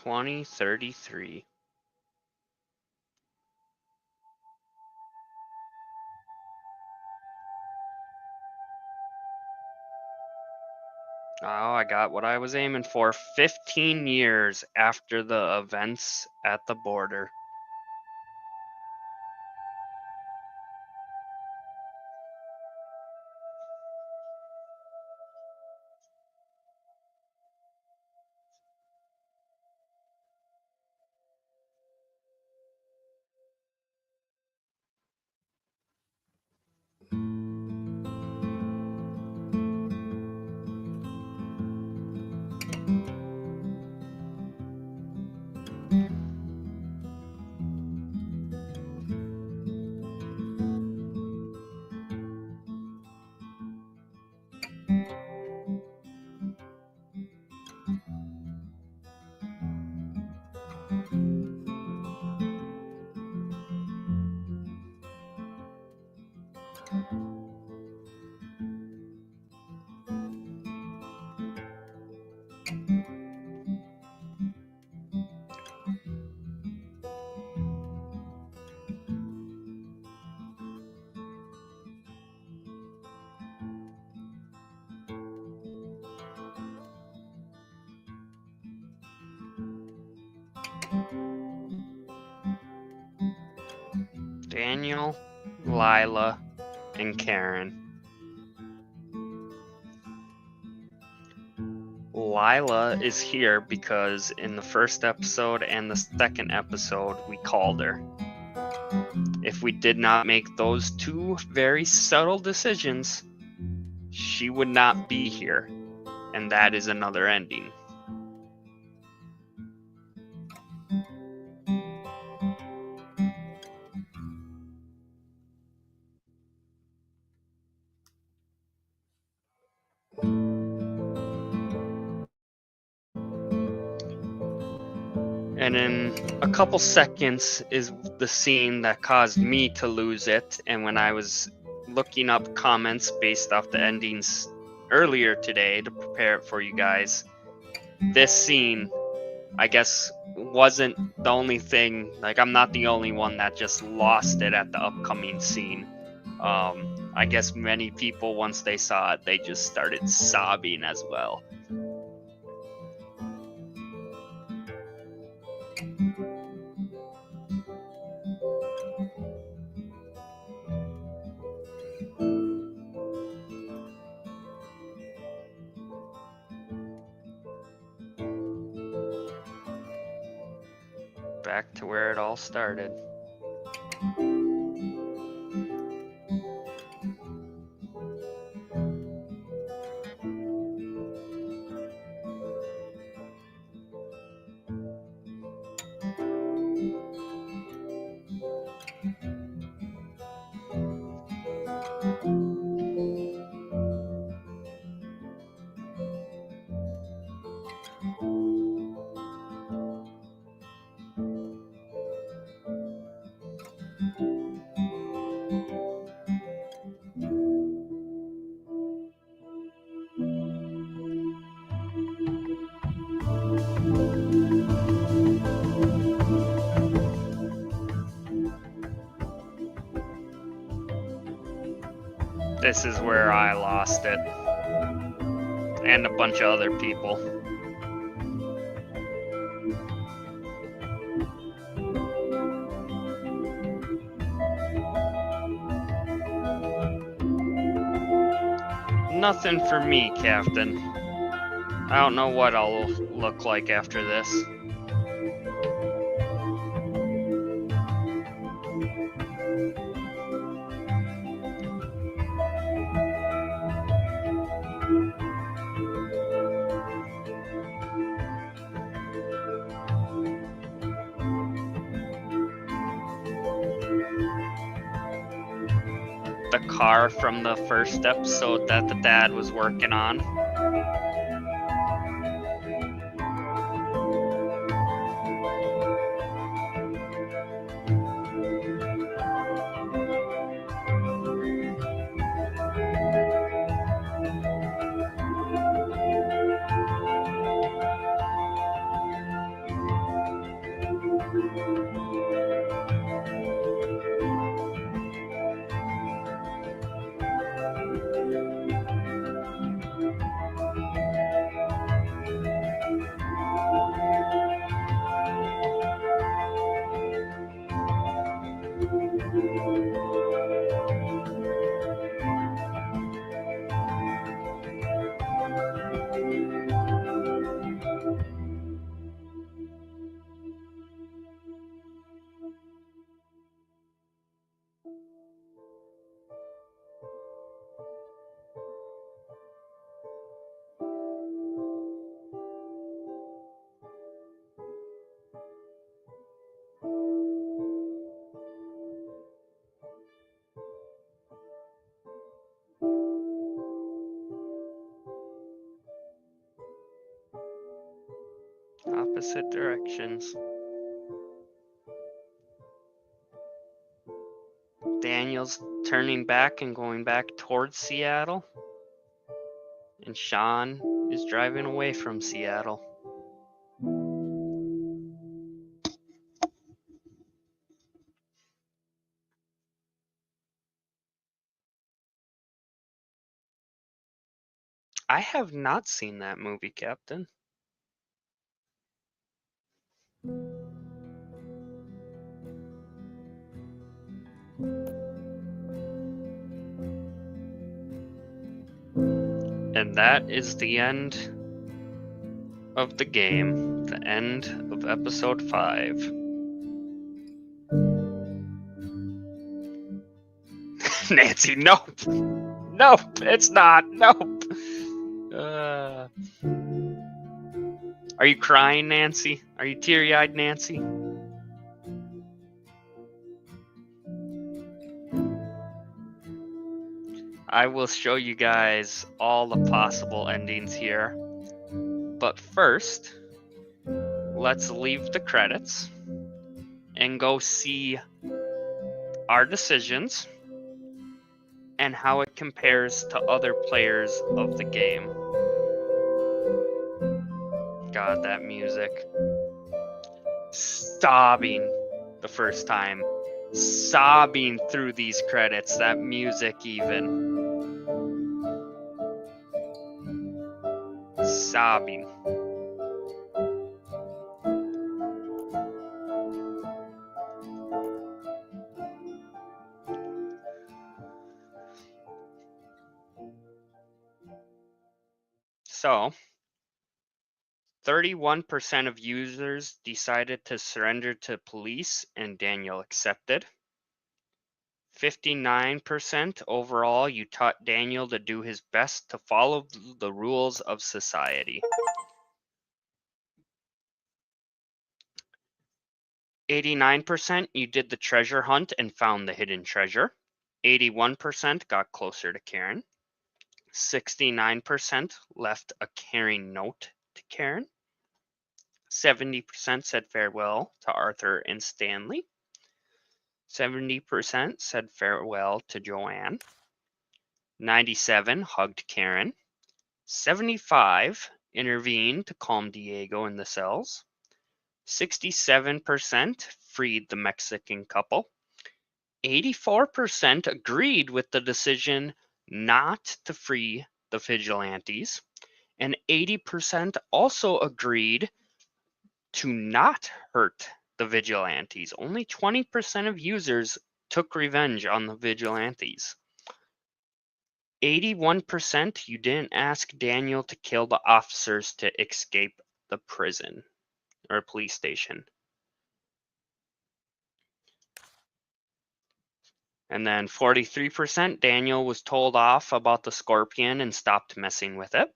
$20.33. Oh, I got what I was aiming for. 15 years after the events at the border. Daniel, Lila, and Karen. Lila is here because in the first episode and the second episode, we called her. If we did not make those two very subtle decisions, she would not be here. And that is another ending. And in a couple seconds is the scene that caused me to lose it. And when I was looking up comments based off the endings earlier today to prepare it for you guys, this scene, I guess, wasn't the only thing. Like, I'm not the only one that just lost it at the upcoming scene. I guess many people, once they saw it, they just started sobbing as well. Back to where it all started. This is where I lost it. And a bunch of other people. Nothing for me, Captain. I don't know what I'll look like after this. The car from the first episode that the dad was working on. Opposite directions. Daniel's turning back and going back towards Seattle. And Sean is driving away from Seattle. I have not seen that movie, Captain. And that is the end of the game, the end of episode 5. Nancy, nope. Nope, it's not. Nope. Are you crying, Nancy? Are you teary-eyed, Nancy? I will show you guys all the possible endings here. But first, let's leave the credits and go see our decisions and how it compares to other players of the game. God, that music. Sobbing the first time. Sobbing through these credits, that music even. Sobbing. So, 31% of users decided to surrender to police and Daniel accepted. 59% overall, you taught Daniel to do his best to follow the rules of society. 89%, you did the treasure hunt and found the hidden treasure. 81% got closer to Karen. 69% left a caring note to Karen. 70% said farewell to Arthur and Stanley. 70% said farewell to Joanne. 97 hugged Karen. 75 intervened to calm Diego in the cells. 67% freed the Mexican couple. 84% agreed with the decision not to free the vigilantes. And 80% also agreed to not hurt the vigilantes. Only 20% of users took revenge on the vigilantes. 81% you didn't ask Daniel to kill the officers to escape the prison or police station. And then 43% Daniel was told off about the scorpion and stopped messing with it.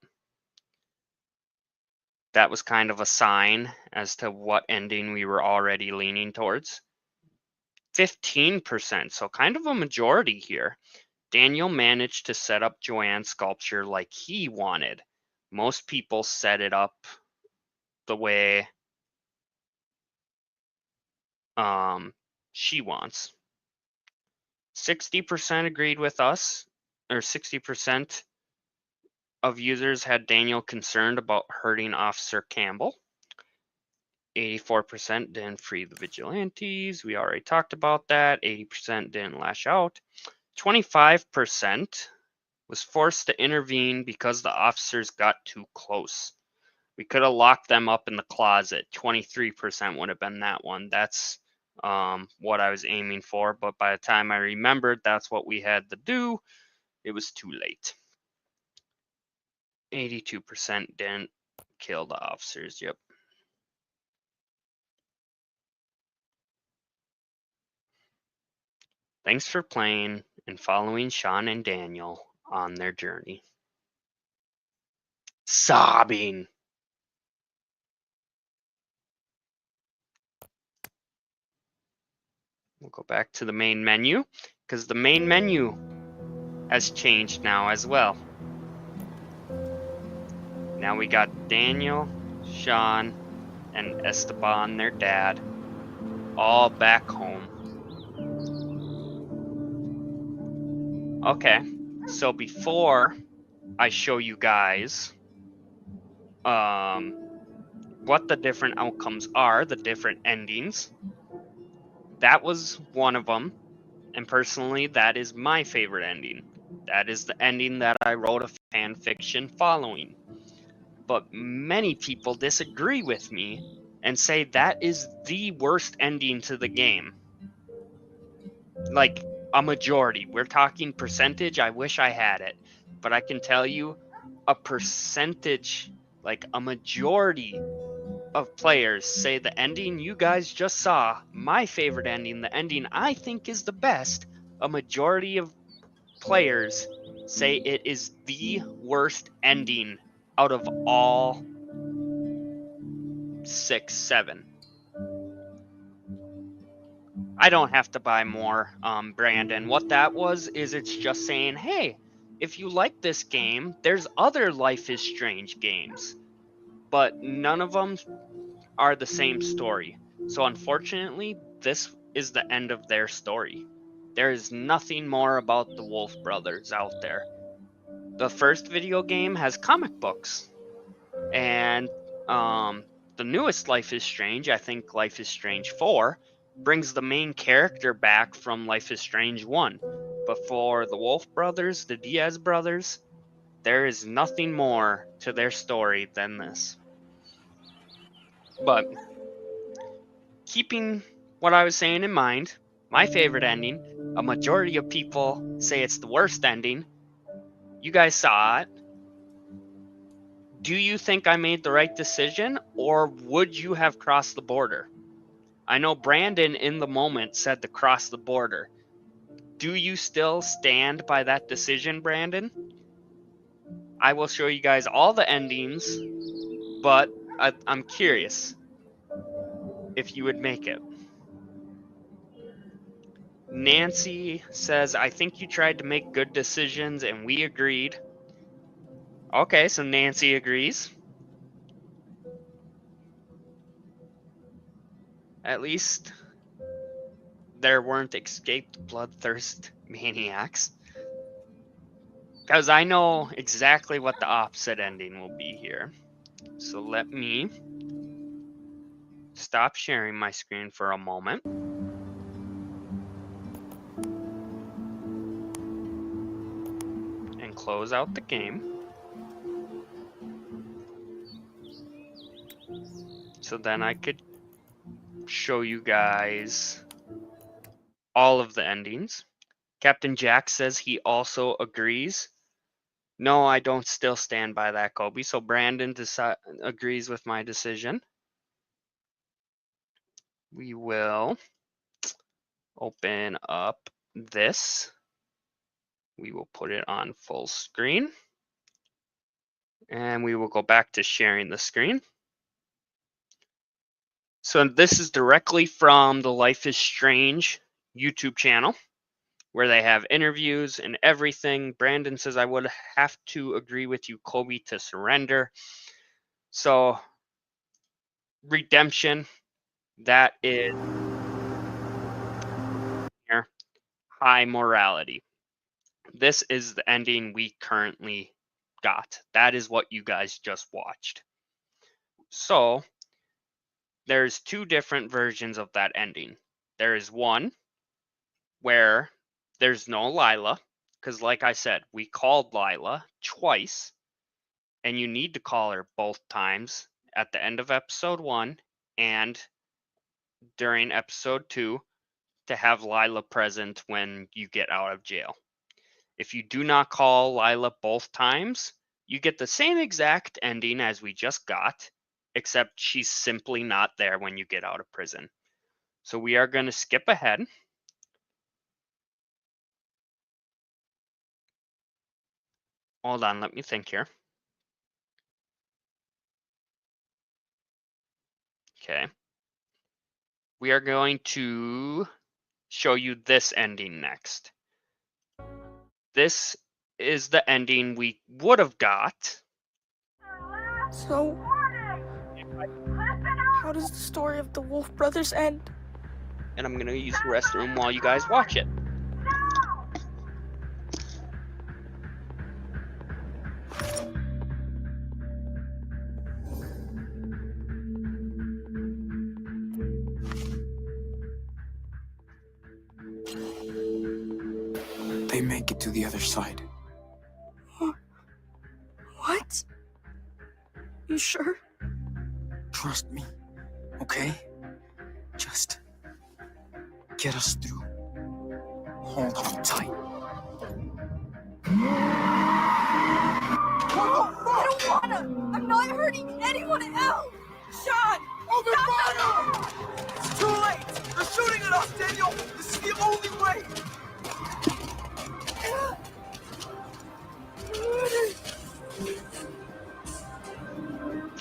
That was kind of a sign as to what ending we were already leaning towards. 15%, so kind of a majority here. Daniel managed to set up Joanne's sculpture like he wanted. Most people set it up the way she wants. 60% agreed with us, or 60% of users had Daniel concerned about hurting Officer Campbell. 84% didn't free the vigilantes. We already talked about that. 80% didn't lash out. 25% was forced to intervene because the officers got too close. We could have locked them up in the closet. 23% would have been that one. That's what I was aiming for. But by the time I remembered that's what we had to do, it was too late. 82% didn't kill the officers. Yep. Thanks for playing and following Sean and Daniel on their journey. Sobbing. We'll go back to the main menu because the main menu has changed now as well. Now we got Daniel, Sean, and Esteban, their dad, all back home. Okay, so before I show you guys what the different outcomes are, the different endings, that was one of them. And personally, that is my favorite ending. That is the ending that I wrote a fan fiction following. But many people disagree with me and say that is the worst ending to the game. Like a majority. We're talking percentage. I wish I had it. But I can tell you a percentage Like, a majority of players say the ending you guys just saw, my favorite ending, the ending I think is the best, a majority of players say it is the worst ending out of all 6, 7. I don't have to buy more, Brandon. What that was is it's just saying, hey, if you like this game, there's other Life is Strange games, but none of them are the same story. So unfortunately, this is the end of their story. There is nothing more about the Wolf Brothers out there. The first video game has comic books, and the newest Life is Strange, I think Life is Strange 4, brings the main character back from Life is Strange 1. But for the Wolf Brothers, the Diaz brothers, there is nothing more to their story than this. But keeping what I was saying in mind, my favorite ending, a majority of people say it's the worst ending. You guys saw it. Do you think I made the right decision, or would you have crossed the border? I know Brandon in the moment said to cross the border. Do you still stand by that decision, Brandon? I will show you guys all the endings, but I'm curious if you would make it. Nancy says, I think you tried to make good decisions and we agreed. Okay, so Nancy agrees. At least there weren't escaped bloodthirst maniacs. Because I know exactly what the opposite ending will be here. So let me stop sharing my screen for a moment. And close out the game. So then I could show you guys all of the endings. Captain Jack says he also agrees. No, I don't still stand by that, Kobe. So Brandon agrees with my decision. We will open up this. We will put it on full screen. And we will go back to sharing the screen. So this is directly from the Life is Strange YouTube channel, where they have interviews and everything. Brandon says, I would have to agree with you, Kobe, to surrender. So redemption, that is here, high morality. This is the ending we currently got. That is what you guys just watched. So there's two different versions of that ending. There is one where there's no Lila, because like I said, we called Lila twice, and you need to call her both times at the end of episode 1 and during episode 2 to have Lila present when you get out of jail. If you do not call Lila both times, you get the same exact ending as we just got, except she's simply not there when you get out of prison. So we are going to skip ahead. Hold on, let me think here. Okay. We are going to show you this ending next. This is the ending we would have got. So, how does the story of the Wolf Brothers end? And I'm going to use the restroom while you guys watch it. They make it to the other side. What? You sure? Trust me, okay? Just get us through. Hold on tight. I don't don't wanna! I'm not hurting anyone else! Sean! Open fire! It's too late! They're shooting at us, Daniel! This is the only way!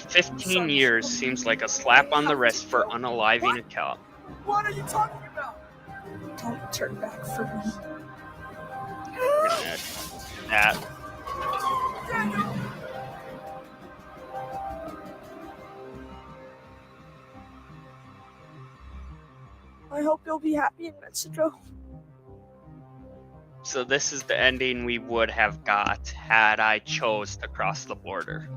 15 years seems like a slap on the wrist for unaliving a cow. What are you talking about? Don't turn back for me. We're gonna add that. Daniel! I hope you'll be happy in Mexico. So this is the ending we would have got had I chose to cross the border.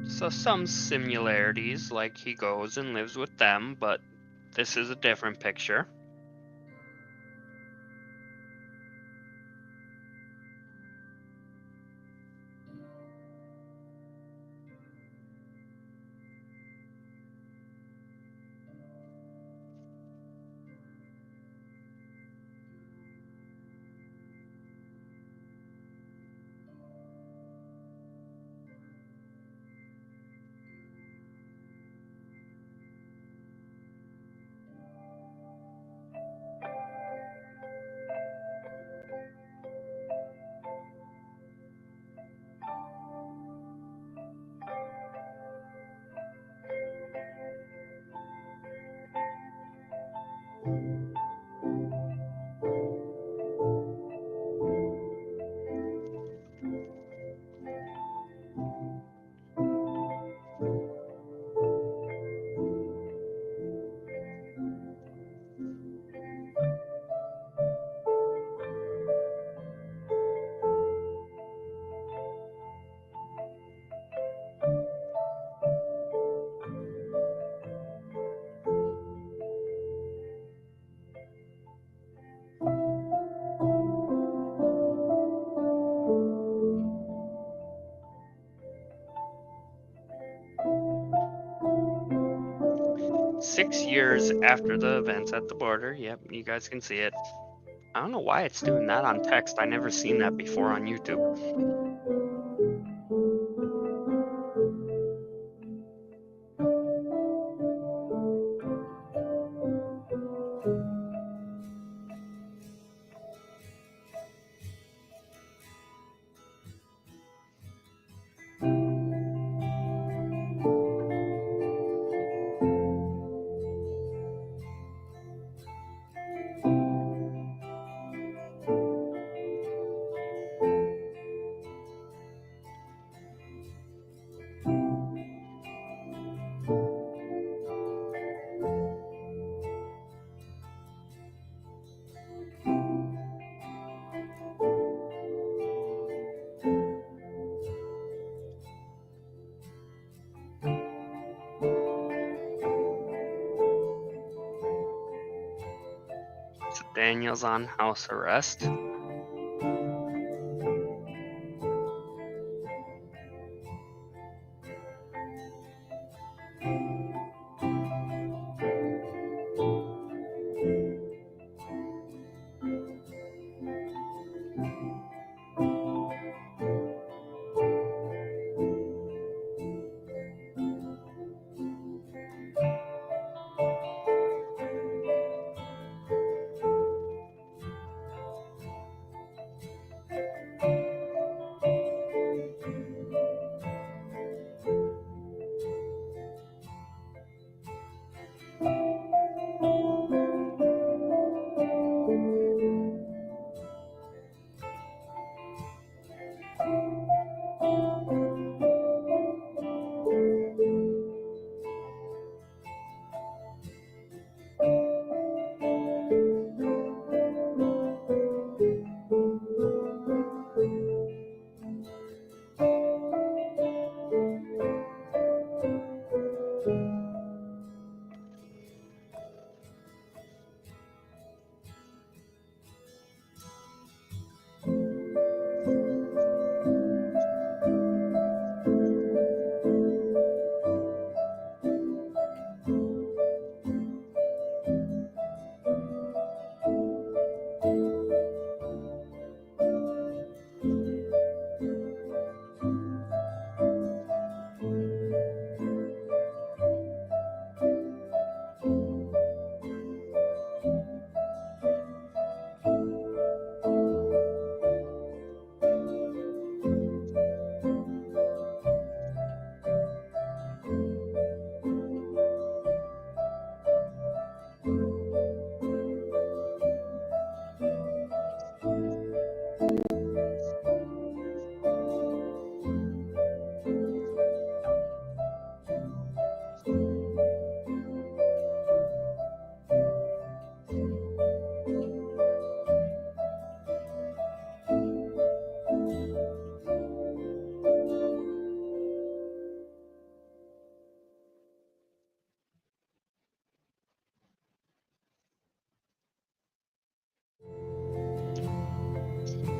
So some similarities, like he goes and lives with them, but this is a different picture. Six years after the events at the border. Yep, you guys can see it. I don't know why it's doing that on text. I never seen that before on YouTube. So Daniel's on house arrest.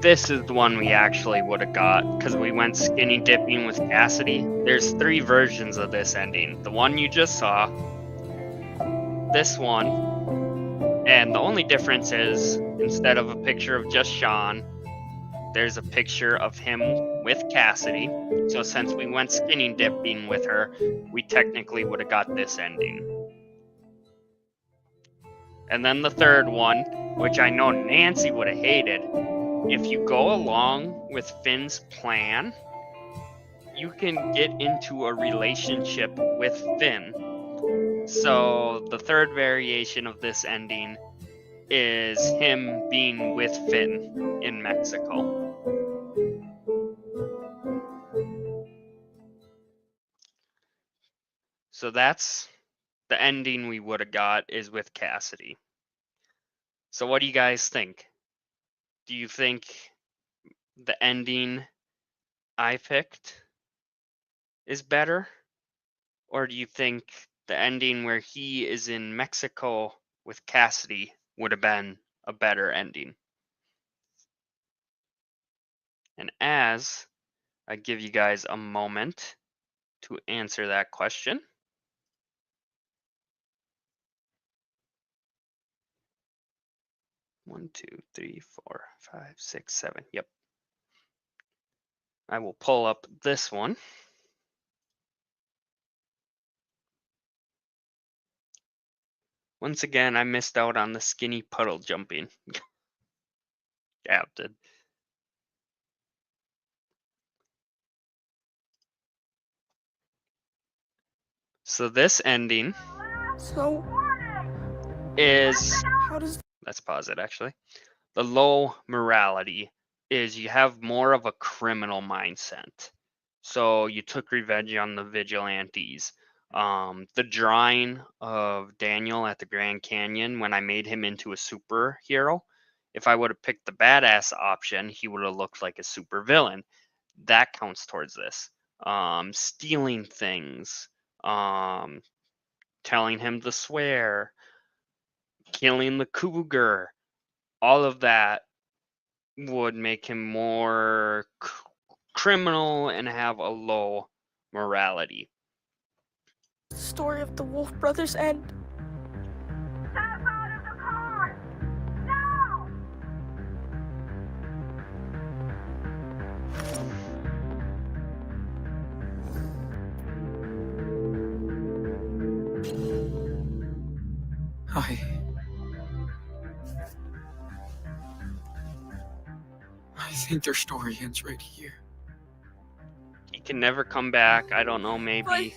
this is the one we actually would have got because we went skinny dipping with Cassidy. There's 3 versions of this ending. The one you just saw, this one, and the only difference is instead of a picture of just Sean, there's a picture of him with Cassidy. So since we went skinny dipping with her, we technically would have got this ending. And then the third one, which I know Nancy would have hated, if you go along with Finn's plan, you can get into a relationship with Finn. So the third variation of this ending is him being with Finn in Mexico. So that's the ending we would have got, is with Cassidy. So what do you guys think? Do you think the ending I picked is better? Or do you think the ending where he is in Mexico with Cassidy would have been a better ending? And as I give you guys a moment to answer that question, one, two, three, 4, 5, 6, 7. Yep. I will pull up this one. Once again, I missed out on the skinny puddle jumping. Captain. So this ending is, let's pause it actually. The low morality is you have more of a criminal mindset. So you took revenge on the vigilantes. The drawing of Daniel at the Grand Canyon when I made him into a superhero, if I would have picked the badass option, he would have looked like a supervillain. That counts towards this. Stealing things, telling him to swear, killing the cougar, all of that would make him more criminal and have a low morality. Story of the Wolf Brothers end. I think their story ends right here. He can never come back. I don't know, maybe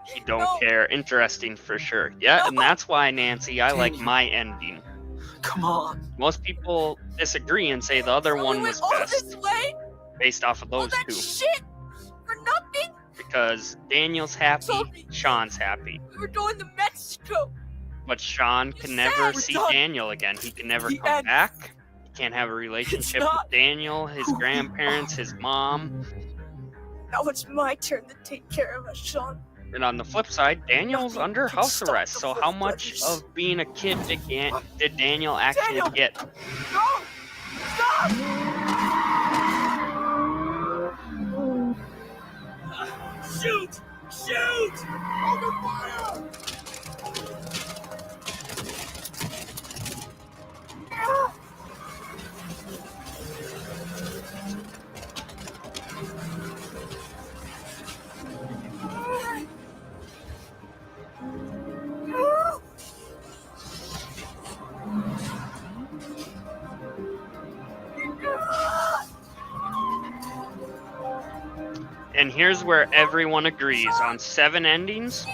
he don't care. Interesting for sure. Yeah, and that's why, Nancy, I like my ending. Come on. Most people disagree and say the other one was best based off of those two. Shit for nothing. Because Daniel's happy, Sean's happy. We were going to Mexico. But Sean can never see Daniel again. He can never come back. He can't have a relationship with Daniel, his grandparents, his mom. Now it's my turn to take care of us, Sean. And on the flip side, Daniel's under house arrest. So how much of being a kid did Daniel actually get? No! Stop! Shoot! Shoot! Under fire! And here's where everyone agrees on 7 endings.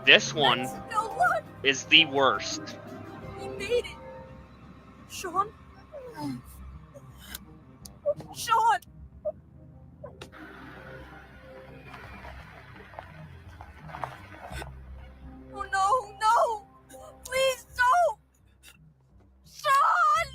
This one is the worst. We made it. Sean? Sean! Oh no, no! Please don't! Sean!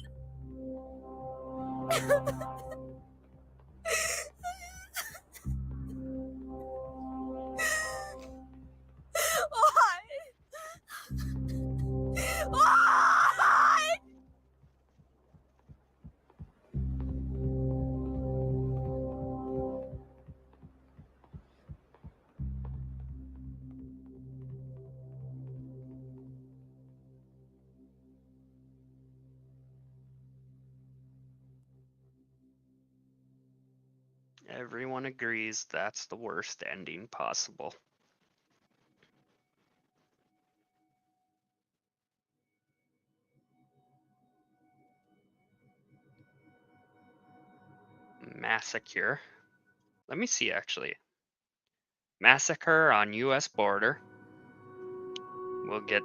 Why? Everyone agrees that's the worst ending possible. Massacre. Let me see, actually. Massacre on U.S. border. We'll get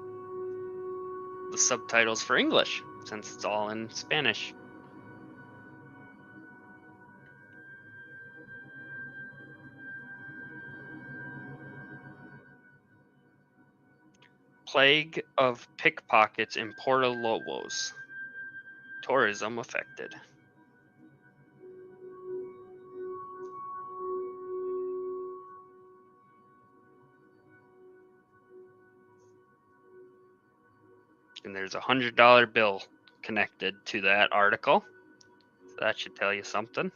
the subtitles for English, since it's all in Spanish. Plague of pickpockets in Porto Lobos. Tourism affected. And there's a $100 bill connected to that article. So that should tell you something.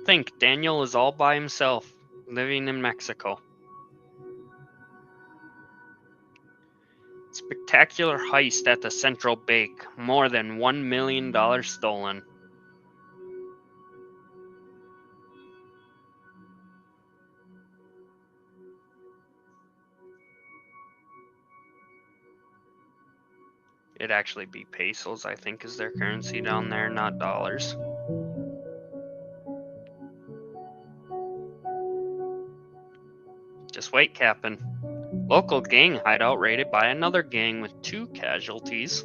Think, Daniel is all by himself, living in Mexico. Spectacular heist at the Central Bank. More than $1 million stolen. It'd actually be pesos, I think, is their currency down there, not dollars. Just wait, Captain. Local gang hideout raided by another gang with 2 casualties.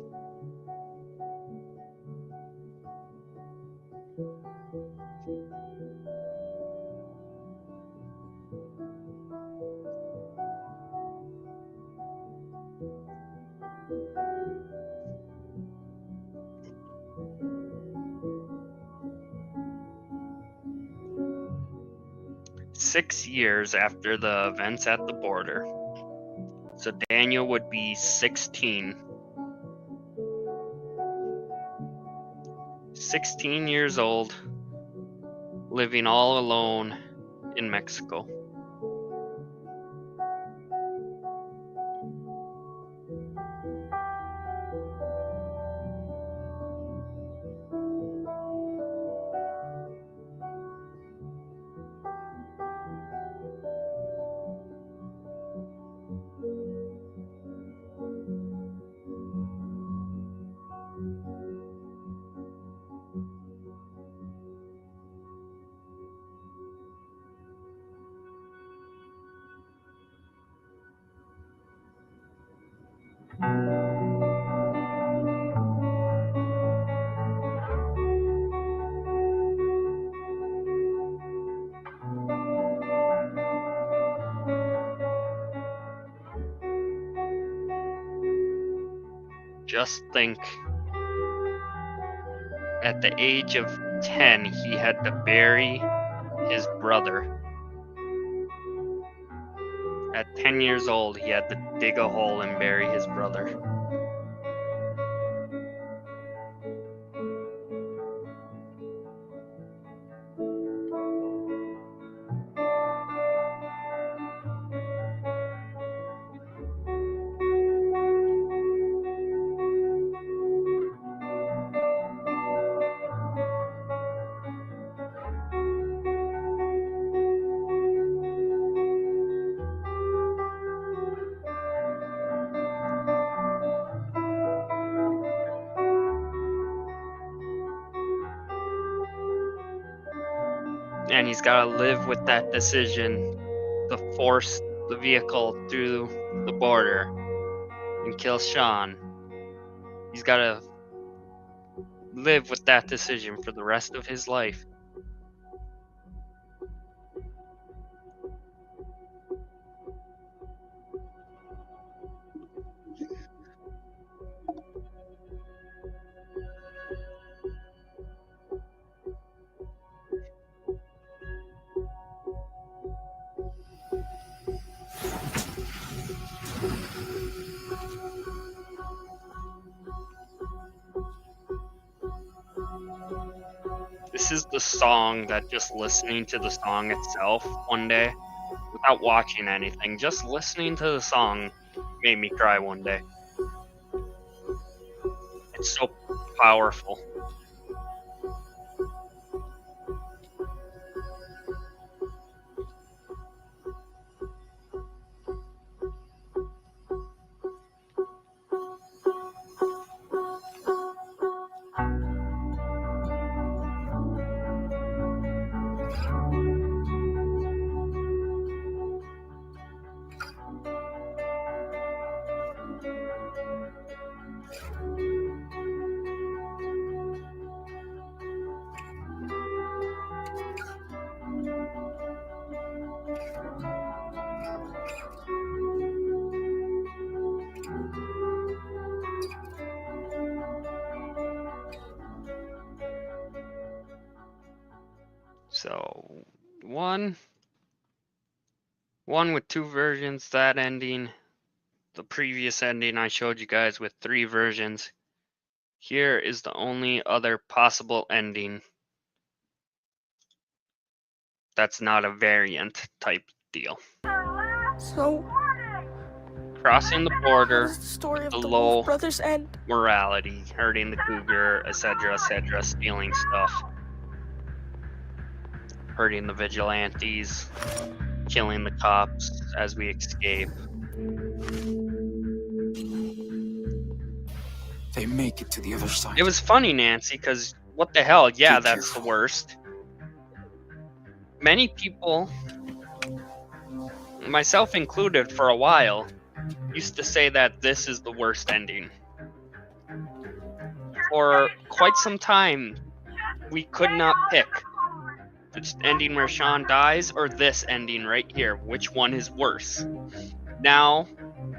Six years after the events at the border. So Daniel would be 16. 16 years old, living all alone in Mexico. Just think, at the age of 10, he had to bury his brother. At 10 years old, he had to dig a hole and bury his brother. And he's got to live with that decision to force the vehicle through the border and kill Sean. He's got to live with that decision for the rest of his life. This is the song that just listening to the song itself one day, without watching anything, just listening to the song made me cry one day. It's so powerful. So one with 2 versions, that ending. The previous ending I showed you guys with 3 versions. Here is the only other possible ending that's not a variant type deal. So, Crossing the how border does the story with of the the low Wolf Brothers end? morality, hurting the cougar, etc., stealing stuff, hurting the vigilantes, killing the cops as we escape. They make it to the other side. It was funny, Nancy, because what the hell? Yeah, Be that's careful. the worst. Many people, myself included for a while, used to say that this is the worst ending. For quite some time, we could not pick the ending where Sean dies or this ending right here. Which one is worse? Now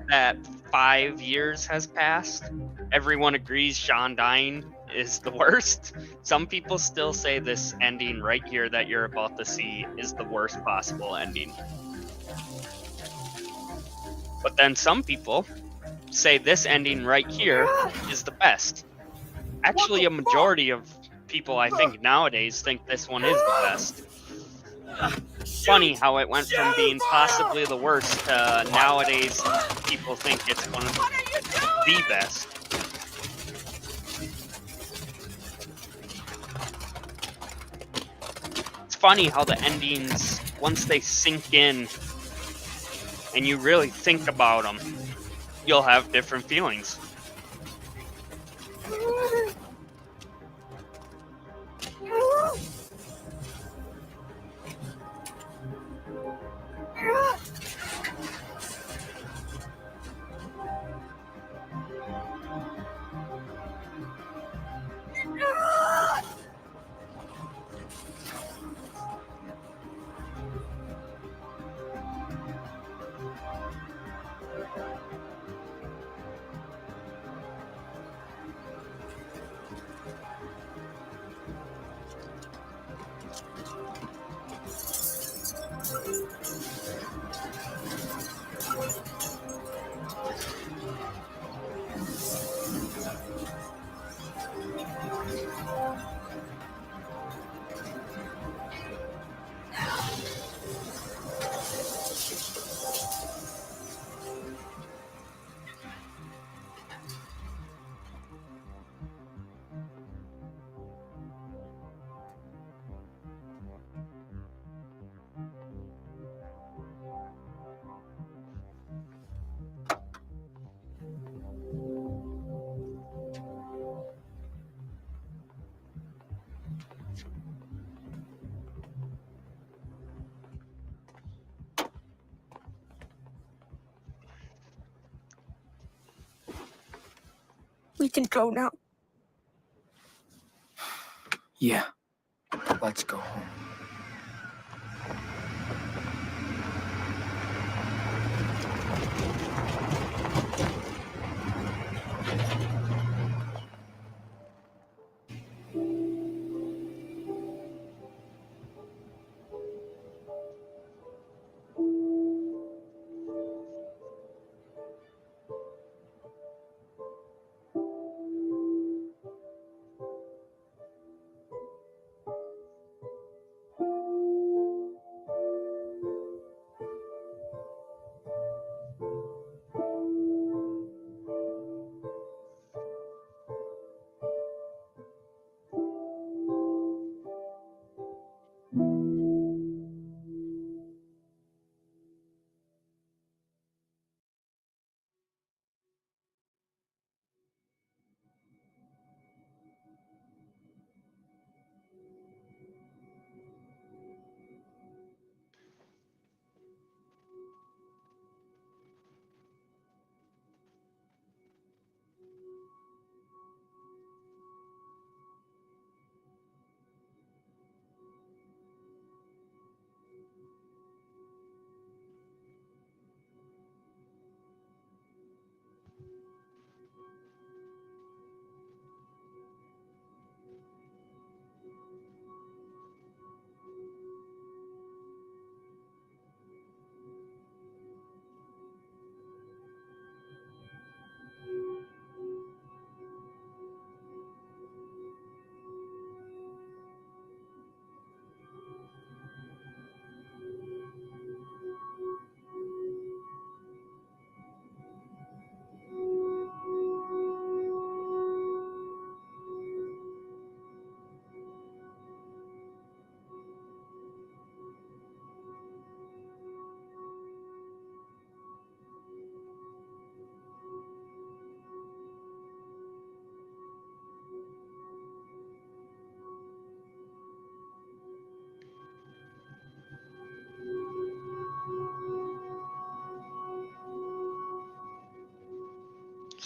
that 5 years has passed, everyone agrees Sean dying is the worst. Some people still say this ending right here that you're about to see is the worst possible ending. But then some people say this ending right here is the best. Actually, a majority of people, I think, nowadays think this one is the best. Funny how it went from being possibly the worst to nowadays people think it's one of the best. It's funny how the endings, once they sink in and you really think about them, you'll have different feelings. We can go now. Yeah. Let's go home.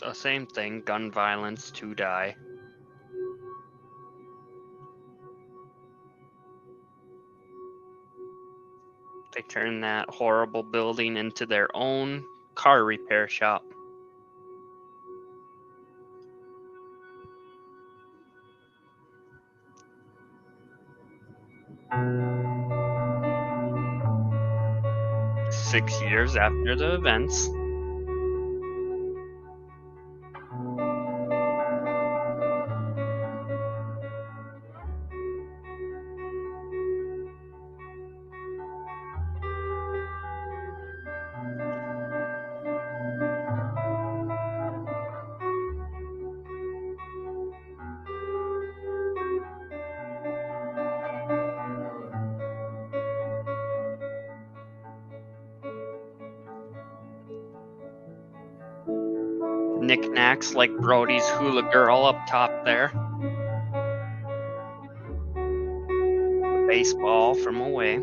So same thing, gun violence, 2 die. They turn that horrible building into their own car repair shop. Six years after the events, knickknacks like Brody's hula girl up top there. A baseball from away.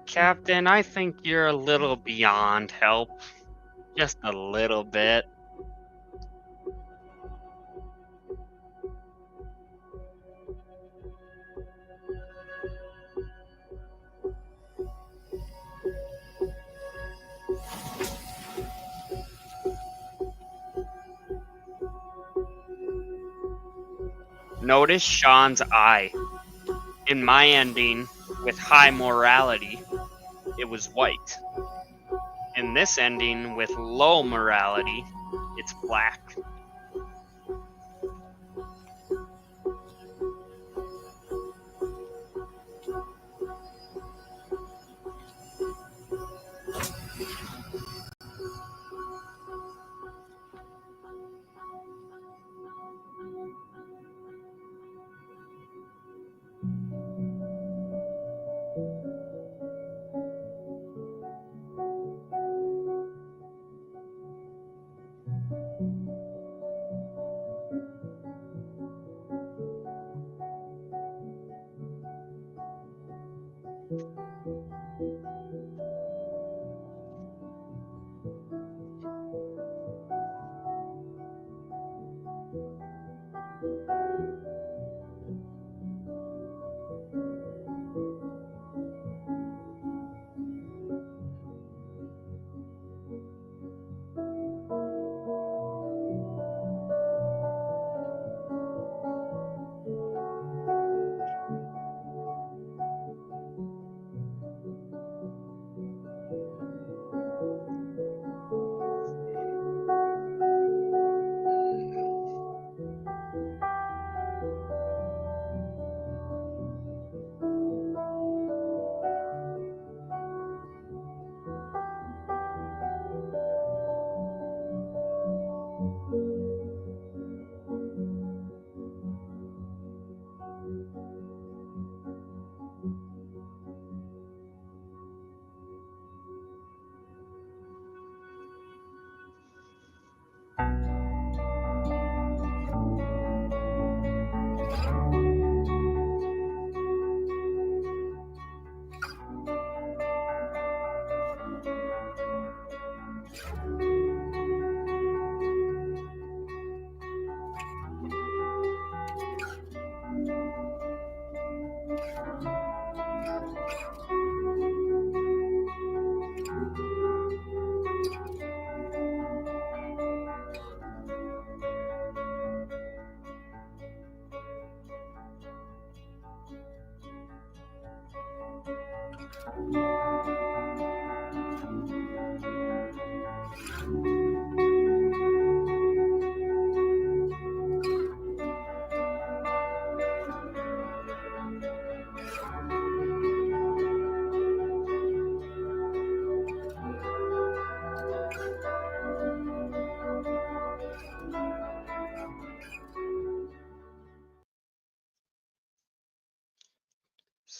Captain, I think you're a little beyond help. Just a little bit. Notice Sean's eye. In my ending, with high morality, it was white. In this ending, with low morality, it's black.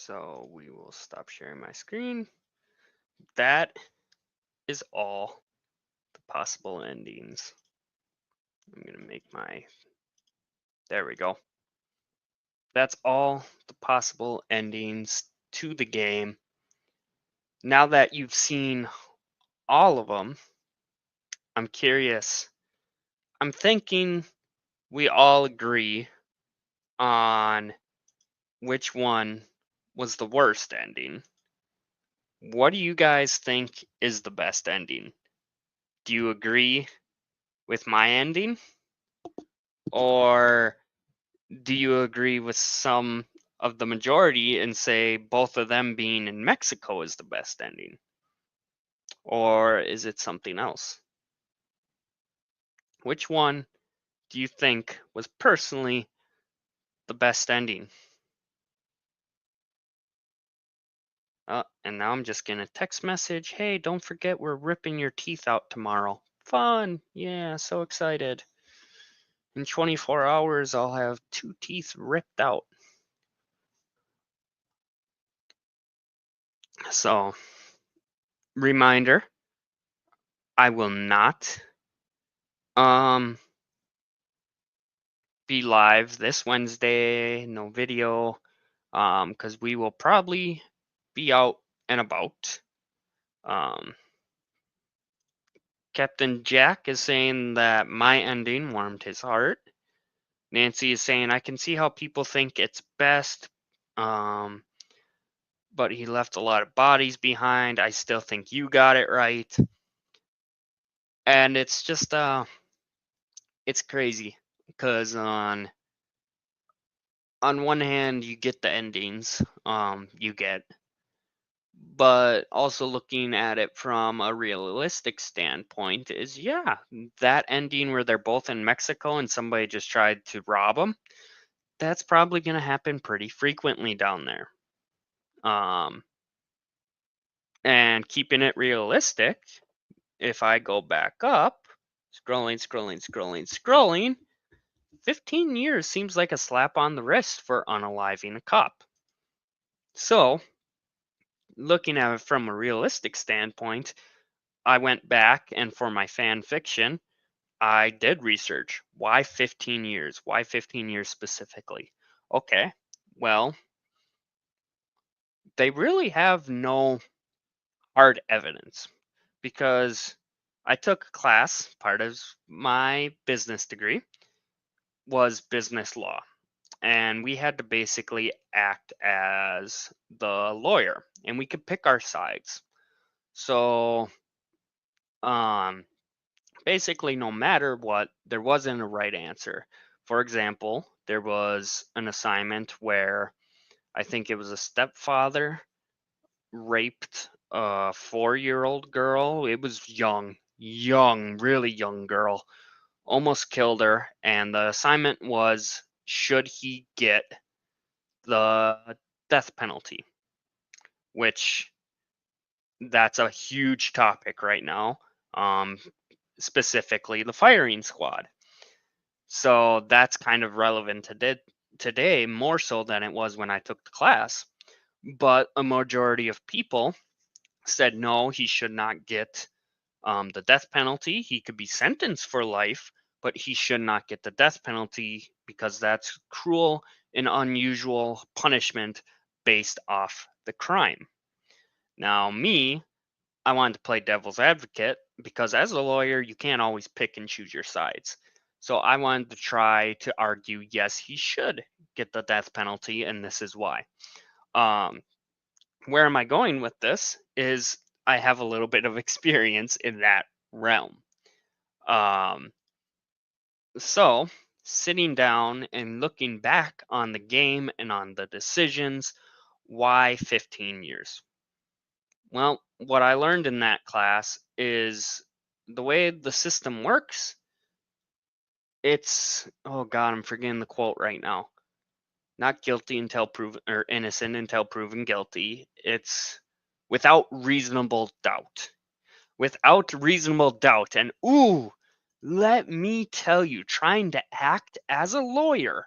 So we will stop sharing my screen. That is all the possible endings. I'm going to make my... There we go. That's all the possible endings to the game. Now that you've seen all of them, I'm curious. I'm thinking we all agree on which one was the worst ending. What do you guys think is the best ending? Do you agree with my ending? Or do you agree with some of the majority and say both of them being in Mexico is the best ending? Or is it something else? Which one do you think was personally the best ending? And now I'm just going to text message, hey, don't forget we're ripping your teeth out tomorrow. Fun. Yeah, so excited. In 24 hours, I'll have 2 teeth ripped out. So, reminder, I will not be live this Wednesday, no video, because we will probably be out and about. Captain Jack is saying that my ending warmed his heart. Nancy is saying, I can see how people think it's best, but he left a lot of bodies behind. I still think you got it right. And it's just, it's crazy because on one hand, you get the endings you get, but also looking at it from a realistic standpoint is, yeah, that ending where they're both in Mexico and somebody just tried to rob them, that's probably going to happen pretty frequently down there. And keeping it realistic, if I go back up, scrolling, 15 years seems like a slap on the wrist for unaliving a cop. So, looking at it from a realistic standpoint, I went back and for my fan fiction, I did research. Why 15 years? Why 15 years specifically? Okay, well, they really have no hard evidence because I took a class, part of my business degree was business law. And we had to basically act as the lawyer and we could pick our sides. So, basically, no matter what, there wasn't a right answer. For example, there was an assignment where I think it was a stepfather raped a 4-year-old girl. It was young, really young girl, almost killed her. And the assignment was, should he get the death penalty? Which that's a huge topic right now. Specifically the firing squad. So that's kind of relevant today more so than it was when I took the class. But a majority of people said no, he should not get the death penalty. He could be sentenced for life, but he should not get the death penalty because that's cruel and unusual punishment based off the crime. Now, me, I wanted to play devil's advocate because as a lawyer, you can't always pick and choose your sides. So I wanted to try to argue, yes, he should get the death penalty, and this is why. Where am I going with this is I have a little bit of experience in that realm. So sitting down and looking back on the game and on the decisions, why 15 years? Well, what I learned in that class is the way the system works. It's, oh God, I'm forgetting the quote right now. Not guilty until proven, or innocent until proven guilty. It's without reasonable doubt. Without reasonable doubt. And ooh, let me tell you, trying to act as a lawyer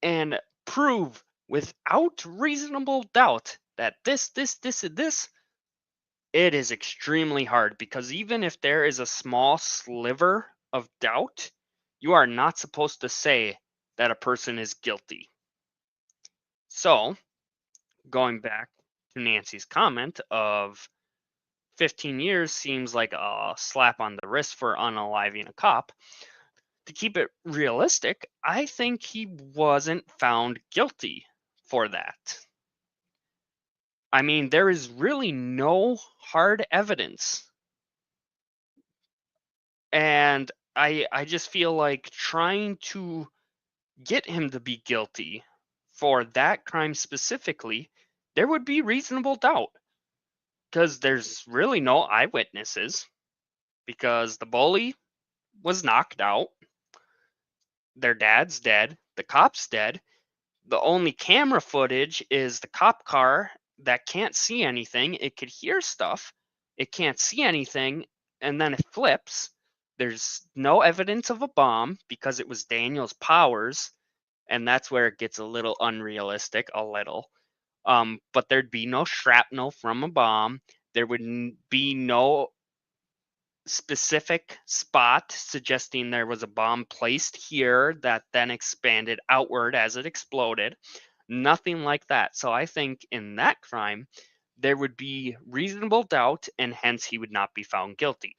and prove without reasonable doubt that this, and this, it is extremely hard, because even if there is a small sliver of doubt, you are not supposed to say that a person is guilty. So, going back to Nancy's comment of 15 years seems like a slap on the wrist for unaliving a cop, to keep it realistic, I think he wasn't found guilty for that. I mean, there is really no hard evidence. And I just feel like trying to get him to be guilty for that crime specifically, there would be reasonable doubt. Because there's really no eyewitnesses. Because the bully was knocked out. Their dad's dead. The cop's dead. The only camera footage is the cop car that can't see anything. It could hear stuff. It can't see anything. And then it flips. There's no evidence of a bomb because it was Daniel's powers. And that's where it gets a little unrealistic, a little. But there'd be no shrapnel from a bomb. There would be no specific spot suggesting there was a bomb placed here that then expanded outward as it exploded. Nothing like that. So I think in that crime, there would be reasonable doubt, and hence he would not be found guilty.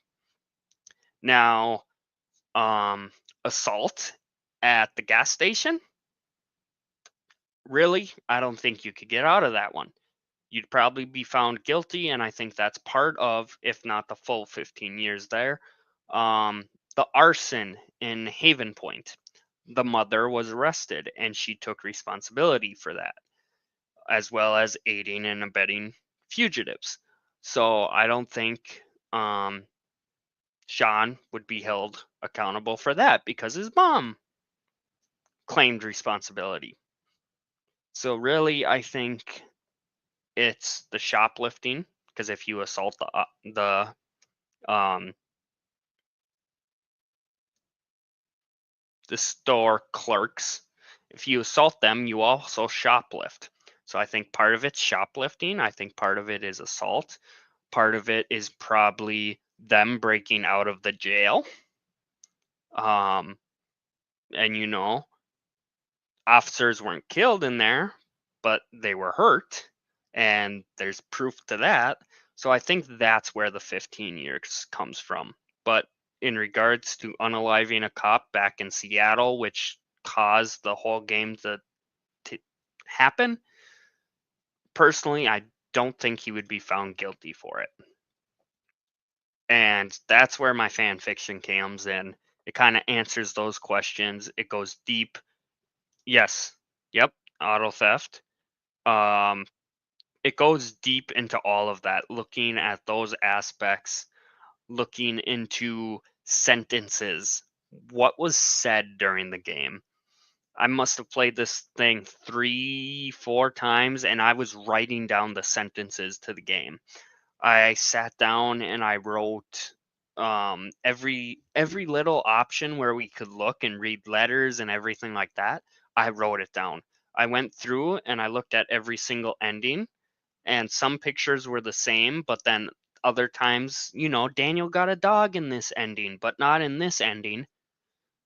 Now, assault at the gas station, really, I don't think you could get out of that one. You'd probably be found guilty, and I think that's part of, if not the full 15 years there. The arson in Haven Point, the mother was arrested, and she took responsibility for that, as well as aiding and abetting fugitives. So I don't think Sean would be held accountable for that because his mom claimed responsibility. So really, I think it's the shoplifting, because if you assault the store clerks, if you assault them, you also shoplift. So I think part of it's shoplifting. I think part of it is assault. Part of it is probably them breaking out of the jail. And officers weren't killed in there, but they were hurt, and there's proof to that. So I think that's where the 15 years comes from. But in regards to unaliving a cop back in Seattle, which caused the whole game to happen, personally, I don't think he would be found guilty for it. And that's where my fan fiction comes in. It kind of answers those questions. It goes deep. Yes. Yep. Auto theft. It goes deep into all of that, looking at those aspects, looking into sentences, what was said during the game. I must have played this thing 3-4 times, and I was writing down the sentences to the game. I sat down and I wrote every little option where we could look and read letters and everything like that. I wrote it down. I went through and I looked at every single ending, and some pictures were the same, but then other times, Daniel got a dog in this ending, but not in this ending.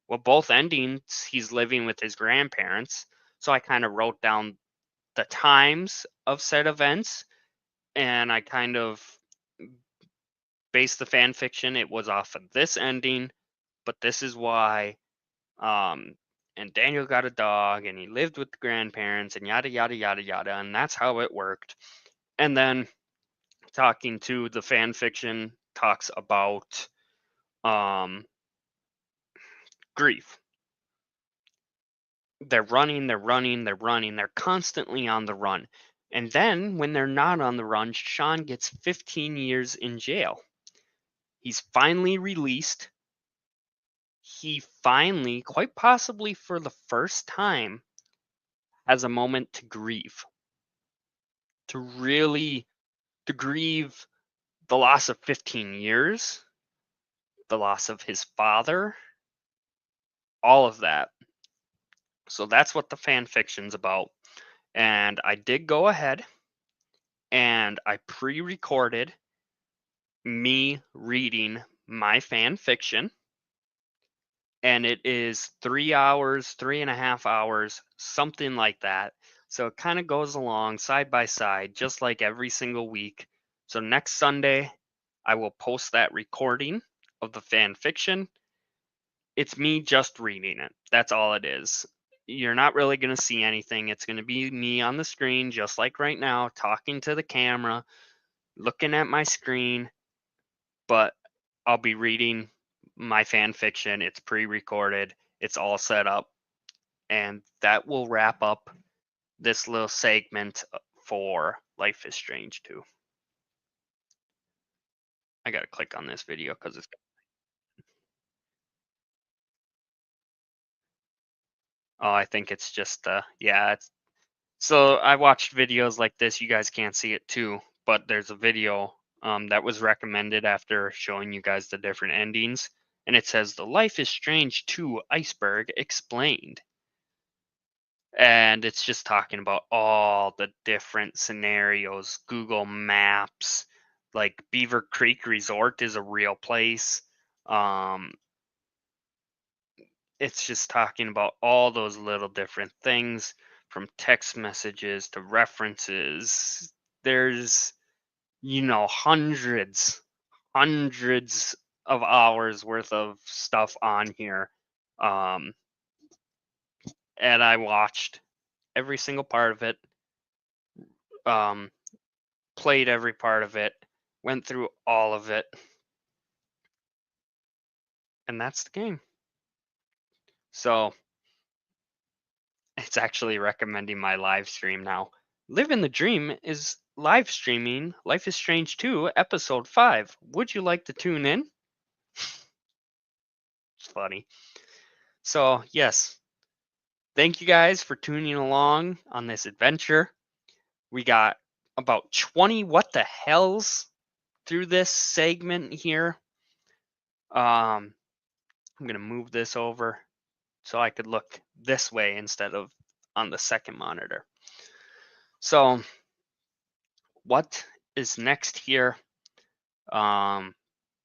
Well, both endings, he's living with his grandparents. So I kind of wrote down the times of said events, and I kind of based the fan fiction. It was off of this ending, but this is why. And Daniel got a dog, and he lived with the grandparents, and yada, yada, yada, yada. And that's how it worked. And then talking to the fan fiction talks about grief. They're running, they're constantly on the run. And then when they're not on the run, Sean gets 15 years in jail. He's finally released. He finally, quite possibly for the first time, has a moment to grieve. To grieve the loss of 15 years, the loss of his father, all of that. So that's what the fan fiction's about. And I did go ahead and I pre-recorded me reading my fan fiction, and it is 3 hours, 3.5 hours, something like that. So it kind of goes along side by side, just like every single week. So next Sunday, I will post that recording of the fan fiction. It's me just reading it. That's all it is. You're not really going to see anything. It's going to be me on the screen, just like right now, talking to the camera, looking at my screen, but I'll be reading my fan fiction. It's pre-recorded. It's all set up, and that will wrap up this little segment for Life is Strange 2. I gotta click on this video because it's. Oh, I think it's just yeah. It's so I watched videos like this. You guys can't see it too, but there's a video that was recommended after showing you guys the different endings, and it says the Life is Strange 2 iceberg explained. And it's just talking about all the different scenarios. Google Maps, like Beaver Creek Resort is a real place. It's just talking about all those little different things, from text messages to references. There's, hundreds of hours worth of stuff on here. And I watched every single part of it. Played every part of it, went through all of it, and that's the game. So it's actually recommending my live stream now. Living the Dream is live streaming Life is Strange 2, Episode 5. Would you like to tune in? It's funny. So, yes, thank you guys for tuning along on this adventure. We got about 20 what the hells through this segment here. I'm going to move this over so I could look this way instead of on the second monitor. So what is next here?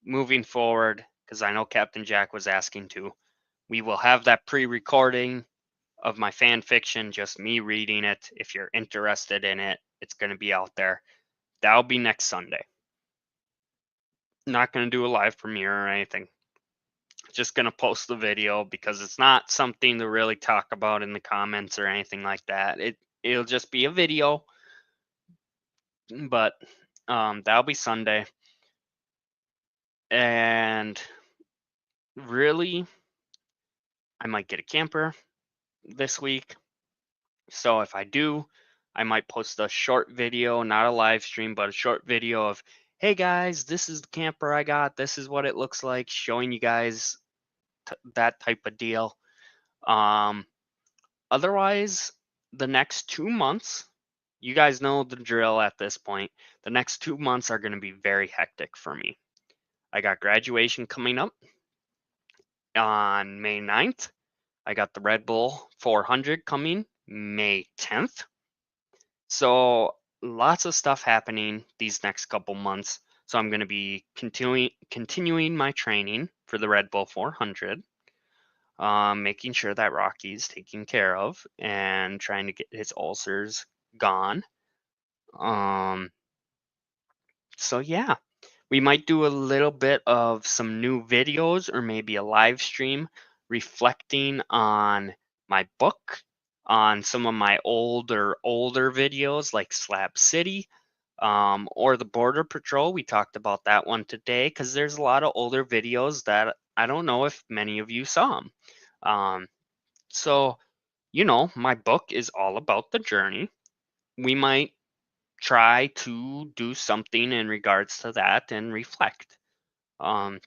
Moving forward, because I know Captain Jack was asking to, we will have that pre-recording of my fan fiction, just me reading it. If you're interested in it, it's going to be out there. That'll be next Sunday. Not going to do a live premiere or anything. Just going to post the video because it's not something to really talk about in the comments or anything like that. It'll just be a video, but that'll be Sunday. And really, I might get a camper this week. So if I do, I might post a short video, not a live stream, but a short video of, hey guys, this is the camper I got. This is what it looks like, showing you guys that type of deal. Otherwise, the next 2 months, you guys know the drill at this point. The next 2 months are going to be very hectic for me. I got graduation coming up on May 9th. I got the Red Bull 400 coming May 10th. So lots of stuff happening these next couple months. So I'm going to be continuing my training for the Red Bull 400. Making sure that Rocky's taken care of and trying to get his ulcers gone. So yeah, we might do a little bit of some new videos or maybe a live stream reflecting on my book, on some of my older videos like Slab City, or the Border Patrol. We talked about that one today because there's a lot of older videos that I don't know if many of you saw them. So, my book is all about the journey. We might try to do something in regards to that and reflect. I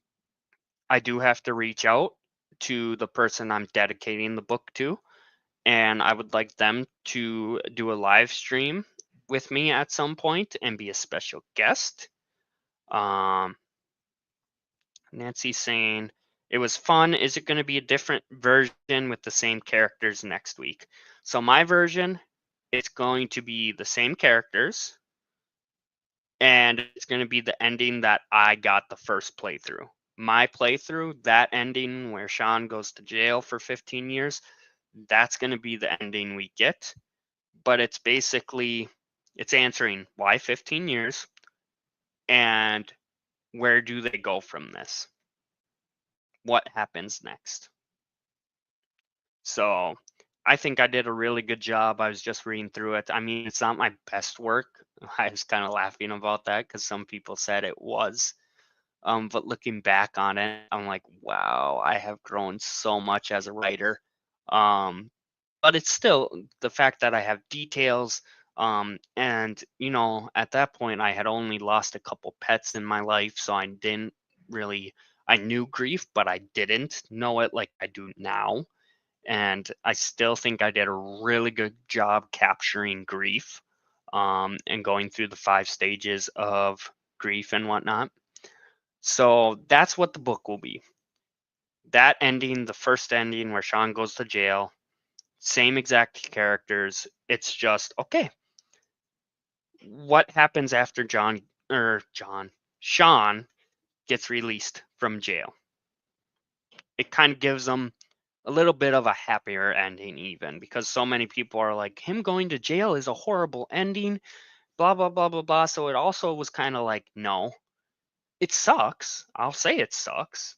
do have to reach out to the person I'm dedicating the book to, and I would like them to do a live stream with me at some point and be a special guest. Nancy's saying, it was fun. Is it going to be a different version with the same characters next week? So my version it's going to be the same characters, and it's going to be the ending that I got the first playthrough. My playthrough, that ending where Sean goes to jail for 15 years, that's going to be the ending we get. But it's basically, it's answering why 15 years and where do they go from this? What happens next? So I think I did a really good job. I was just reading through it. I mean, it's not my best work. I was kind of laughing about that because some people said it was. But looking back on it, I'm like, wow, I have grown so much as a writer. But it's still the fact that I have details. And, you know, at that point, I had only lost a couple pets in my life. So I didn't really, I knew grief, but I didn't know it like I do now. And I still think I did a really good job capturing grief and going through the 5 stages of grief and whatnot. So that's what the book will be. That ending, the first ending where Sean goes to jail, same exact characters. It's just, okay, what happens after Sean gets released from jail? It kind of gives them a little bit of a happier ending, even because so many people are like, him going to jail is a horrible ending, blah, blah, blah, blah, blah. So it also was kind of like, no, it sucks. I'll say it sucks,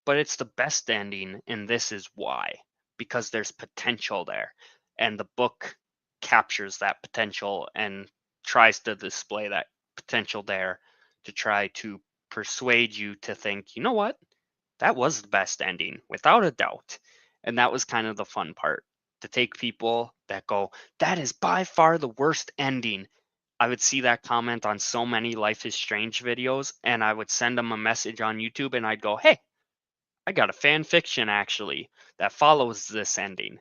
but it's the best ending, and this is why, because there's potential there, and the book captures that potential and tries to display that potential there to try to persuade you to think, you know what, that was the best ending without a doubt. And that was kind of the fun part, to take people that go, that is by far the worst ending. I would see that comment on so many Life is Strange videos, and I would send them a message on YouTube and I'd go, hey, I got a fan fiction actually that follows this ending.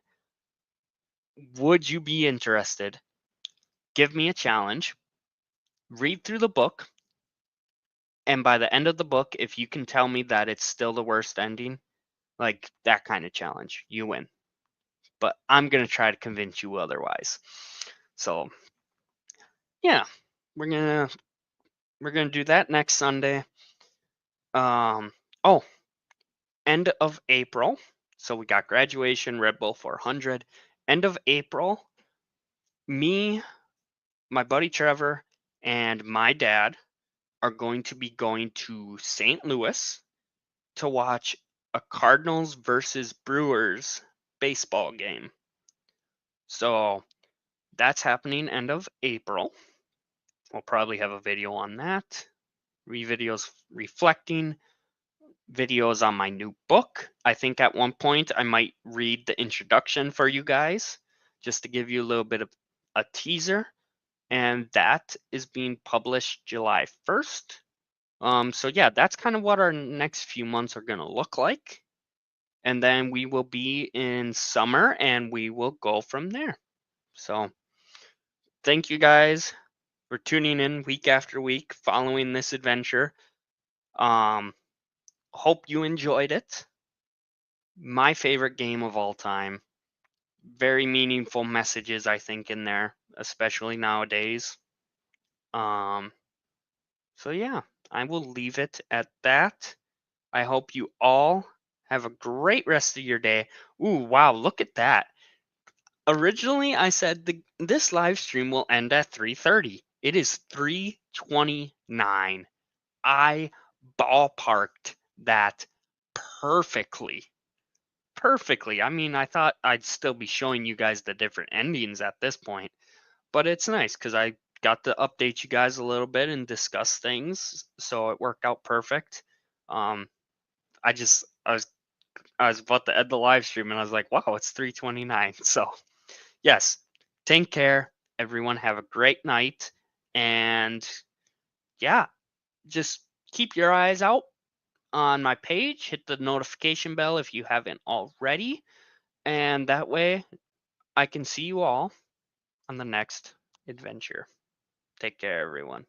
Would you be interested? Give me a challenge, read through the book, and by the end of the book, if you can tell me that it's still the worst ending, like that kind of challenge, you win. But I'm going to try to convince you otherwise. So, yeah, we're going to do that next Sunday. Oh, end of April. So we got graduation, Red Bull 400. End of April, me, my buddy Trevor, and my dad are going to be going to St. Louis to watch a Cardinals versus Brewers baseball game. So that's happening end of April. We'll probably have a video on that. Videos reflecting, videos on my new book. I think at one point I might read the introduction for you guys just to give you a little bit of a teaser. And that is being published July 1st. So yeah, that's kind of what our next few months are going to look like. And then we will be in summer and we will go from there. So thank you guys for tuning in week after week following this adventure. Hope you enjoyed it. My favorite game of all time. Very meaningful messages, I think, in there, especially nowadays. So yeah, I will leave it at that. I hope you all have a great rest of your day. Ooh, wow, look at that. Originally, I said this live stream will end at 3:30. It is 3:29. I ballparked that perfectly. Perfectly. I mean, I thought I'd still be showing you guys the different endings at this point, but it's nice because I got to update you guys a little bit and discuss things, so it worked out perfect. I was about to end the live stream and I was like, wow, it's 3:29. So yes, take care, everyone. Have a great night, and yeah, just keep your eyes out on my page. Hit the notification bell if you haven't already, and that way I can see you all on the next adventure. Take care, everyone.